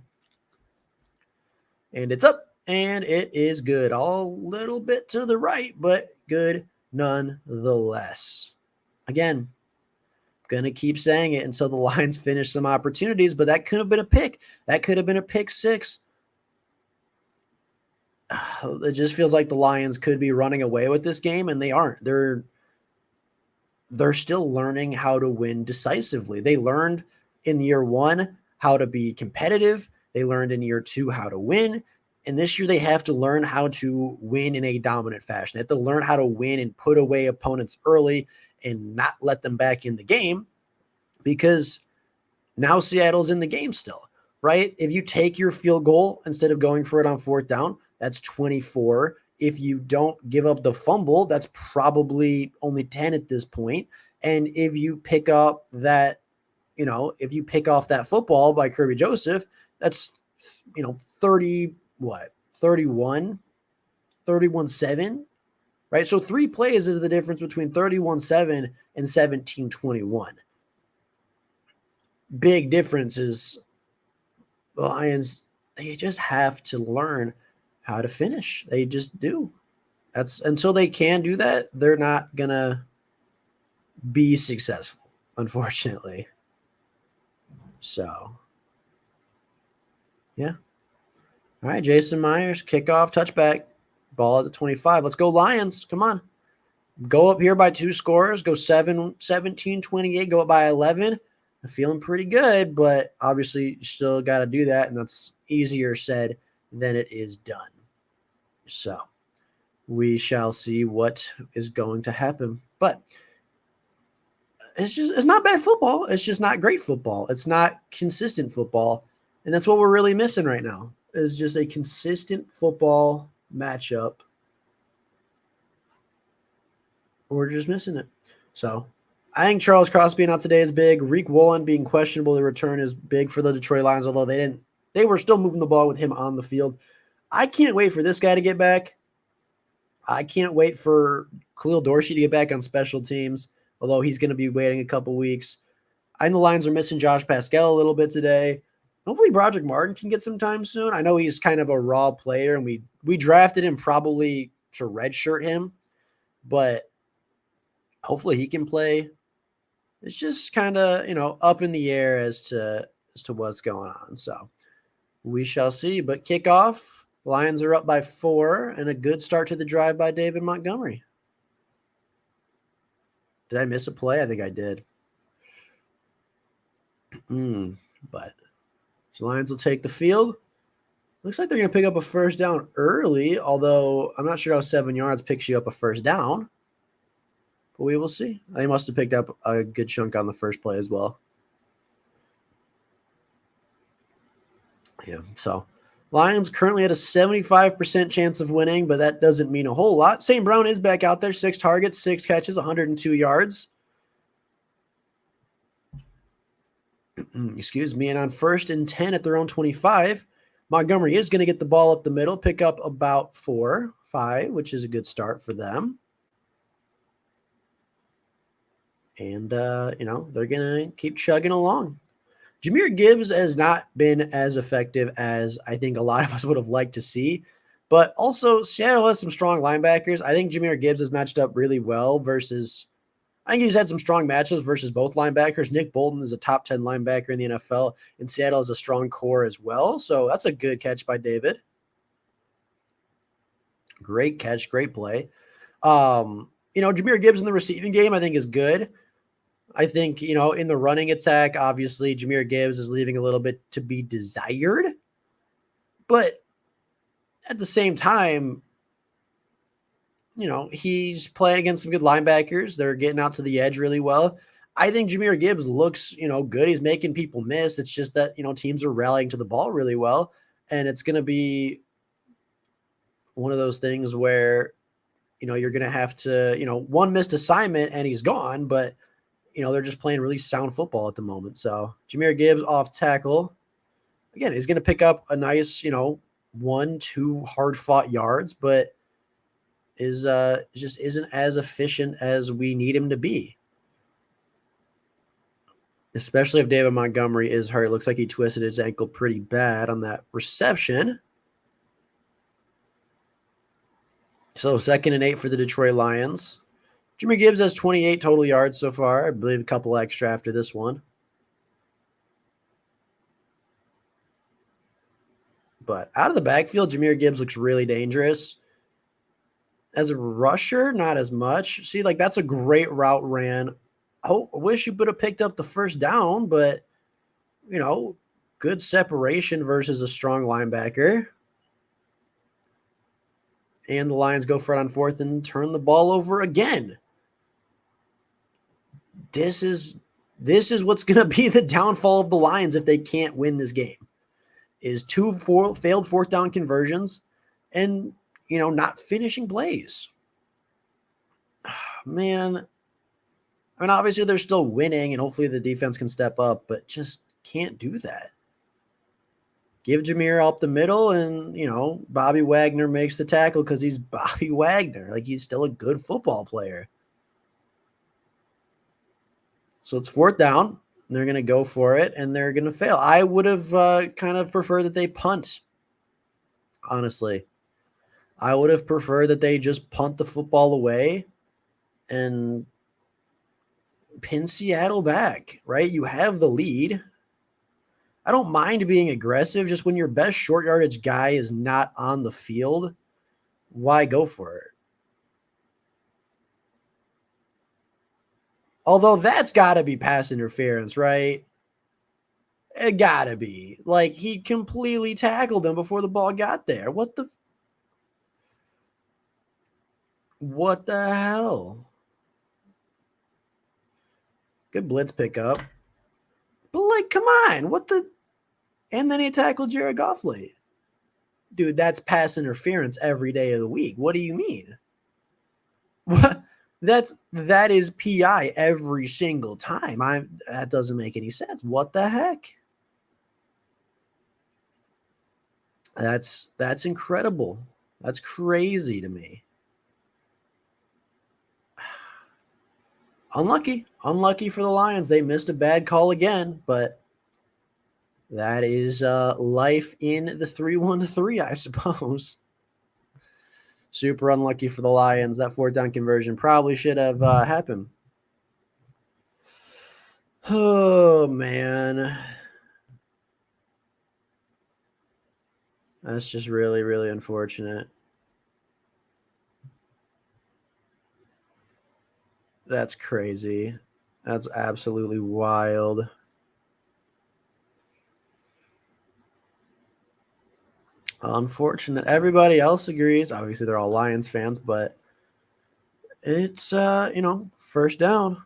And it's up, and it is good. All a little bit to the right, but good nonetheless. Again, going to keep saying it until the Lions finish some opportunities, but that could have been a pick. That could have been a pick 6. It just feels like the Lions could be running away with this game, and they aren't. They're still learning how to win decisively. They learned in year 1 how to be competitive. They learned in year 2 how to win. And this year they have to learn how to win in a dominant fashion. They have to learn how to win and put away opponents early and not let them back in the game, because now Seattle's in the game still, right? If you take your field goal instead of going for it on 4th down, that's 24. If you don't give up the fumble, that's probably only 10 at this point. And if you pick up that, if you pick off that football by Kirby Joseph, that's, 31-7, right? So 3 plays is the difference between 31-7 and 17-21. Big differences. The Lions, they just have to learn how to finish. They just do. That's until they can do that, they're not gonna be successful, unfortunately. So, yeah. All right, Jason Myers, kickoff, touchback, ball at the 25. Let's go Lions. Come on. Go up here by 2 scores. Go 17-28. Go up by 11. I'm feeling pretty good, but obviously you still got to do that, and that's easier said than it is done. So we shall see what is going to happen. But it's not bad football. It's just not great football. It's not consistent football. And that's what we're really missing right now is just a consistent football matchup. We're just missing it. So I think Charles Cross being out today is big. Reek Woolen being questionable to return is big for the Detroit Lions, although they were still moving the ball with him on the field. I can't wait for this guy to get back. I can't wait for Khalil Dorsey to get back on special teams, although he's going to be waiting a couple weeks. I know the Lions are missing Josh Pascal a little bit today. Hopefully Broderick Martin can get some time soon. I know he's kind of a raw player, and we drafted him probably to redshirt him, but hopefully he can play. It's just kind of, up in the air as to what's going on. So we shall see. But kickoff, Lions are up by 4, and a good start to the drive by David Montgomery. Did I miss a play? I think I did. But so Lions will take the field. Looks like they're going to pick up a first down early, although I'm not sure how 7 yards picks you up a first down. But we will see. They must have picked up a good chunk on the first play as well. Yeah, so Lions currently at a 75% chance of winning, but that doesn't mean a whole lot. St. Brown is back out there, 6 targets, 6 catches, 102 yards. Excuse me. And on 1st and 10 at their own 25, Montgomery is going to get the ball up the middle, pick up about 4, 5, which is a good start for them. And, they're going to keep chugging along. Jahmyr Gibbs has not been as effective as I think a lot of us would have liked to see. But also, Seattle has some strong linebackers. I think Jahmyr Gibbs has matched up really well I think he's had some strong matchups versus both linebackers. Nick Bolton is a top 10 linebacker in the NFL, and Seattle has a strong core as well. So that's a good catch by David. Great catch, great play. Jahmyr Gibbs in the receiving game, I think, is good. I think, in the running attack, obviously, Jahmyr Gibbs is leaving a little bit to be desired. But at the same time, he's playing against some good linebackers. They're getting out to the edge really well. I think Jahmyr Gibbs looks, good. He's making people miss. It's just that, teams are rallying to the ball really well. And it's going to be one of those things where, you're going to have to, one missed assignment and he's gone, but, they're just playing really sound football at the moment. So Jahmyr Gibbs off tackle. Again, he's going to pick up a nice, 1-2 hard-fought yards, but just isn't as efficient as we need him to be. Especially if David Montgomery is hurt. It looks like he twisted his ankle pretty bad on that reception. So 2nd and 8 for the Detroit Lions. Jahmyr Gibbs has 28 total yards so far. I believe a couple extra after this one. But out of the backfield, Jahmyr Gibbs looks really dangerous. As a rusher, not as much. See, that's a great route ran. I wish you would have picked up the first down, but, good separation versus a strong linebacker. And the Lions go for it on 4th and turn the ball over again. This is what's going to be the downfall of the Lions if they can't win this game. Is 2 failed 4th down conversions and, not finishing plays. Man, obviously they're still winning and hopefully the defense can step up, but just can't do that. Give Jahmyr up the middle and, Bobby Wagner makes the tackle because he's Bobby Wagner. He's still a good football player. So it's 4th down. And they're going to go for it, and they're going to fail. I would have kind of preferred that they punt, honestly. I would have preferred that they just punt the football away and pin Seattle back, right? You have the lead. I don't mind being aggressive. Just when your best short yardage guy is not on the field, why go for it? Although that's got to be pass interference, right? It got to be. Like, he completely tackled him before the ball got there. What the hell? Good blitz pickup. But, like, come on. What the? And then he tackled Jared Goff late. Dude, that's pass interference every day of the week. What do you mean? What? That is PI every single time. That doesn't make any sense. What the heck? That's incredible. That's crazy to me. Unlucky for the Lions. They missed a bad call again, but that is life in the 3-1-3, I suppose. Super unlucky for the Lions. That 4th down conversion probably should have happened. Oh, man. That's just really, really unfortunate. That's crazy. That's absolutely wild. Unfortunate. Everybody else agrees. Obviously, they're all Lions fans, but it's, first down.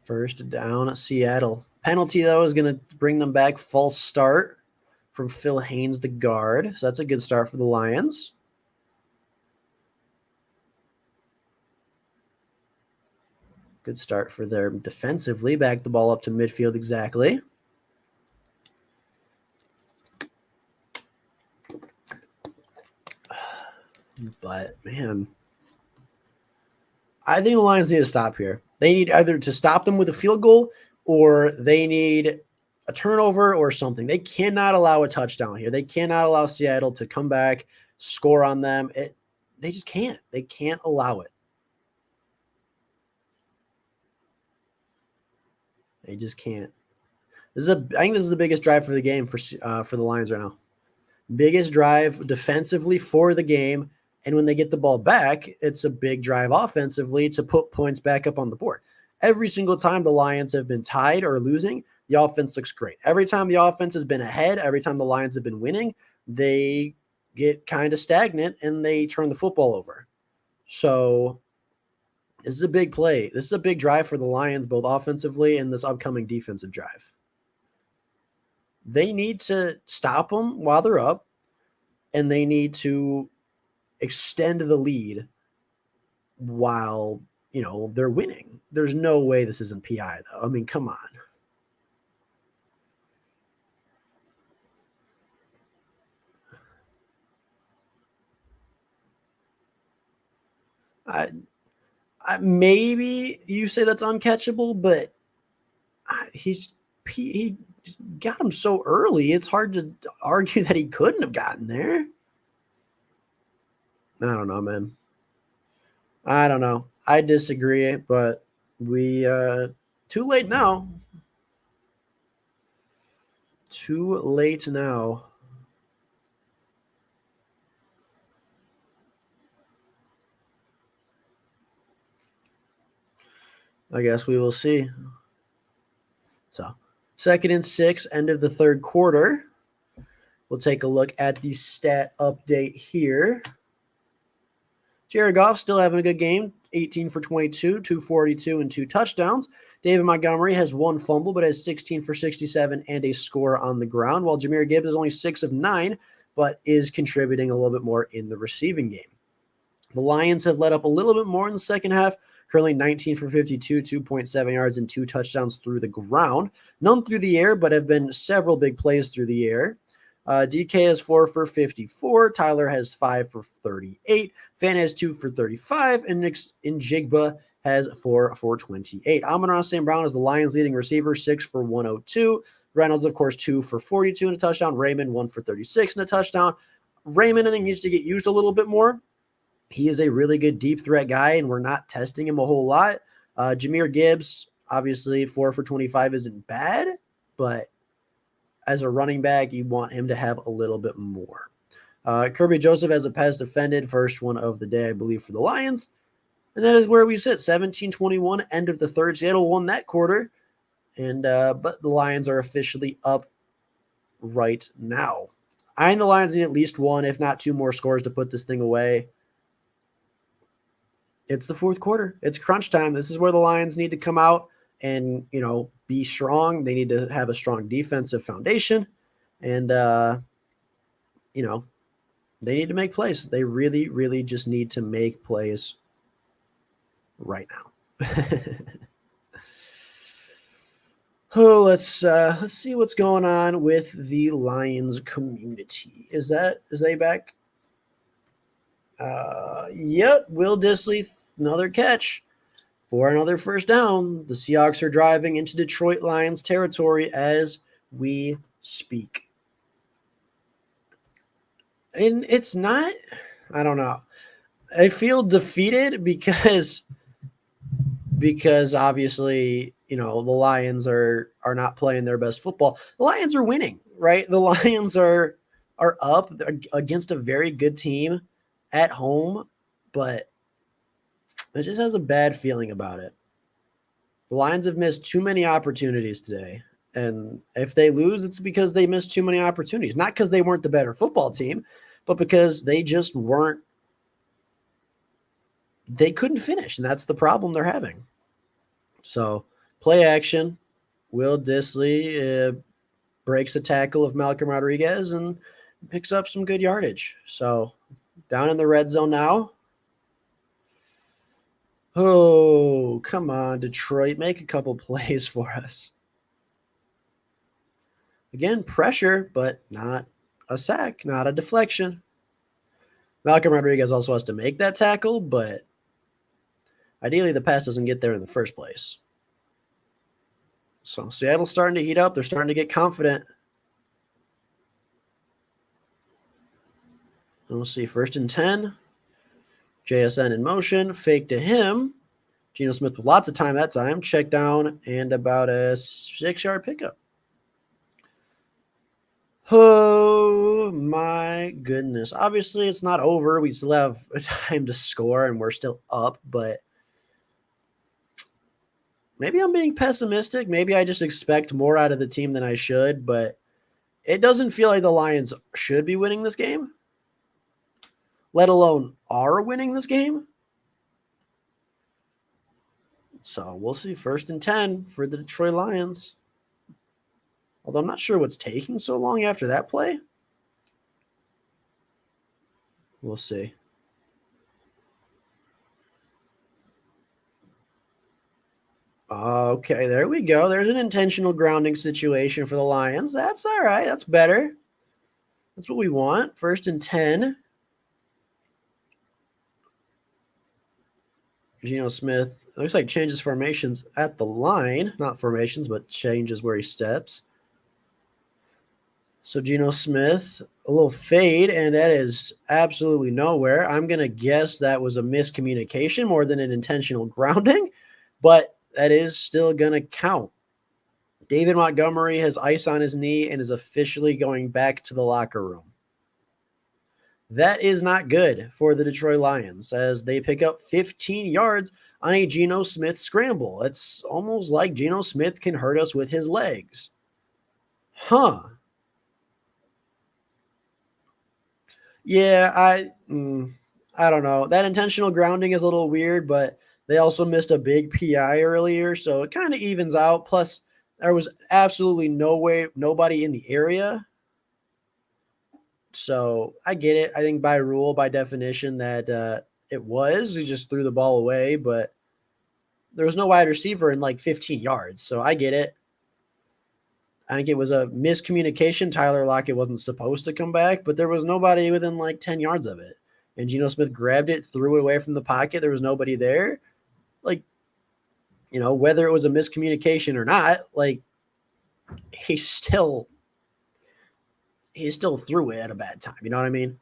First down, Seattle. Penalty, though, is going to bring them back. False start from Phil Haynes, the guard. So that's a good start for the Lions. Good start for them defensively. Back the ball up to midfield exactly. But, man, I think the Lions need to stop here. They need either to stop them with a field goal or they need a turnover or something. They cannot allow a touchdown here. They cannot allow Seattle to come back, score on them. They just can't. They can't allow it. They just can't. I think this is the biggest drive for the game for the Lions right now. Biggest drive defensively for the game. And when they get the ball back, it's a big drive offensively to put points back up on the board. Every single time the Lions have been tied or losing, the offense looks great. Every time the offense has been ahead, every time the Lions have been winning, they get kind of stagnant and they turn the football over. So this is a big play. This is a big drive for the Lions, both offensively and this upcoming defensive drive. They need to stop them while they're up, and they need to extend the lead while, they're winning. There's no way this isn't PI, though. I mean, come on. Maybe you say that's uncatchable, but he got him so early. It's hard to argue that he couldn't have gotten there. I don't know, man. I don't know. I disagree, but we too late now. Too late now. I guess we will see. So, 2nd and 6, end of the 3rd quarter. We'll take a look at the stat update here. Jared Goff still having a good game, 18 for 22, 242, and 2 touchdowns. David Montgomery has 1 fumble, but has 16 for 67 and a score on the ground, while Jahmyr Gibbs is only 6 of 9, but is contributing a little bit more in the receiving game. The Lions have let up a little bit more in the second half, currently 19 for 52, 2.7 yards, and 2 touchdowns through the ground. None through the air, but have been several big plays through the air. DK has 4 for 54. Tyler has 5 for 38. Fan has 2 for 35. And Njigba has 4 for 28. Amon-Ra St. Brown is the Lions' leading receiver, 6 for 102. Reynolds, of course, 2 for 42 and a touchdown. Raymond, 1 for 36 and a touchdown. Raymond, I think, needs to get used a little bit more. he is a really good deep threat guy, and we're not testing him a whole lot. Jahmyr Gibbs, obviously 4 for 25 isn't bad, but as a running back, you want him to have a little bit more. Kirby Joseph as a pass defended, first one of the day, I believe, for the Lions. And that is where we sit, 17-21, end of the third. Seattle won that quarter, and but the Lions are officially up right now. I think the Lions need at least one, if not two more scores to put this thing away. It's the fourth quarter. It's crunch time. This is where the Lions need to come out and, be strong. They need to have a strong defensive foundation. And, they need to make plays. They really, really just need to make plays right now. Let's see what's going on with the Lions community. Is they back? Yep. Will Dissly, another catch for another first down. The Seahawks are driving into Detroit Lions territory as we speak. And it's not, I don't know. I feel defeated because obviously, the Lions are not playing their best football. The Lions are winning, right? The Lions are up against a very good team at home, but it just has a bad feeling about it. The Lions have missed too many opportunities today. And if they lose, it's because they missed too many opportunities. Not because they weren't the better football team, but because they just weren't. They couldn't finish, and that's the problem they're having. So, play action. Will Dissly breaks a tackle of Malcolm Rodriguez and picks up some good yardage. So, down in the red zone now. Oh, come on, Detroit. Make a couple plays for us. Again, pressure, but not a sack, not a deflection. Malcolm Rodriguez also has to make that tackle, but ideally the pass doesn't get there in the first place. So Seattle's starting to heat up. They're starting to get confident. We'll see. 1st and 10. JSN in motion. Fake to him. Geno Smith with lots of time that time. Check down and about a 6-yard pickup. Oh, my goodness. Obviously, it's not over. We still have time to score, and we're still up, but maybe I'm being pessimistic. Maybe I just expect more out of the team than I should, but it doesn't feel like the Lions should be winning this game, let alone are winning this game. So we'll see. 1st and 10 for the Detroit Lions. Although I'm not sure what's taking so long after that play. We'll see. Okay, there we go. There's an intentional grounding situation for the Lions. That's all right. That's better. That's what we want. 1st and 10. Geno Smith, looks like changes formations at the line. Not formations, but changes where he steps. So Geno Smith, a little fade, and that is absolutely nowhere. I'm going to guess that was a miscommunication more than an intentional grounding, but that is still going to count. David Montgomery has ice on his knee and is officially going back to the locker room. That is not good for the Detroit Lions as they pick up 15 yards on a Geno Smith scramble. It's almost like Geno Smith can hurt us with his legs. Yeah, I don't know. That intentional grounding is a little weird, but they also missed a big PI earlier, so it kind of evens out. Plus, there was absolutely nobody in the area. So I get it. I think by rule, by definition, that it was. He just threw the ball away, but there was no wide receiver in like 15 yards. So I get it. I think it was a miscommunication. Tyler Lockett wasn't supposed to come back, but there was nobody within like 10 yards of it. And Geno Smith grabbed it, threw it away from the pocket. There was nobody there. Like, whether it was a miscommunication or not, like he still threw it at a bad time. You know what I mean?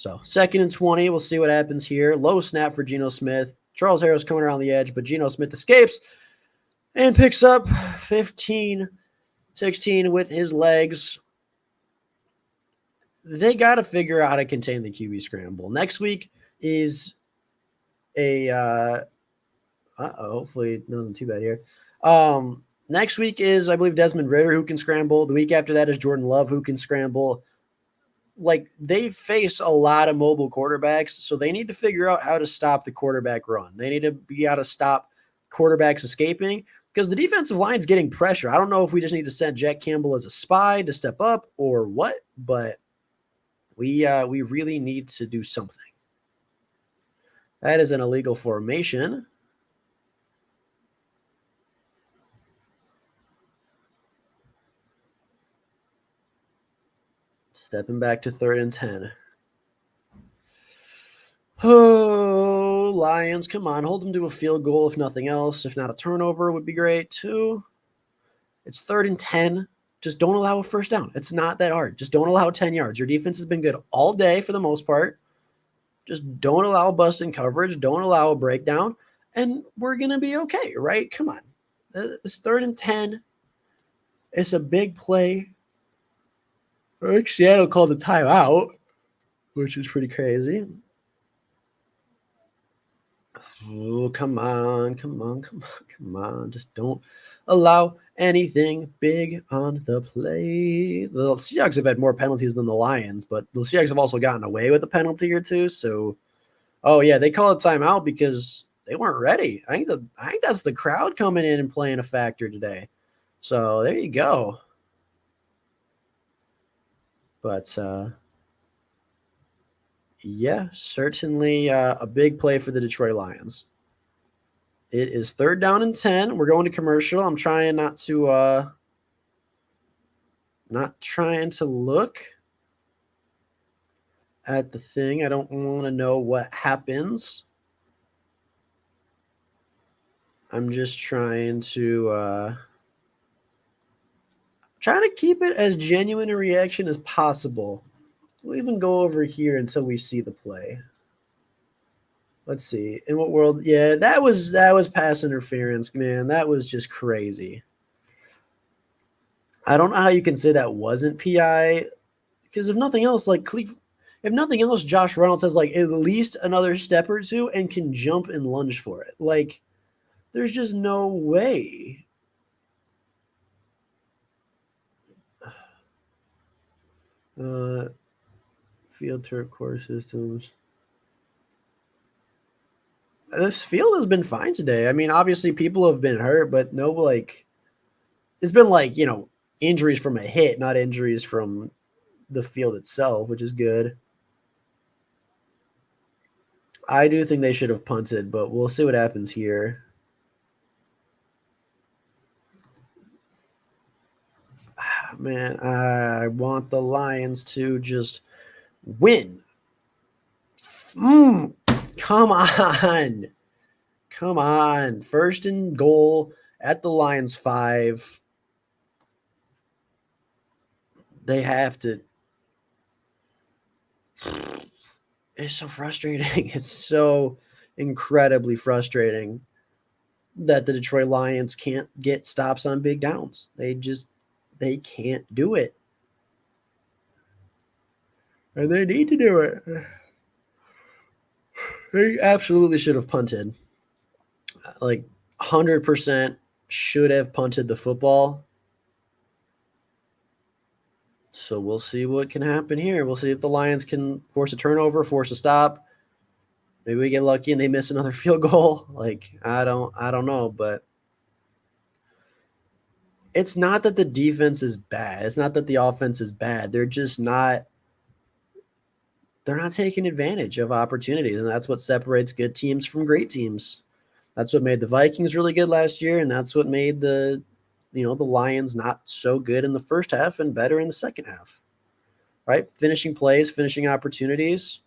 So 2nd and 20. We'll see what happens here. Low snap for Geno Smith. Charles Harris coming around the edge, but Geno Smith escapes and picks up 15-16 with his legs. They got to figure out how to contain the QB scramble. Next week is hopefully nothing too bad here. Next week is, I believe, Desmond Ridder, who can scramble. The week after that is Jordan Love, who can scramble. Like, they face a lot of mobile quarterbacks, so they need to figure out how to stop the quarterback run. They need to be able to stop quarterbacks escaping because the defensive line's getting pressure. I don't know if we just need to send Jack Campbell as a spy to step up or what, but we really need to do something. That is an illegal formation. Stepping back to 3rd and 10. Oh, Lions, come on. Hold them to a field goal if nothing else. If not, a turnover would be great too. It's 3rd and 10. Just don't allow a first down. It's not that hard. Just don't allow 10 yards. Your defense has been good all day for the most part. Just don't allow a bust in coverage. Don't allow a breakdown. And we're going to be okay, right? Come on. It's 3rd and 10. It's a big play. Seattle called a timeout, which is pretty crazy. Oh, come on. Just don't allow anything big on the play. The Seahawks have had more penalties than the Lions, but the Seahawks have also gotten away with a penalty or two. So, they call a timeout because they weren't ready. I think that's the crowd coming in and playing a factor today. So there you go. But, certainly a big play for the Detroit Lions. It is 3rd down and 10. We're going to commercial. I'm trying not to look at the thing. I don't want to know what happens. I'm just trying to keep it as genuine a reaction as possible. We'll even go over here until we see the play. Let's see. In what world? Yeah, that was pass interference, man. That was just crazy. I don't know how you can say that wasn't PI, because if nothing else, Josh Reynolds has at least another step or two and can jump and lunge for it. There's just no way. Field turf systems. This field has been fine today. I mean, obviously people have been hurt, but no, it's been injuries from a hit, not injuries from the field itself, which is good. I do think they should have punted, but we'll see what happens here. Man, I want the Lions to just win. Come on. 1st and goal at the Lions 5. They have to. It's so frustrating. It's so incredibly frustrating that the Detroit Lions can't get stops on big downs. They can't do it. And they need to do it. They absolutely should have punted. 100% should have punted the football. So we'll see what can happen here. We'll see if the Lions can force a turnover, force a stop. Maybe we get lucky and they miss another field goal. I don't know, but it's not that the defense is bad. It's not that the offense is bad. They're not taking advantage of opportunities, and that's what separates good teams from great teams. That's what made the Vikings really good last year, and that's what made the Lions not so good in the first half and better in the second half. Right? Finishing plays, finishing opportunities.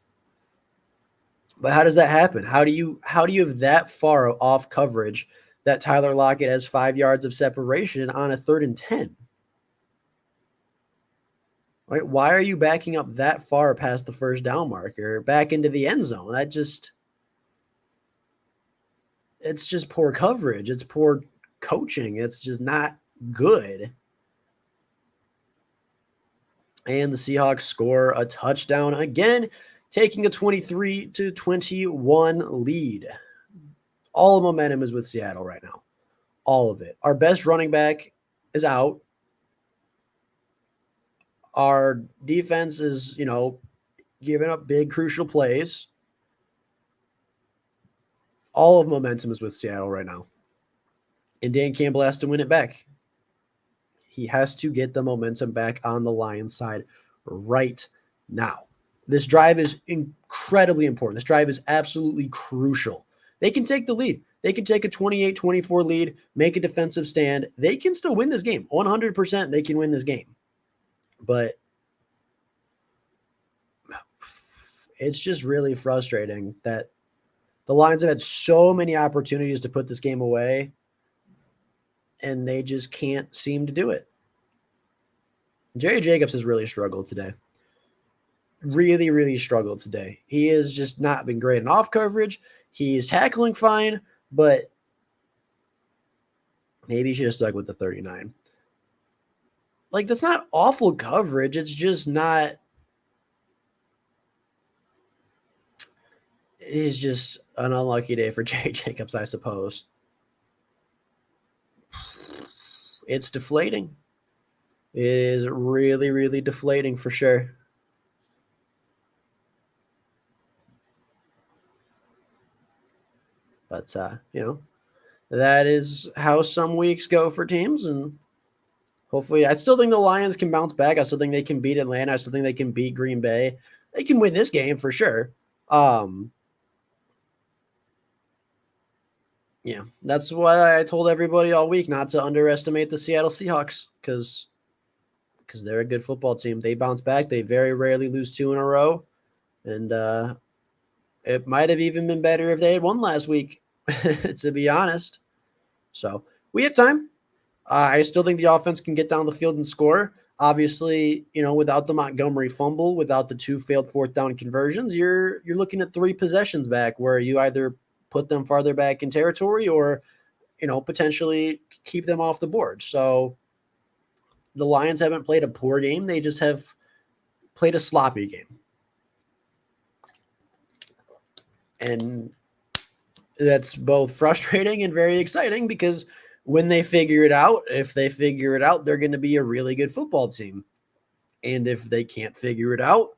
But how does that happen? How do you have that far off coverage that Tyler Lockett has 5 yards of separation on a 3rd and 10? Right? Why are you backing up that far past the first down marker, back into the end zone? It's just poor coverage. It's poor coaching. It's just not good. And the Seahawks score a touchdown again, taking a 23-21 lead. All the momentum is with Seattle right now. All of it. Our best running back is out. Our defense is, giving up big, crucial plays. All of momentum is with Seattle right now. And Dan Campbell has to win it back. He has to get the momentum back on the Lions side right now. This drive is incredibly important. This drive is absolutely crucial. They can take the lead. They can take a 28-24 lead, make a defensive stand. They can still win this game. 100% they can win this game. But it's just really frustrating that the Lions have had so many opportunities to put this game away, and they just can't seem to do it. Jerry Jacobs has really struggled today. Really, really struggled today. He has just not been great in off coverage. He's tackling fine, but maybe he should have stuck with the 39. Like, that's not awful coverage. It's just not. It's just an unlucky day for Jerry Jacobs, I suppose. It's deflating. It is really, really deflating for sure. But, that is how some weeks go for teams. And hopefully, I still think the Lions can bounce back. I still think they can beat Atlanta. I still think they can beat Green Bay. They can win this game for sure. Yeah, that's why I told everybody all week not to underestimate the Seattle Seahawks because they're a good football team. They bounce back. They very rarely lose 2 in a row. And it might have even been better if they had won last week, to be honest. So we have time. I still think the offense can get down the field and score. Obviously, without the Montgomery fumble, without the 2 failed fourth down conversions, you're looking at 3 possessions back where you either put them farther back in territory or, potentially keep them off the board. So the Lions haven't played a poor game. They just have played a sloppy game. And that's both frustrating and very exciting because when they figure it out, if they figure it out, they're going to be a really good football team. And if they can't figure it out,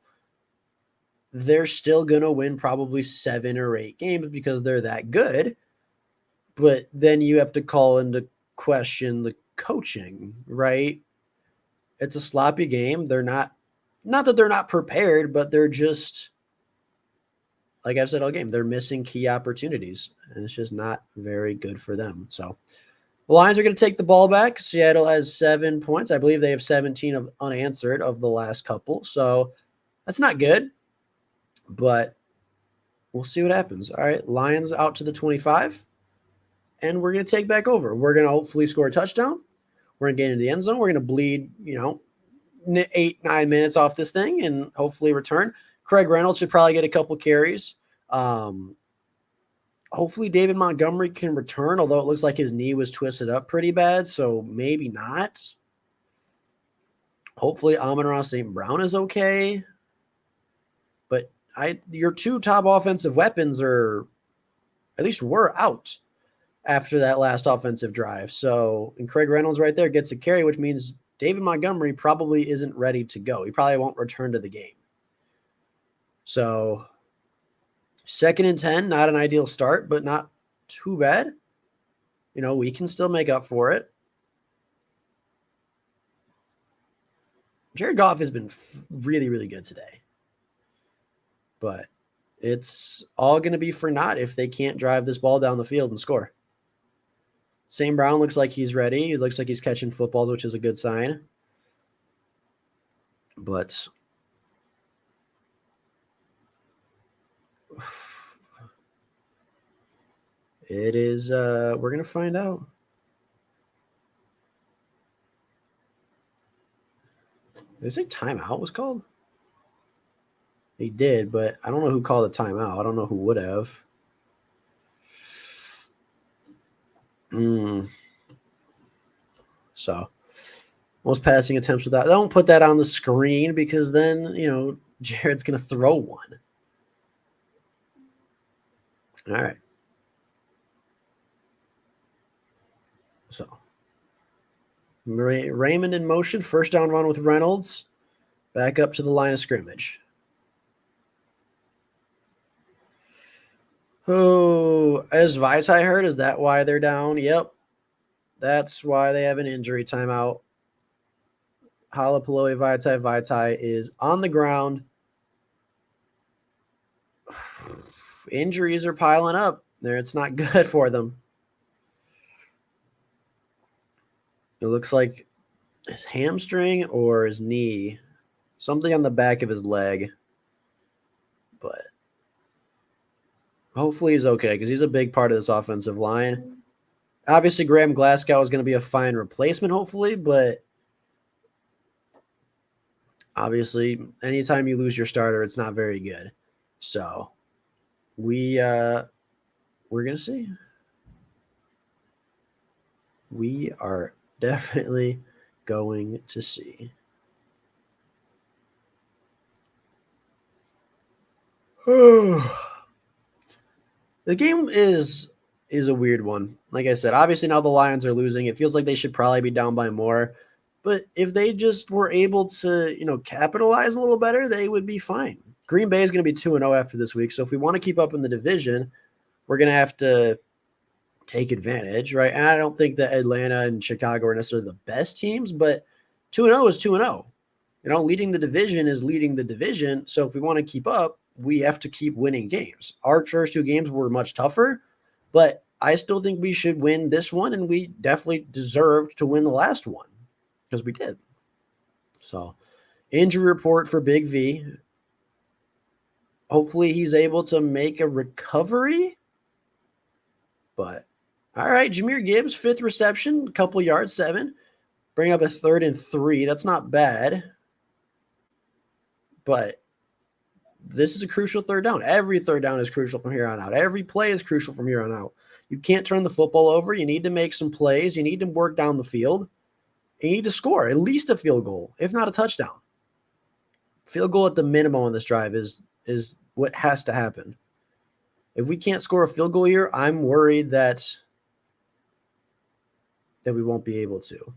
they're still going to win probably 7 or 8 games because they're that good. But then you have to call into question the coaching, right? It's a sloppy game. They're not that they're not prepared, but they're just, like I've said all game, they're missing key opportunities, and it's just not very good for them. So the Lions are going to take the ball back. Seattle has 7 points. I believe they have 17 of unanswered of the last couple. So that's not good, but we'll see what happens. All right, Lions out to the 25, and we're going to take back over. We're going to hopefully score a touchdown. We're going to get into the end zone. We're going to bleed, 8-9 minutes off this thing and hopefully return. Craig Reynolds should probably get a couple carries. Hopefully David Montgomery can return, although it looks like his knee was twisted up pretty bad, so maybe not. Hopefully Amon-Ra St. Brown is okay. But your 2 top offensive weapons were out after that last offensive drive. So, and Craig Reynolds right there gets a carry, which means David Montgomery probably isn't ready to go. He probably won't return to the game. So 2nd and 10, not an ideal start, but not too bad. We can still make up for it. Jared Goff has been really, really good today. But it's all going to be for naught if they can't drive this ball down the field and score. St. Brown looks like he's ready. He looks like he's catching footballs, which is a good sign. But it is, we're going to find out. Did they say timeout was called? He did, but I don't know who called a timeout. I don't know who would have. So most passing attempts without. Don't put that on the screen because then Jared's gonna throw one. All right. So Raymond in motion, first down run with Reynolds, back up to the line of scrimmage. Oh, is Vaitai hurt? Is that why they're down? Yep. That's why they have an injury timeout. Halapaloi Vaitai is on the ground. Injuries are piling up there. It's not good for them. It looks like his hamstring or his knee, something on the back of his leg. But hopefully he's okay because he's a big part of this offensive line. Obviously, Graham Glasgow is going to be a fine replacement, hopefully, but obviously, anytime you lose your starter, it's not very good. So we're going to see. We are definitely going to see. The game is a weird one. Like I said, obviously now the Lions are losing. It feels like they should probably be down by more. But if they just were able to, capitalize a little better, they would be fine. Green Bay is going to be 2-0 after this week. So if we want to keep up in the division, we're going to have to take advantage, right? And I don't think that Atlanta and Chicago are necessarily the best teams, but 2-0 is 2-0. Leading the division is leading the division. So if we want to keep up, we have to keep winning games. Our first two games were much tougher, but I still think we should win this one, and we definitely deserved to win the last one because we did. So injury report for Big V. Hopefully he's able to make a recovery. But all right, Jahmyr Gibbs, 5th reception, a couple yards, 7. Bring up a 3rd and 3. That's not bad. But this is a crucial 3rd down. Every 3rd down is crucial from here on out. Every play is crucial from here on out. You can't turn the football over. You need to make some plays. You need to work down the field. You need to score at least a field goal, if not a touchdown. Field goal at the minimum on this drive is what has to happen. If we can't score a field goal here, I'm worried that we won't be able to.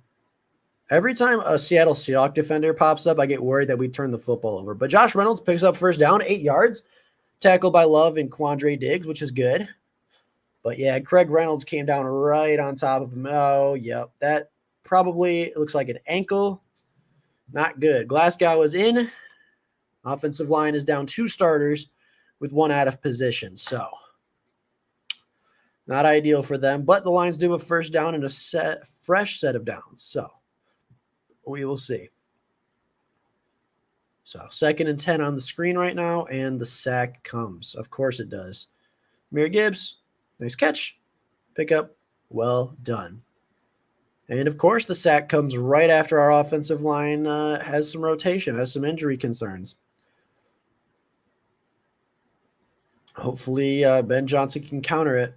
Every time a Seattle Seahawks defender pops up, I get worried that we turn the football over. But Josh Reynolds picks up first down, 8 yards, tackled by Love and Quandre Diggs, which is good. But yeah, Craig Reynolds came down right on top of him. Oh, yep. That probably looks like an ankle. Not good. Glasgow is in. Offensive line is down 2 starters with 1 out of position. So not ideal for them. But the Lions do a first down and a fresh set of downs. So we will see. So 2nd and 10 on the screen right now, and the sack comes. Of course it does. Jahmyr Gibbs, nice catch. Pickup, well done. And of course the sack comes right after our offensive line has some rotation, has some injury concerns. Hopefully Ben Johnson can counter it.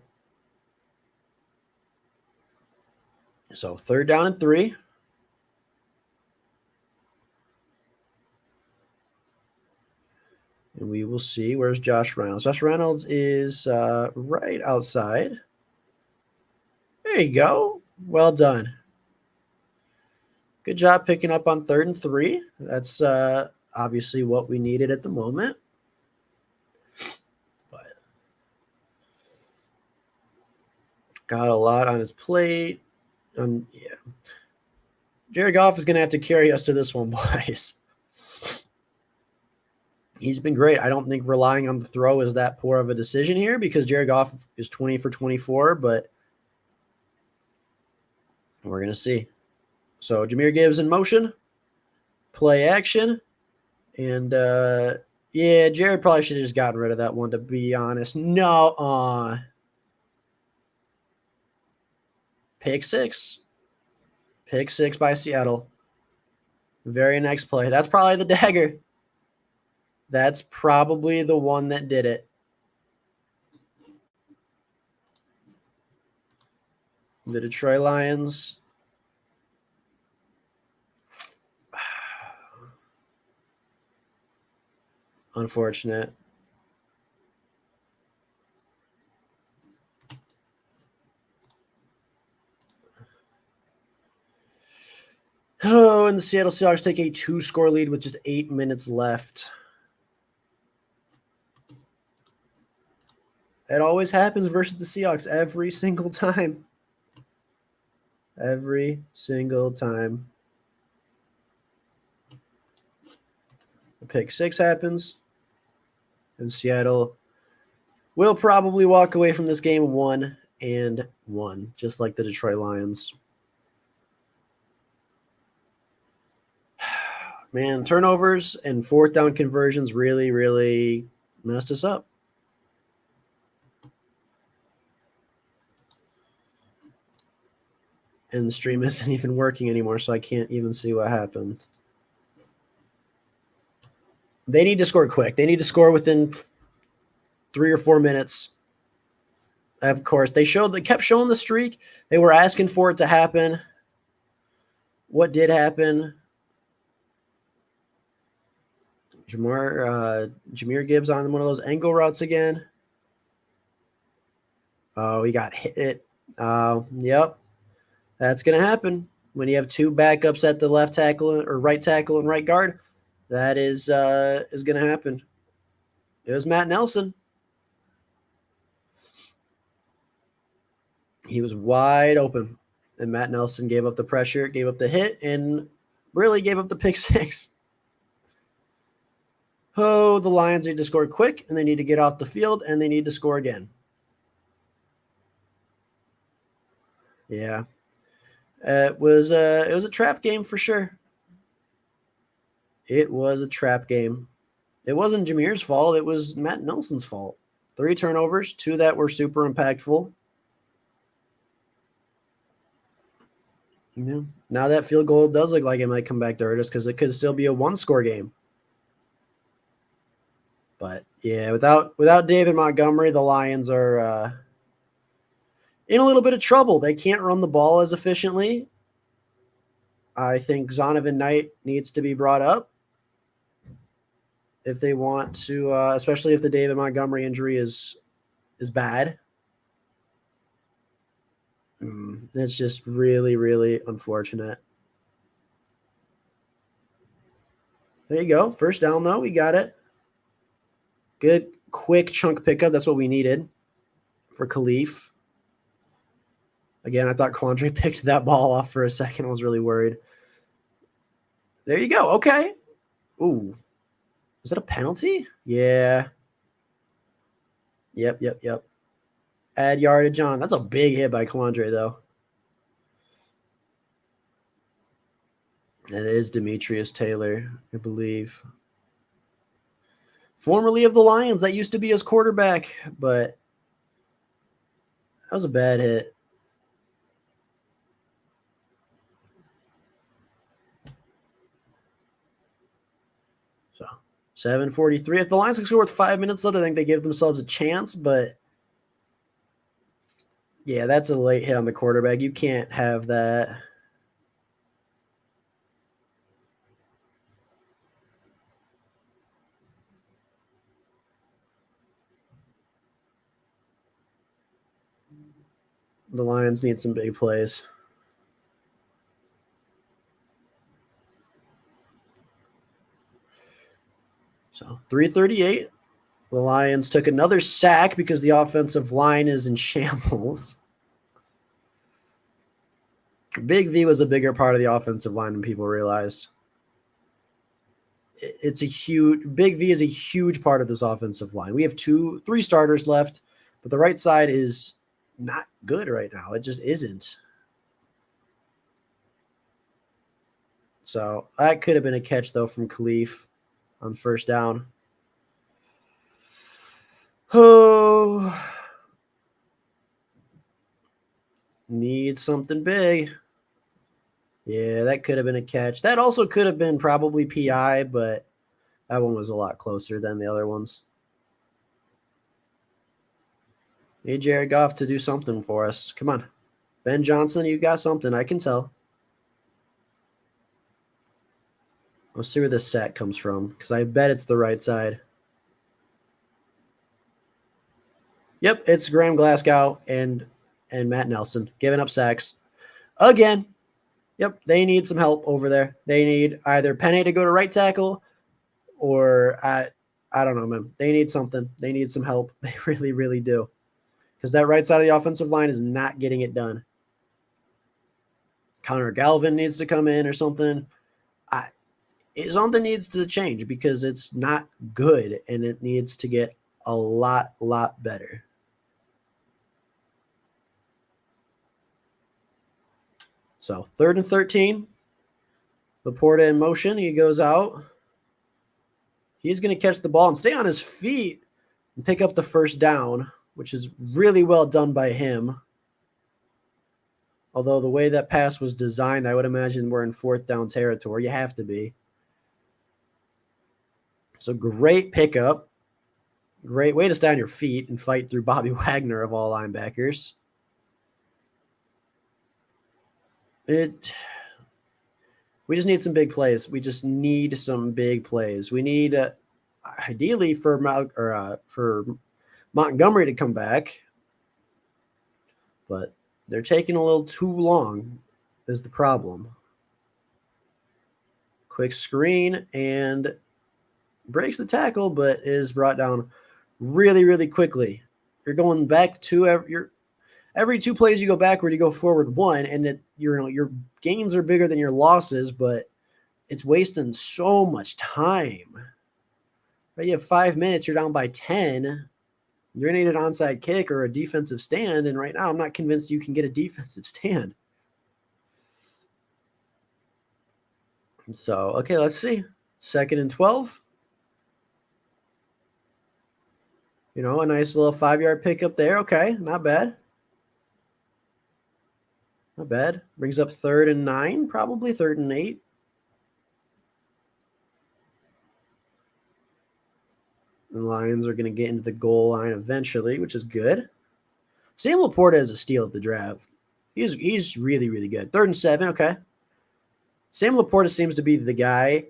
So 3rd down and 3. And we will see. Where's Josh Reynolds? Josh Reynolds is right outside. There you go. Well done. Good job picking up on 3rd and 3. That's obviously what we needed at the moment. But got a lot on his plate. Yeah. Jared Goff is going to have to carry us to this one, boys. He's been great. I don't think relying on the throw is that poor of a decision here because Jared Goff is 20 for 24, but we're going to see. So Jahmyr Gibbs in motion, play action, and yeah, Jared probably should have just gotten rid of that one, to be honest. No, pick six by Seattle. Very next play. That's probably the dagger. That's probably the one that did it. The Detroit Lions. Unfortunate. Oh, and the Seattle Seahawks take a 2-score lead with just 8 minutes left. It always happens versus the Seahawks every single time. Every single time. The pick 6 happens, and Seattle will probably walk away from this game 1-1, just like the Detroit Lions. Man, turnovers and fourth down conversions really, really messed us up. And the stream isn't even working anymore, so I can't even see what happened. They need to score quick. They need to score within 3 or 4 minutes. Of course, they kept showing the streak. They were asking for it to happen. What did happen? Jahmyr Gibbs on one of those angle routes again. Oh, he got hit. Yep. That's going to happen when you have 2 backups at the left tackle or right tackle and right guard. That is going to happen. It was Matt Nelson. He was wide open, and Matt Nelson gave up the pressure, gave up the hit, and really gave up the pick 6. Oh, the Lions need to score quick, and they need to get off the field, and they need to score again. Yeah. It was a trap game for sure. It was a trap game. It wasn't Jahmyr's fault. It was Matt Nelson's fault. 3 turnovers, 2 that were super impactful. Yeah. Now that field goal does look like it might come back to hurt us because it could still be a 1-score game. But yeah, without David Montgomery, the Lions are in a little bit of trouble. They can't run the ball as efficiently. I think Zonovan Knight needs to be brought up if they want to, especially if the David Montgomery injury is bad. It's just really, really unfortunate. There you go. First down, though. We got it. Good, quick chunk pickup. That's what we needed for Khalif. Again, I thought Quandre picked that ball off for a second. I was really worried. There you go. Okay. Ooh. Is that a penalty? Yeah. Yep. Add yardage on. That's a big hit by Quandre, though. And it is Demetrius Taylor, I believe. Formerly of the Lions. That used to be his quarterback, but that was a bad hit. So 7:43. If the Lions can score with 5 minutes left, I think they give themselves a chance, but yeah, that's a late hit on the quarterback. You can't have that. The Lions need some big plays. So 3:38. The Lions took another sack because the offensive line is in shambles. Big V was a bigger part of the offensive line than people realized. It's a huge Big V is a huge part of this offensive line. We have 3 starters left, but the right side is not good right now. It just isn't. So that could have been a catch though from Khalif on first down. Oh, need something big. Yeah, that could have been a catch. That also could have been probably PI, but that one was a lot closer than the other ones. Need Jared Goff to do something for us. Come on. Ben Johnson, you got something. I can tell. Let's see where this sack comes from, because I bet it's the right side. Yep, it's Graham Glasgow and Matt Nelson giving up sacks again. Yep, they need some help over there. They need either Penny to go to right tackle, or I don't know, man. They need something. They need some help. They really, really do, because that right side of the offensive line is not getting it done. Connor Galvin needs to come in or something. Something needs to change, because it's not good, and it needs to get a lot better. So 3rd and 13. Laporta in motion. He goes out. He's going to catch the ball and stay on his feet and pick up the first down, which is really well done by him. Although the way that pass was designed, I would imagine we're in 4th down territory. You have to be. So great pickup. Great way to stay on your feet and fight through Bobby Wagner of all linebackers. We just need some big plays. We just need some big plays. We need, ideally, for Montgomery to come back, but they're taking a little too long is the problem. Quick screen and breaks the tackle, but is brought down really, really quickly. You're going back to every 2 plays you go backward, you go forward 1, and your gains are bigger than your losses, but it's wasting so much time. Right? You have 5 minutes, you're down by 10. You're going to need an onside kick or a defensive stand, and right now I'm not convinced you can get a defensive stand. So, okay, let's see. 2nd and 12. A nice little 5-yard pickup there. Okay, not bad. Not bad. Brings up 3rd and 9, probably 3rd and 8. The Lions are going to get into the goal line eventually, which is good. Sam Laporta is a steal of the draft. He's really, really good. 3rd and 7, okay. Sam Laporta seems to be the guy.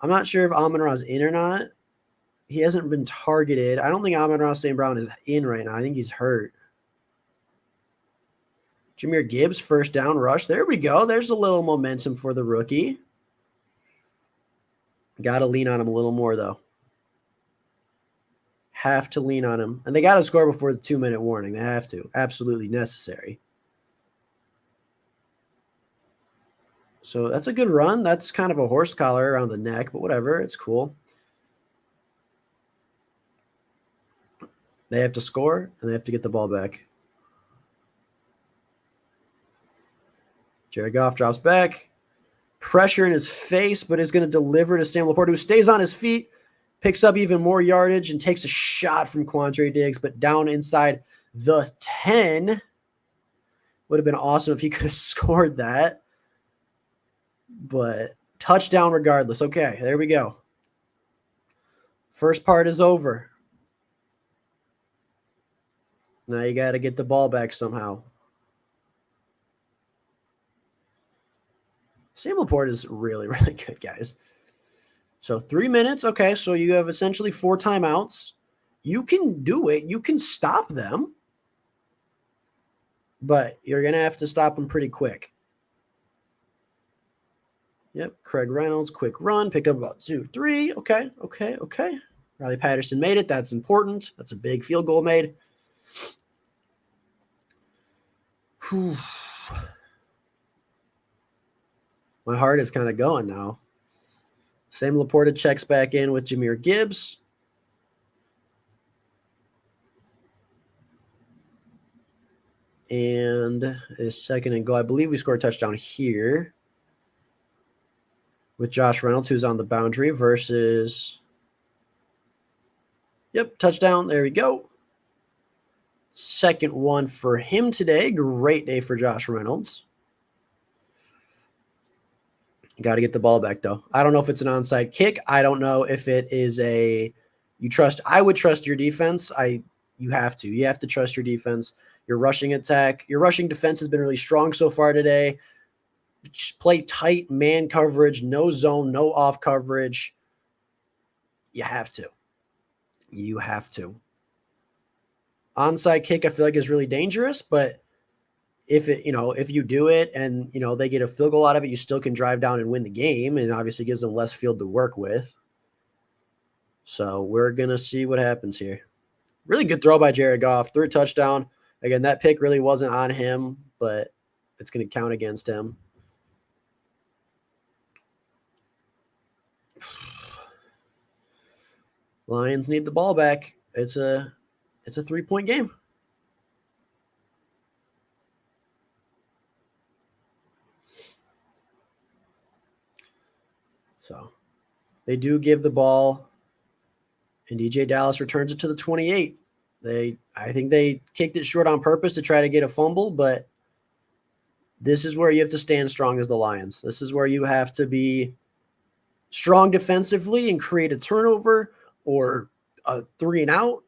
I'm not sure if Amon-Ra's in or not. He hasn't been targeted. I don't think Amon-Ra St. Brown is in right now. I think he's hurt. Jahmyr Gibbs, 1st down rush. There we go. There's a little momentum for the rookie. Got to lean on him a little more, though. Have to lean on him. And they got to score before the 2-minute warning. They have to. Absolutely necessary. So that's a good run. That's kind of a horse collar around the neck, but whatever. It's cool. They have to score, and they have to get the ball back. Jared Goff drops back. Pressure in his face, but is going to deliver to Sam Laporta, who stays on his feet, picks up even more yardage, and takes a shot from Quandre Diggs, but down inside the 10. Would have been awesome if he could have scored that. But touchdown regardless. Okay, there we go. First part is over. Now you got to get the ball back somehow. Sam Laporta is really, really good, guys. So 3 minutes. Okay, so you have essentially 4 timeouts. You can do it. You can stop them. But you're going to have to stop them pretty quick. Yep, Craig Reynolds, quick run, pick up about 2, 3. Okay. Riley Patterson made it. That's important. That's a big field goal made. Whew. My heart is kind of going now. Sam Laporta checks back in with Jahmyr Gibbs. And is 2nd and goal. I believe we scored a touchdown here with Josh Reynolds, who's on the boundary, versus, yep, touchdown. There we go. 2nd one for him today. Great day for Josh Reynolds. You got to get the ball back, though. I don't know if it's an onside kick. I don't know if it is I would trust your defense. You have to. You have to trust your defense. Your rushing attack, your rushing defense has been really strong so far today. Just play tight man coverage, no zone, no off coverage. You have to. You have to. Onside kick, I feel like, is really dangerous, but if you do it and they get a field goal out of it, you still can drive down and win the game, and obviously gives them less field to work with. So we're gonna see what happens here. Really good throw by Jared Goff, third touchdown. Again, that pick really wasn't on him, but it's going to count against him. Lions need the ball back. It's a 3-point game. So they do give the ball, and DJ Dallas returns it to the 28. I think they kicked it short on purpose to try to get a fumble, but this is where you have to stand strong as the Lions. This is where you have to be strong defensively and create a turnover or a 3-and-out,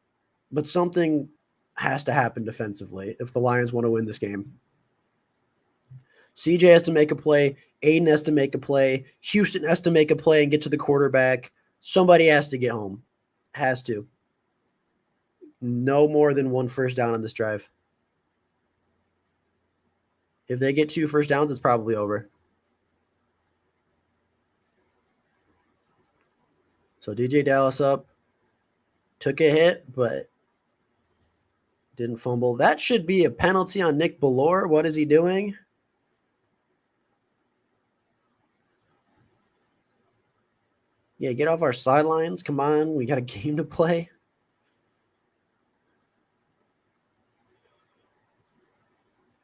but something has to happen defensively if the Lions want to win this game. CJ has to make a play. Aiden has to make a play. Houston has to make a play and get to the quarterback. Somebody has to get home. Has to. No more than one first down on this drive. If they get 2 first downs, it's probably over. So DJ Dallas up. Took a hit, but didn't fumble. That should be a penalty on Nick Bellore. What is he doing? Yeah, get off our sidelines. Come on. We got a game to play.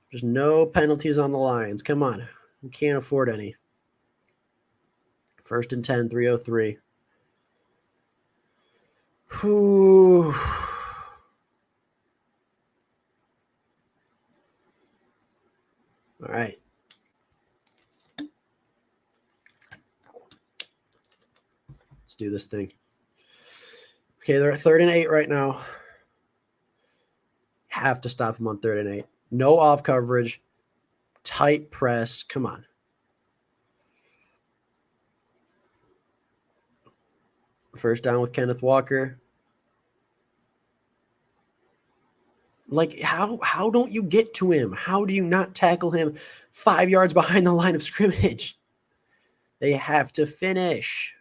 There's no penalties on the Lions. Come on. We can't afford any. 1st and 10, 3:03. Whew. All right. Let's do this thing. Okay, they're at 3rd and 8 right now. Have to stop them on 3rd and 8. No off coverage. Tight press. Come on. First down with Kenneth Walker. Like, how don't you get to him? How do you not tackle him 5 yards behind the line of scrimmage? They have to finish.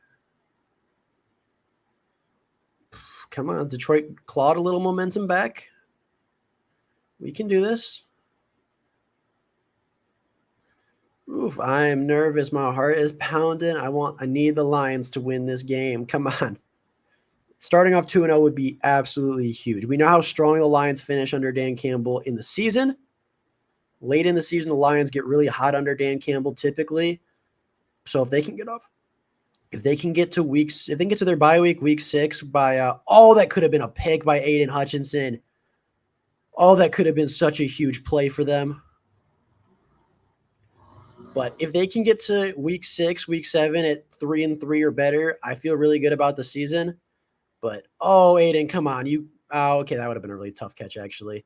Come on, Detroit clawed a little momentum back. We can do this. Oof, I am nervous. My heart is pounding. I need the Lions to win this game. Come on. Starting off 2-0 would be absolutely huge. We know how strong the Lions finish under Dan Campbell in the season. Late in the season, the Lions get really hot under Dan Campbell typically. So if they can get to their bye week 6 by that could have been a pick by Aiden Hutchinson. That could have been such a huge play for them. But if they can get to week 6, week 7 at 3-3 or better, I feel really good about the season. But, Aiden, come on. Okay, that would have been a really tough catch, actually.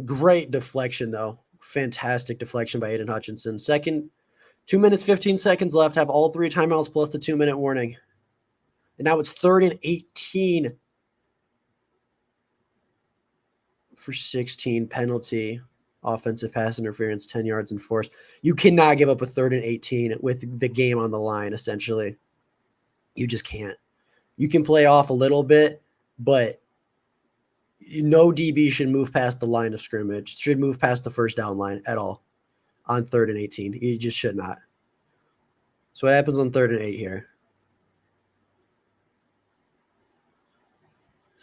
Great deflection, though. Fantastic deflection by Aiden Hutchinson. 2 minutes, 15 seconds left. Have all 3 timeouts plus the 2-minute warning. And now it's 3rd and 18 for 16 penalty. Offensive pass interference, 10 yards enforced. You cannot give up a 3rd and 18 with the game on the line, essentially. You just can't. You can play off a little bit, but no DB should move past the line of scrimmage, should move past the first down line at all on 3rd and 18. You just should not. So what happens on 3rd and 8 here?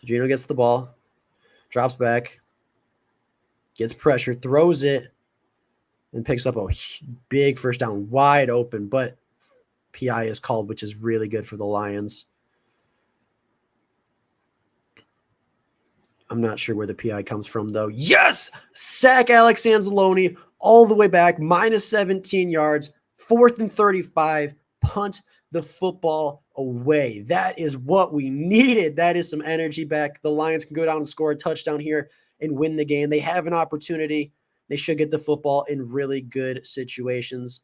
So Gino gets the ball, drops back, gets pressure, throws it, and picks up a big first down, wide open, but PI is called, which is really good for the Lions. I'm not sure where the PI comes from, though. Yes! Sack Alex Anzalone all the way back, minus 17 yards, 4th and 35, punt the football away. That is what we needed. That is some energy back. The Lions can go down and score a touchdown here and win the game. They have an opportunity. They should get the football in really good situations,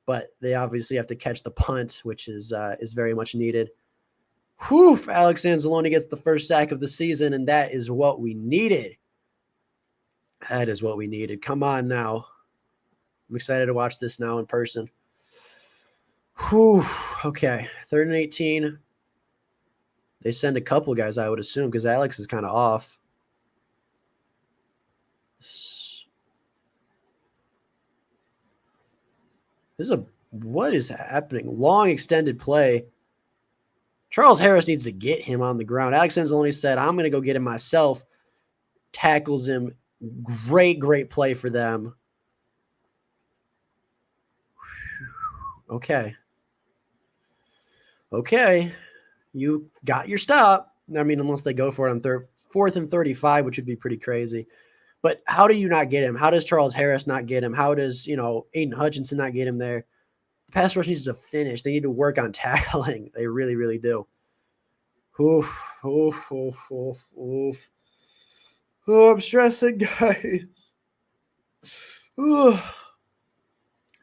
but they obviously have to catch the punt, which is very much needed. Whew, Alex Anzalone gets the first sack of the season, and that is what we needed. That is what we needed. Come on now. I'm excited to watch this now in person. Whew, okay, 3rd and 18. They send a couple guys, I would assume, because Alex is kind of off. What is happening? Long extended play. Charles Harris needs to get him on the ground. Alex Anzalone said, I'm going to go get him myself. Tackles him. Great play for them. Okay. You got your stop. I mean, unless they go for it on 4th and 35, which would be pretty crazy. But how do you not get him? How does Charles Harris not get him? How does, Aiden Hutchinson not get him there? The pass rush needs to finish. They need to work on tackling. They really, really do. Oof. Oh, I'm stressing, guys.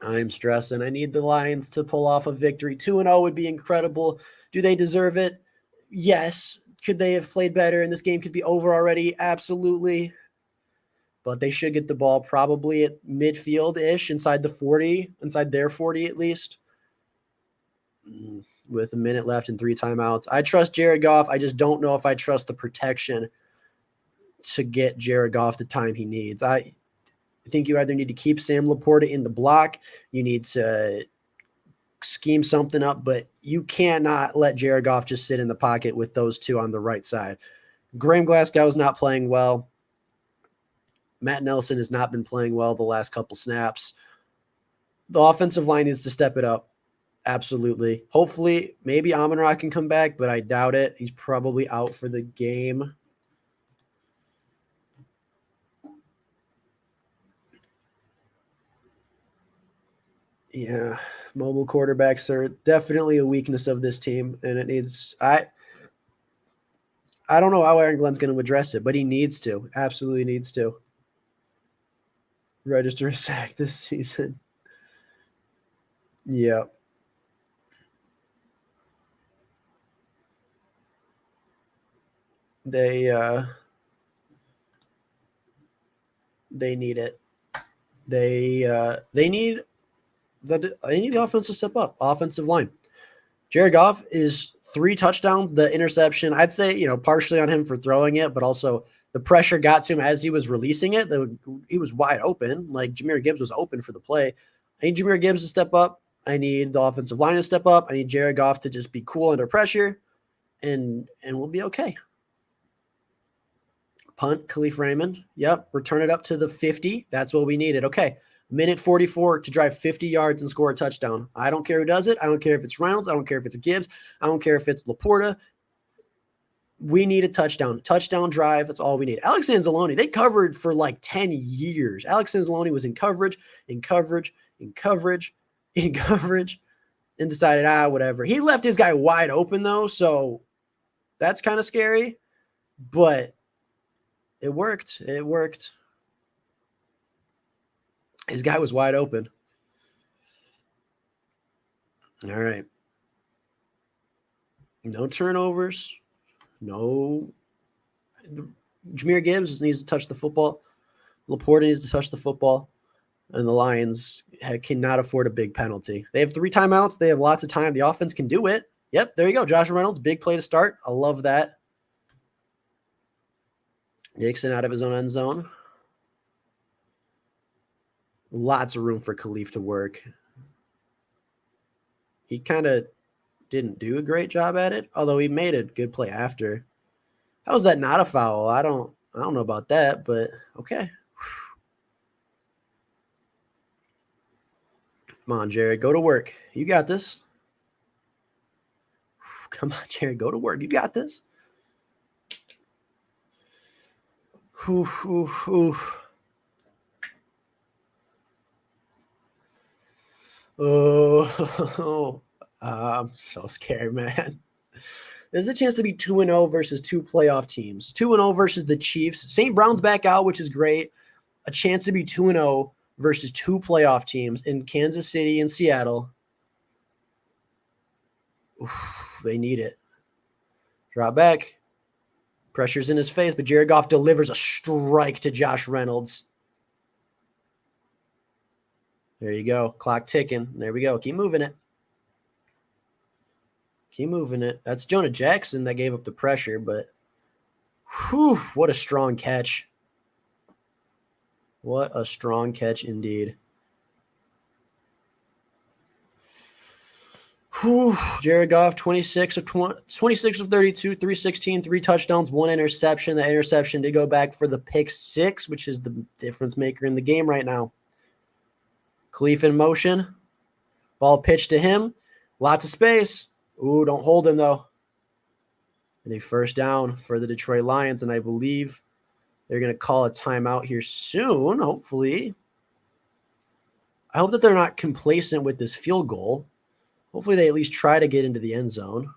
I'm stressing. I need the Lions to pull off a victory. 2-0 would be incredible. Do they deserve it? Yes. Could they have played better and this game could be over already? Absolutely. But they should get the ball probably at midfield-ish, inside the 40, inside their 40 at least, with a minute left and 3 timeouts. I trust Jared Goff. I just don't know if I trust the protection to get Jared Goff the time he needs. I think you either need to keep Sam Laporta in the block, you need to scheme something up, but you cannot let Jared Goff just sit in the pocket with those two on the right side. Graham Glasgow is not playing well. Matt Nelson has not been playing well the last couple snaps. The offensive line needs to step it up. Absolutely. Hopefully, maybe Amon-Ra can come back, but I doubt it. He's probably out for the game. Yeah, mobile quarterbacks are definitely a weakness of this team, and it needs – I don't know how Aaron Glenn's going to address it, but he needs to. Absolutely needs to. Register a sack this season. Yep. They need it. They need the offense to step up. Offensive line. Jared Goff is 3 touchdowns. The interception, I'd say, partially on him for throwing it, but also the pressure got to him as he was releasing it. He was wide open. Like Jahmyr Gibbs was open for the play. I need Jahmyr Gibbs to step up. I need the offensive line to step up. I need Jared Goff to just be cool under pressure, and we'll be okay. Punt, Khalif Raymond. Yep, return it up to the 50. That's what we needed. Okay, minute 44 to drive 50 yards and score a touchdown. I don't care who does it. I don't care if it's Reynolds. I don't care if it's Gibbs. I don't care if it's Laporta. We need a touchdown. Touchdown drive. That's all we need. Alex Anzalone, they covered for like 10 years. Alex Anzalone was in coverage, and decided, whatever. He left his guy wide open, though, so that's kind of scary. But it worked. His guy was wide open. All right. No turnovers. No. Jahmyr Gibbs needs to touch the football. Laporta needs to touch the football. And the Lions cannot afford a big penalty. They have 3 timeouts. They have lots of time. The offense can do it. Yep, there you go. Josh Reynolds, big play to start. I love that. Nixon out of his own end zone. Lots of room for Khalif to work. He kind of didn't do a great job at it, although he made a good play after. How is that not a foul? I don't know about that, but okay. Come on, Jared, go to work. You got this. Come on, Jared, go to work. You got this. Oof, oof, oof. Oh, I'm so scared, man. There's a chance to be 2-0 versus two playoff teams. 2-0 versus the Chiefs. St. Brown's back out, which is great. A chance to be 2-0 versus two playoff teams in Kansas City and Seattle. Oof, they need it. Drop back. Pressure's in his face, but Jared Goff delivers a strike to Josh Reynolds. There you go. Clock ticking. There we go. Keep moving it. Keep moving it. That's Jonah Jackson that gave up the pressure, but whew, what a strong catch. What a strong catch indeed. Whew. Jared Goff, 26 of 32, 316, 3 touchdowns, 1 interception. The interception did go back for the pick 6, which is the difference maker in the game right now. Khalif in motion. Ball pitched to him. Lots of space. Ooh, don't hold him, though. And a first down for the Detroit Lions, and I believe they're going to call a timeout here soon, hopefully. I hope that they're not complacent with this field goal. Hopefully they at least try to get into the end zone.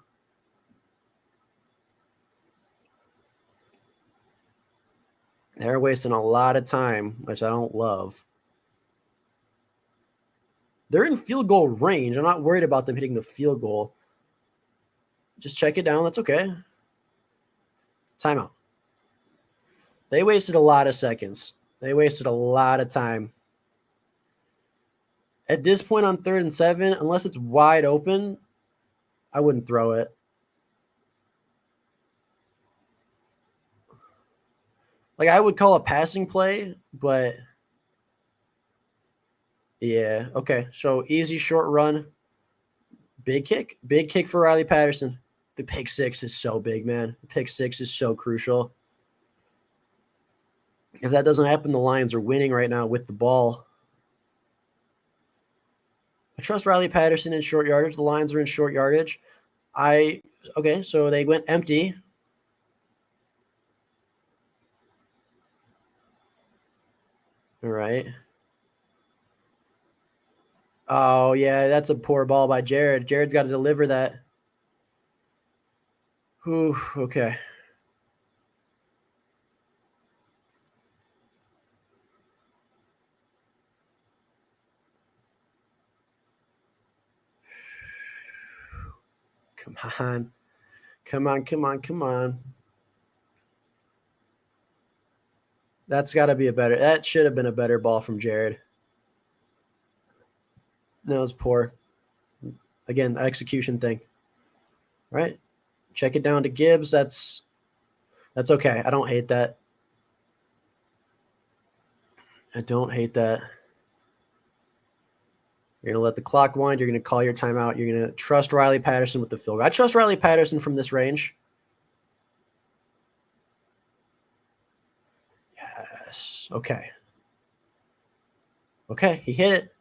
They're wasting a lot of time, which I don't love. They're in field goal range. I'm not worried about them hitting the field goal. Just check it down. That's okay. Timeout. They wasted a lot of seconds. They wasted a lot of time. At this point on 3rd and 7, unless it's wide open, I wouldn't throw it. Like, I would call a passing play, but yeah, okay. So easy short run. Big kick. Big kick for Riley Patterson. The pick 6 is so big, man. The pick 6 is so crucial. If that doesn't happen, the Lions are winning right now with the ball. I trust Riley Patterson in short yardage. The Lions are in short yardage. Okay, so they went empty. All right. Oh, yeah, that's a poor ball by Jared. Jared's got to deliver that. Ooh, okay. Come on. Come on, come on, come on. That's got to be that should have been a better ball from Jared. No, it was poor. Again, execution thing. All right. Check it down to Gibbs. That's okay. I don't hate that. I don't hate that. You're going to let the clock wind. You're going to call your timeout. You're going to trust Riley Patterson with the field goal. I trust Riley Patterson from this range. Yes. Okay. Okay. He hit it.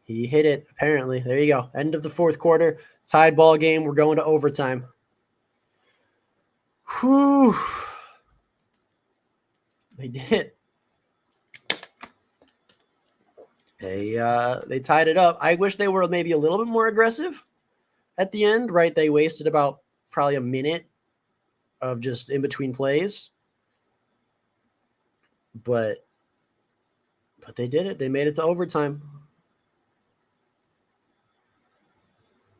He hit it, apparently. There you go. End of the 4th quarter. Tied ball game. We're going to overtime. Whew. They did it. They tied it up. I wish they were maybe a little bit more aggressive at the end, right? They wasted about probably a minute of just in between plays. But they did it. They made it to overtime.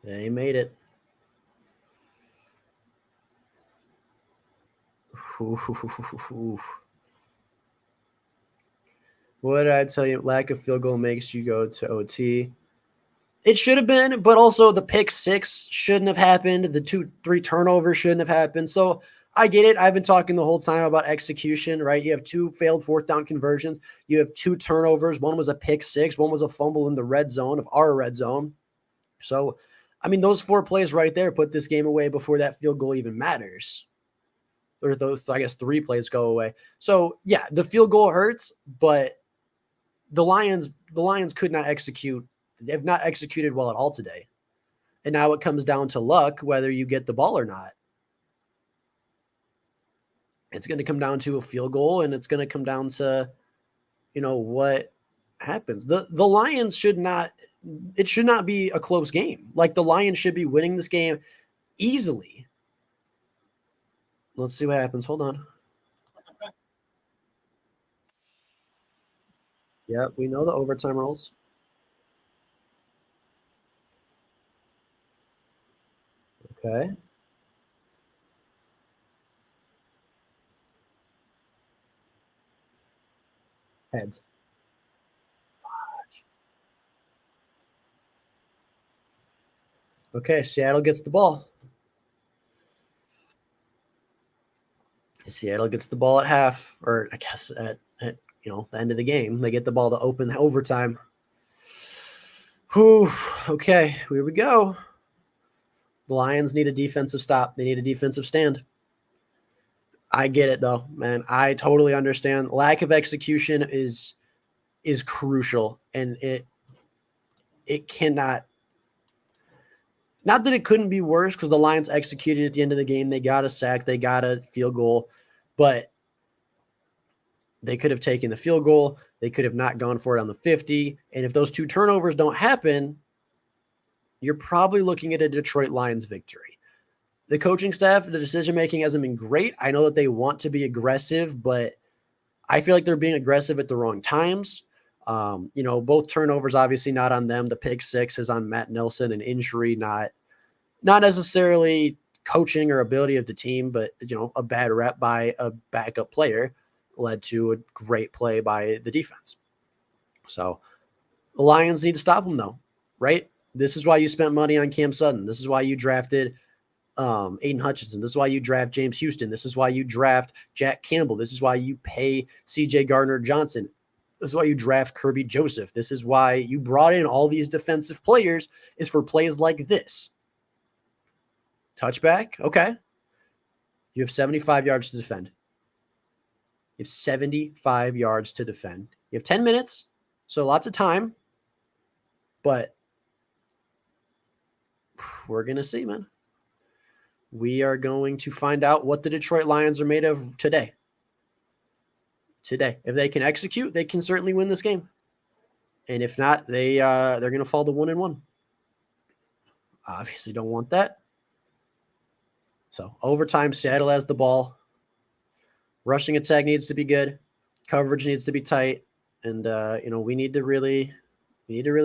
They made it. Oof. What did I tell you? Lack of field goal makes you go to OT. It should have been, but also the pick 6 shouldn't have happened. The 2-3 turnovers shouldn't have happened. So I get it. I've been talking the whole time about execution, right? You have 2 failed 4th down conversions. You have 2 turnovers. One was a pick 6. One was a fumble in the red zone of our red zone. So, I mean, those 4 plays right there put this game away before that field goal even matters. Or those, I guess, 3 plays go away. So, yeah, the field goal hurts, but the Lions could not execute. They have not executed well at all today. And now it comes down to luck, whether you get the ball or not. It's going to come down to a field goal, and it's going to come down to, what happens. The Lions should not be a close game. Like, the Lions should be winning this game easily. Let's see what happens. Hold on. Yeah, we know the overtime rules. Okay. Heads. Okay, Seattle gets the ball. Seattle gets the ball at half, or I guess at the end of the game. They get the ball to open overtime. Whew. Okay, here we go. The Lions need a defensive stop. They need a defensive stand. I get it though, man. I totally understand. Lack of execution is crucial, and it cannot. Not that it couldn't be worse, because the Lions executed at the end of the game. They got a sack, they got a field goal, but they could have taken the field goal. They could have not gone for it on the 50. And if those 2 turnovers don't happen, you're probably looking at a Detroit Lions victory. The coaching staff, the decision-making hasn't been great. I know that they want to be aggressive, but I feel like they're being aggressive at the wrong times. Both turnovers, obviously not on them. The pick 6 is on Matt Nelson, an injury, not necessarily coaching or ability of the team, but, a bad rep by a backup player led to a great play by the defense. So the Lions need to stop them, though, right? This is why you spent money on Cam Sutton. This is why you drafted Aiden Hutchinson. This is why you draft James Houston. This is why you draft Jack Campbell. This is why you pay CJ Gardner-Johnson. This is why you draft Kirby Joseph. This is why you brought in all these defensive players, is for plays like this. Touchback, okay. You have 75 yards to defend. You have 75 yards to defend. You have 10 minutes, so lots of time. But we're going to see, man. We are going to find out what the Detroit Lions are made of today. If they can execute, they can certainly win this game. And if not, they're going to fall to 1-1. Obviously don't want that. So overtime, Seattle has the ball. Rushing attack needs to be good. Coverage needs to be tight. And we need to really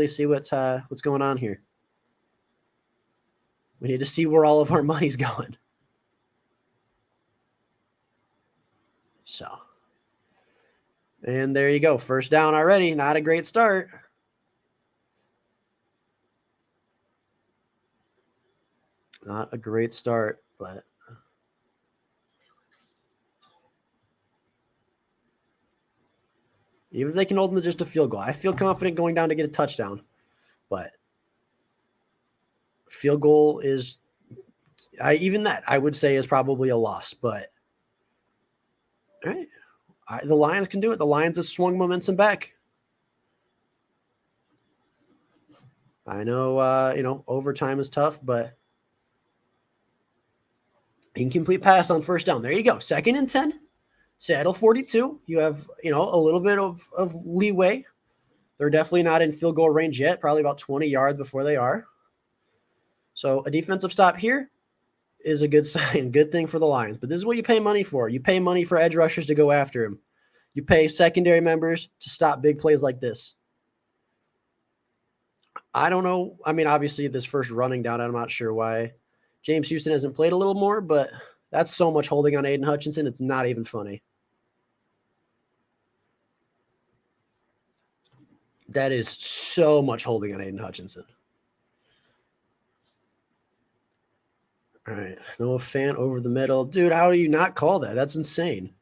see what's going on here. We need to see where all of our money's going. So, and there you go. First down already. Not a great start. Not a great start, but even if they can hold them to just a field goal, I feel confident going down to get a touchdown. But field goal is, I would say is probably a loss. But all right, the Lions can do it. The Lions have swung momentum back. I know, overtime is tough, but incomplete pass on first down. There you go. 2nd and 10. Seattle 42. You have, a little bit of leeway. They're definitely not in field goal range yet, probably about 20 yards before they are. So a defensive stop here is a good sign, good thing for the Lions. But this is what you pay money for. You pay money for edge rushers to go after him. You pay secondary members to stop big plays like this. I don't know. I mean, obviously, this first running down, I'm not sure why James Houston hasn't played a little more, but that's so much holding on Aiden Hutchinson. It's not even funny. That is so much holding on Aiden Hutchinson. All right. Noah Fant over the middle. Dude, how do you not call that? That's insane.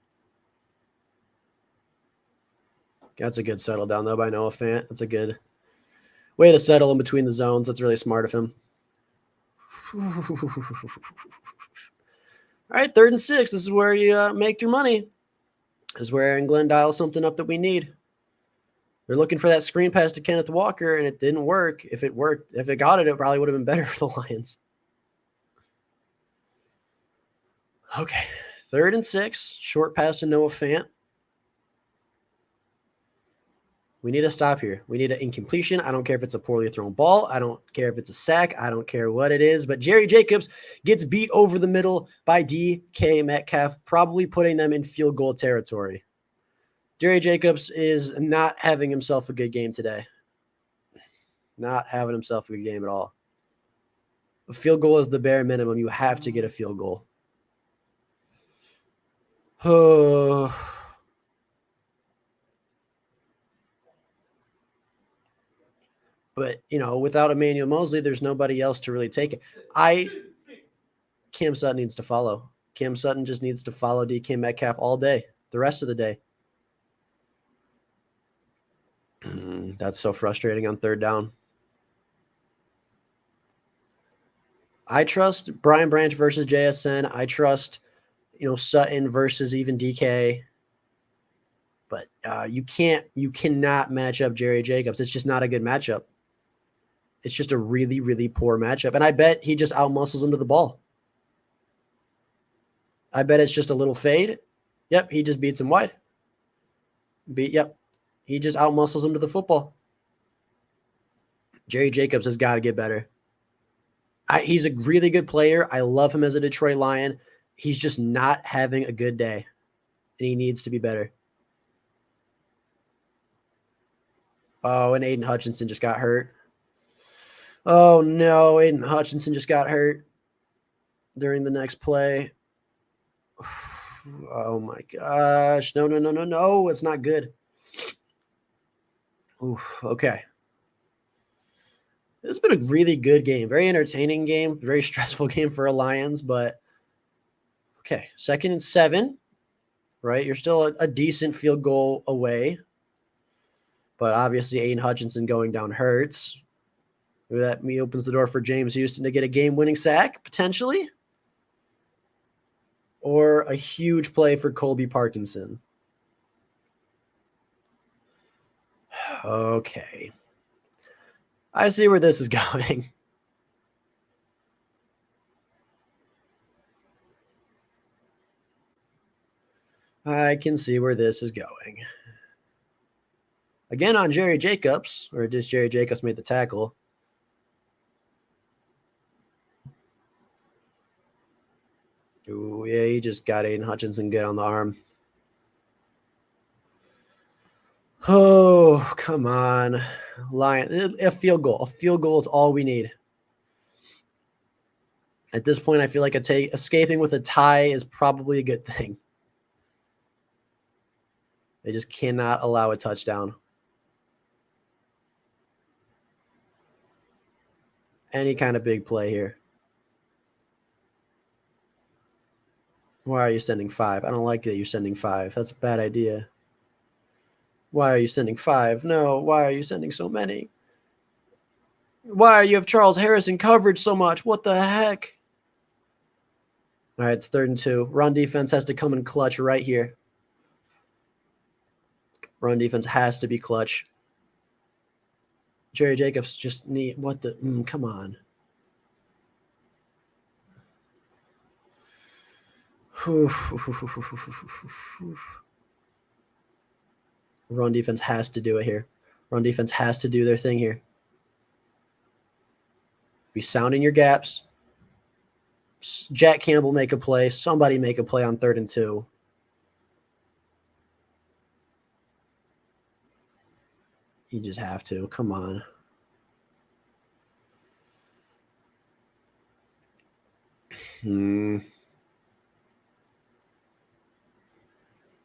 That's a good settle down, though, by Noah Fant. That's a good way to settle in between the zones. That's really smart of him. All right, 3rd and 6. This is where you make your money. This is where Aaron Glenn dials something up that we need. They're looking for that screen pass to Kenneth Walker, and it didn't work. If it got it, it probably would have been better for the Lions. Okay, 3rd and 6, short pass to Noah Fant. We need to stop here. We need an incompletion. I don't care if it's a poorly thrown ball. I don't care if it's a sack. I don't care what it is. But Jerry Jacobs gets beat over the middle by DK Metcalf, probably putting them in field goal territory. Jerry Jacobs is not having himself a good game today. Not having himself a good game at all. A field goal is the bare minimum. You have to get a field goal. Oh. But, without Emmanuel Mosley, there's nobody else to really take it. Cam Sutton needs to follow. Cam Sutton just needs to follow DK Metcalf all day, the rest of the day. That's so frustrating on 3rd down. I trust Brian Branch versus JSN. I trust, Sutton versus even DK. But you cannot match up Jerry Jacobs. It's just not a good matchup. It's just a really, really poor matchup. And I bet he just outmuscles him to the ball. I bet it's just a little fade. Yep, he just beats him wide. Yep, he just outmuscles him to the football. Jerry Jacobs has got to get better. He's a really good player. I love him as a Detroit Lion. He's just not having a good day, and he needs to be better. Oh, and Aiden Hutchinson just got hurt. Oh, no, Aiden Hutchinson just got hurt during the next play. Oh, my gosh. No. It's not good. Oof, okay. This has been a really good game. Very entertaining game. Very stressful game for a Lions, but okay. 2nd and 7, right? You're still a decent field goal away, but obviously Aiden Hutchinson going down hurts. That opens the door for James Houston to get a game-winning sack, potentially. Or a huge play for Colby Parkinson. Okay. I see where this is going. I can see where this is going. Again on Jerry Jacobs, or just Jerry Jacobs made the tackle. Ooh, yeah, he just got Aiden Hutchinson good on the arm. Oh, come on. Lion, a field goal. A field goal is all we need. At this point, I feel like escaping with a tie is probably a good thing. They just cannot allow a touchdown. Any kind of big play here. Why are you sending 5? I don't like that you're sending 5. That's a bad idea. Why are you sending 5? No, why are you sending so many? Why are you have Charles Harrison coverage so much? What the heck? All right, it's 3rd and 2. Run defense has to come in clutch right here. Run defense has to be clutch. Jerry Jacobs just come on. Run defense has to do it here. Run defense has to do their thing here. Be sound in your gaps. Jack Campbell make a play. Somebody make a play on 3rd and 2. You just have to. Come on.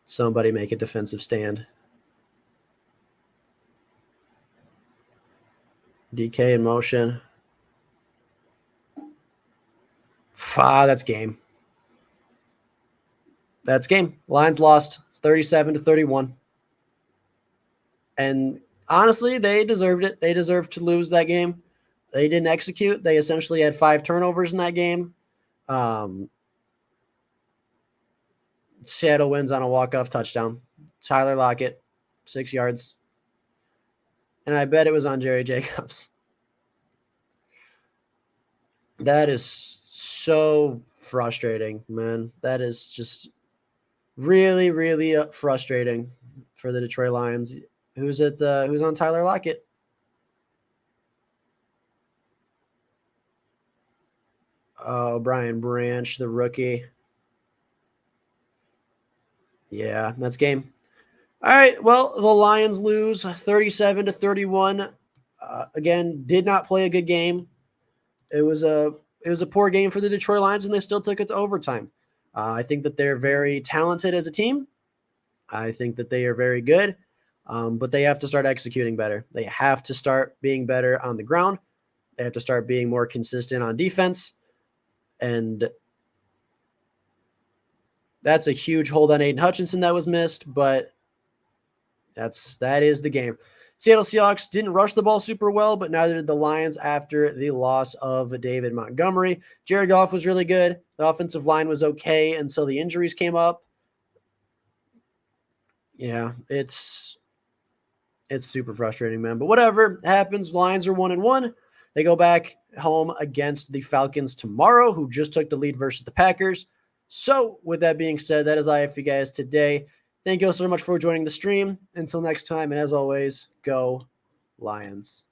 Somebody make a defensive stand. DK in motion. That's game. That's game. Lions lost. It's 37-31. And honestly, they deserved it. They deserved to lose that game. They didn't execute. They essentially had 5 turnovers in that game. Seattle wins on a walk-off touchdown. Tyler Lockett, 6 yards. And I bet it was on Jerry Jacobs. That is so frustrating, man. That is just Really, really frustrating for the Detroit Lions. Who's on Tyler Lockett? Oh, Brian Branch, the rookie. Yeah, that's game. All right. Well, the Lions lose 37-31. Again, did not play a good game. It was a poor game for the Detroit Lions, and they still took it to overtime. I think that they're very talented as a team. I think that they are very good, but they have to start executing better. They have to start being better on the ground. They have to start being more consistent on defense, and that's a huge hold on Aiden Hutchinson that was missed, but that is the game. Seattle Seahawks didn't rush the ball super well, but neither did the Lions after the loss of David Montgomery. Jared Goff was really good. The offensive line was okay until the injuries came up. Yeah, it's super frustrating, man. But whatever happens, Lions are 1-1. They go back home against the Falcons tomorrow, who just took the lead versus the Packers. So, with that being said, that is all I have for you guys today. Thank you all so much for joining the stream. Until next time, and as always, go Lions.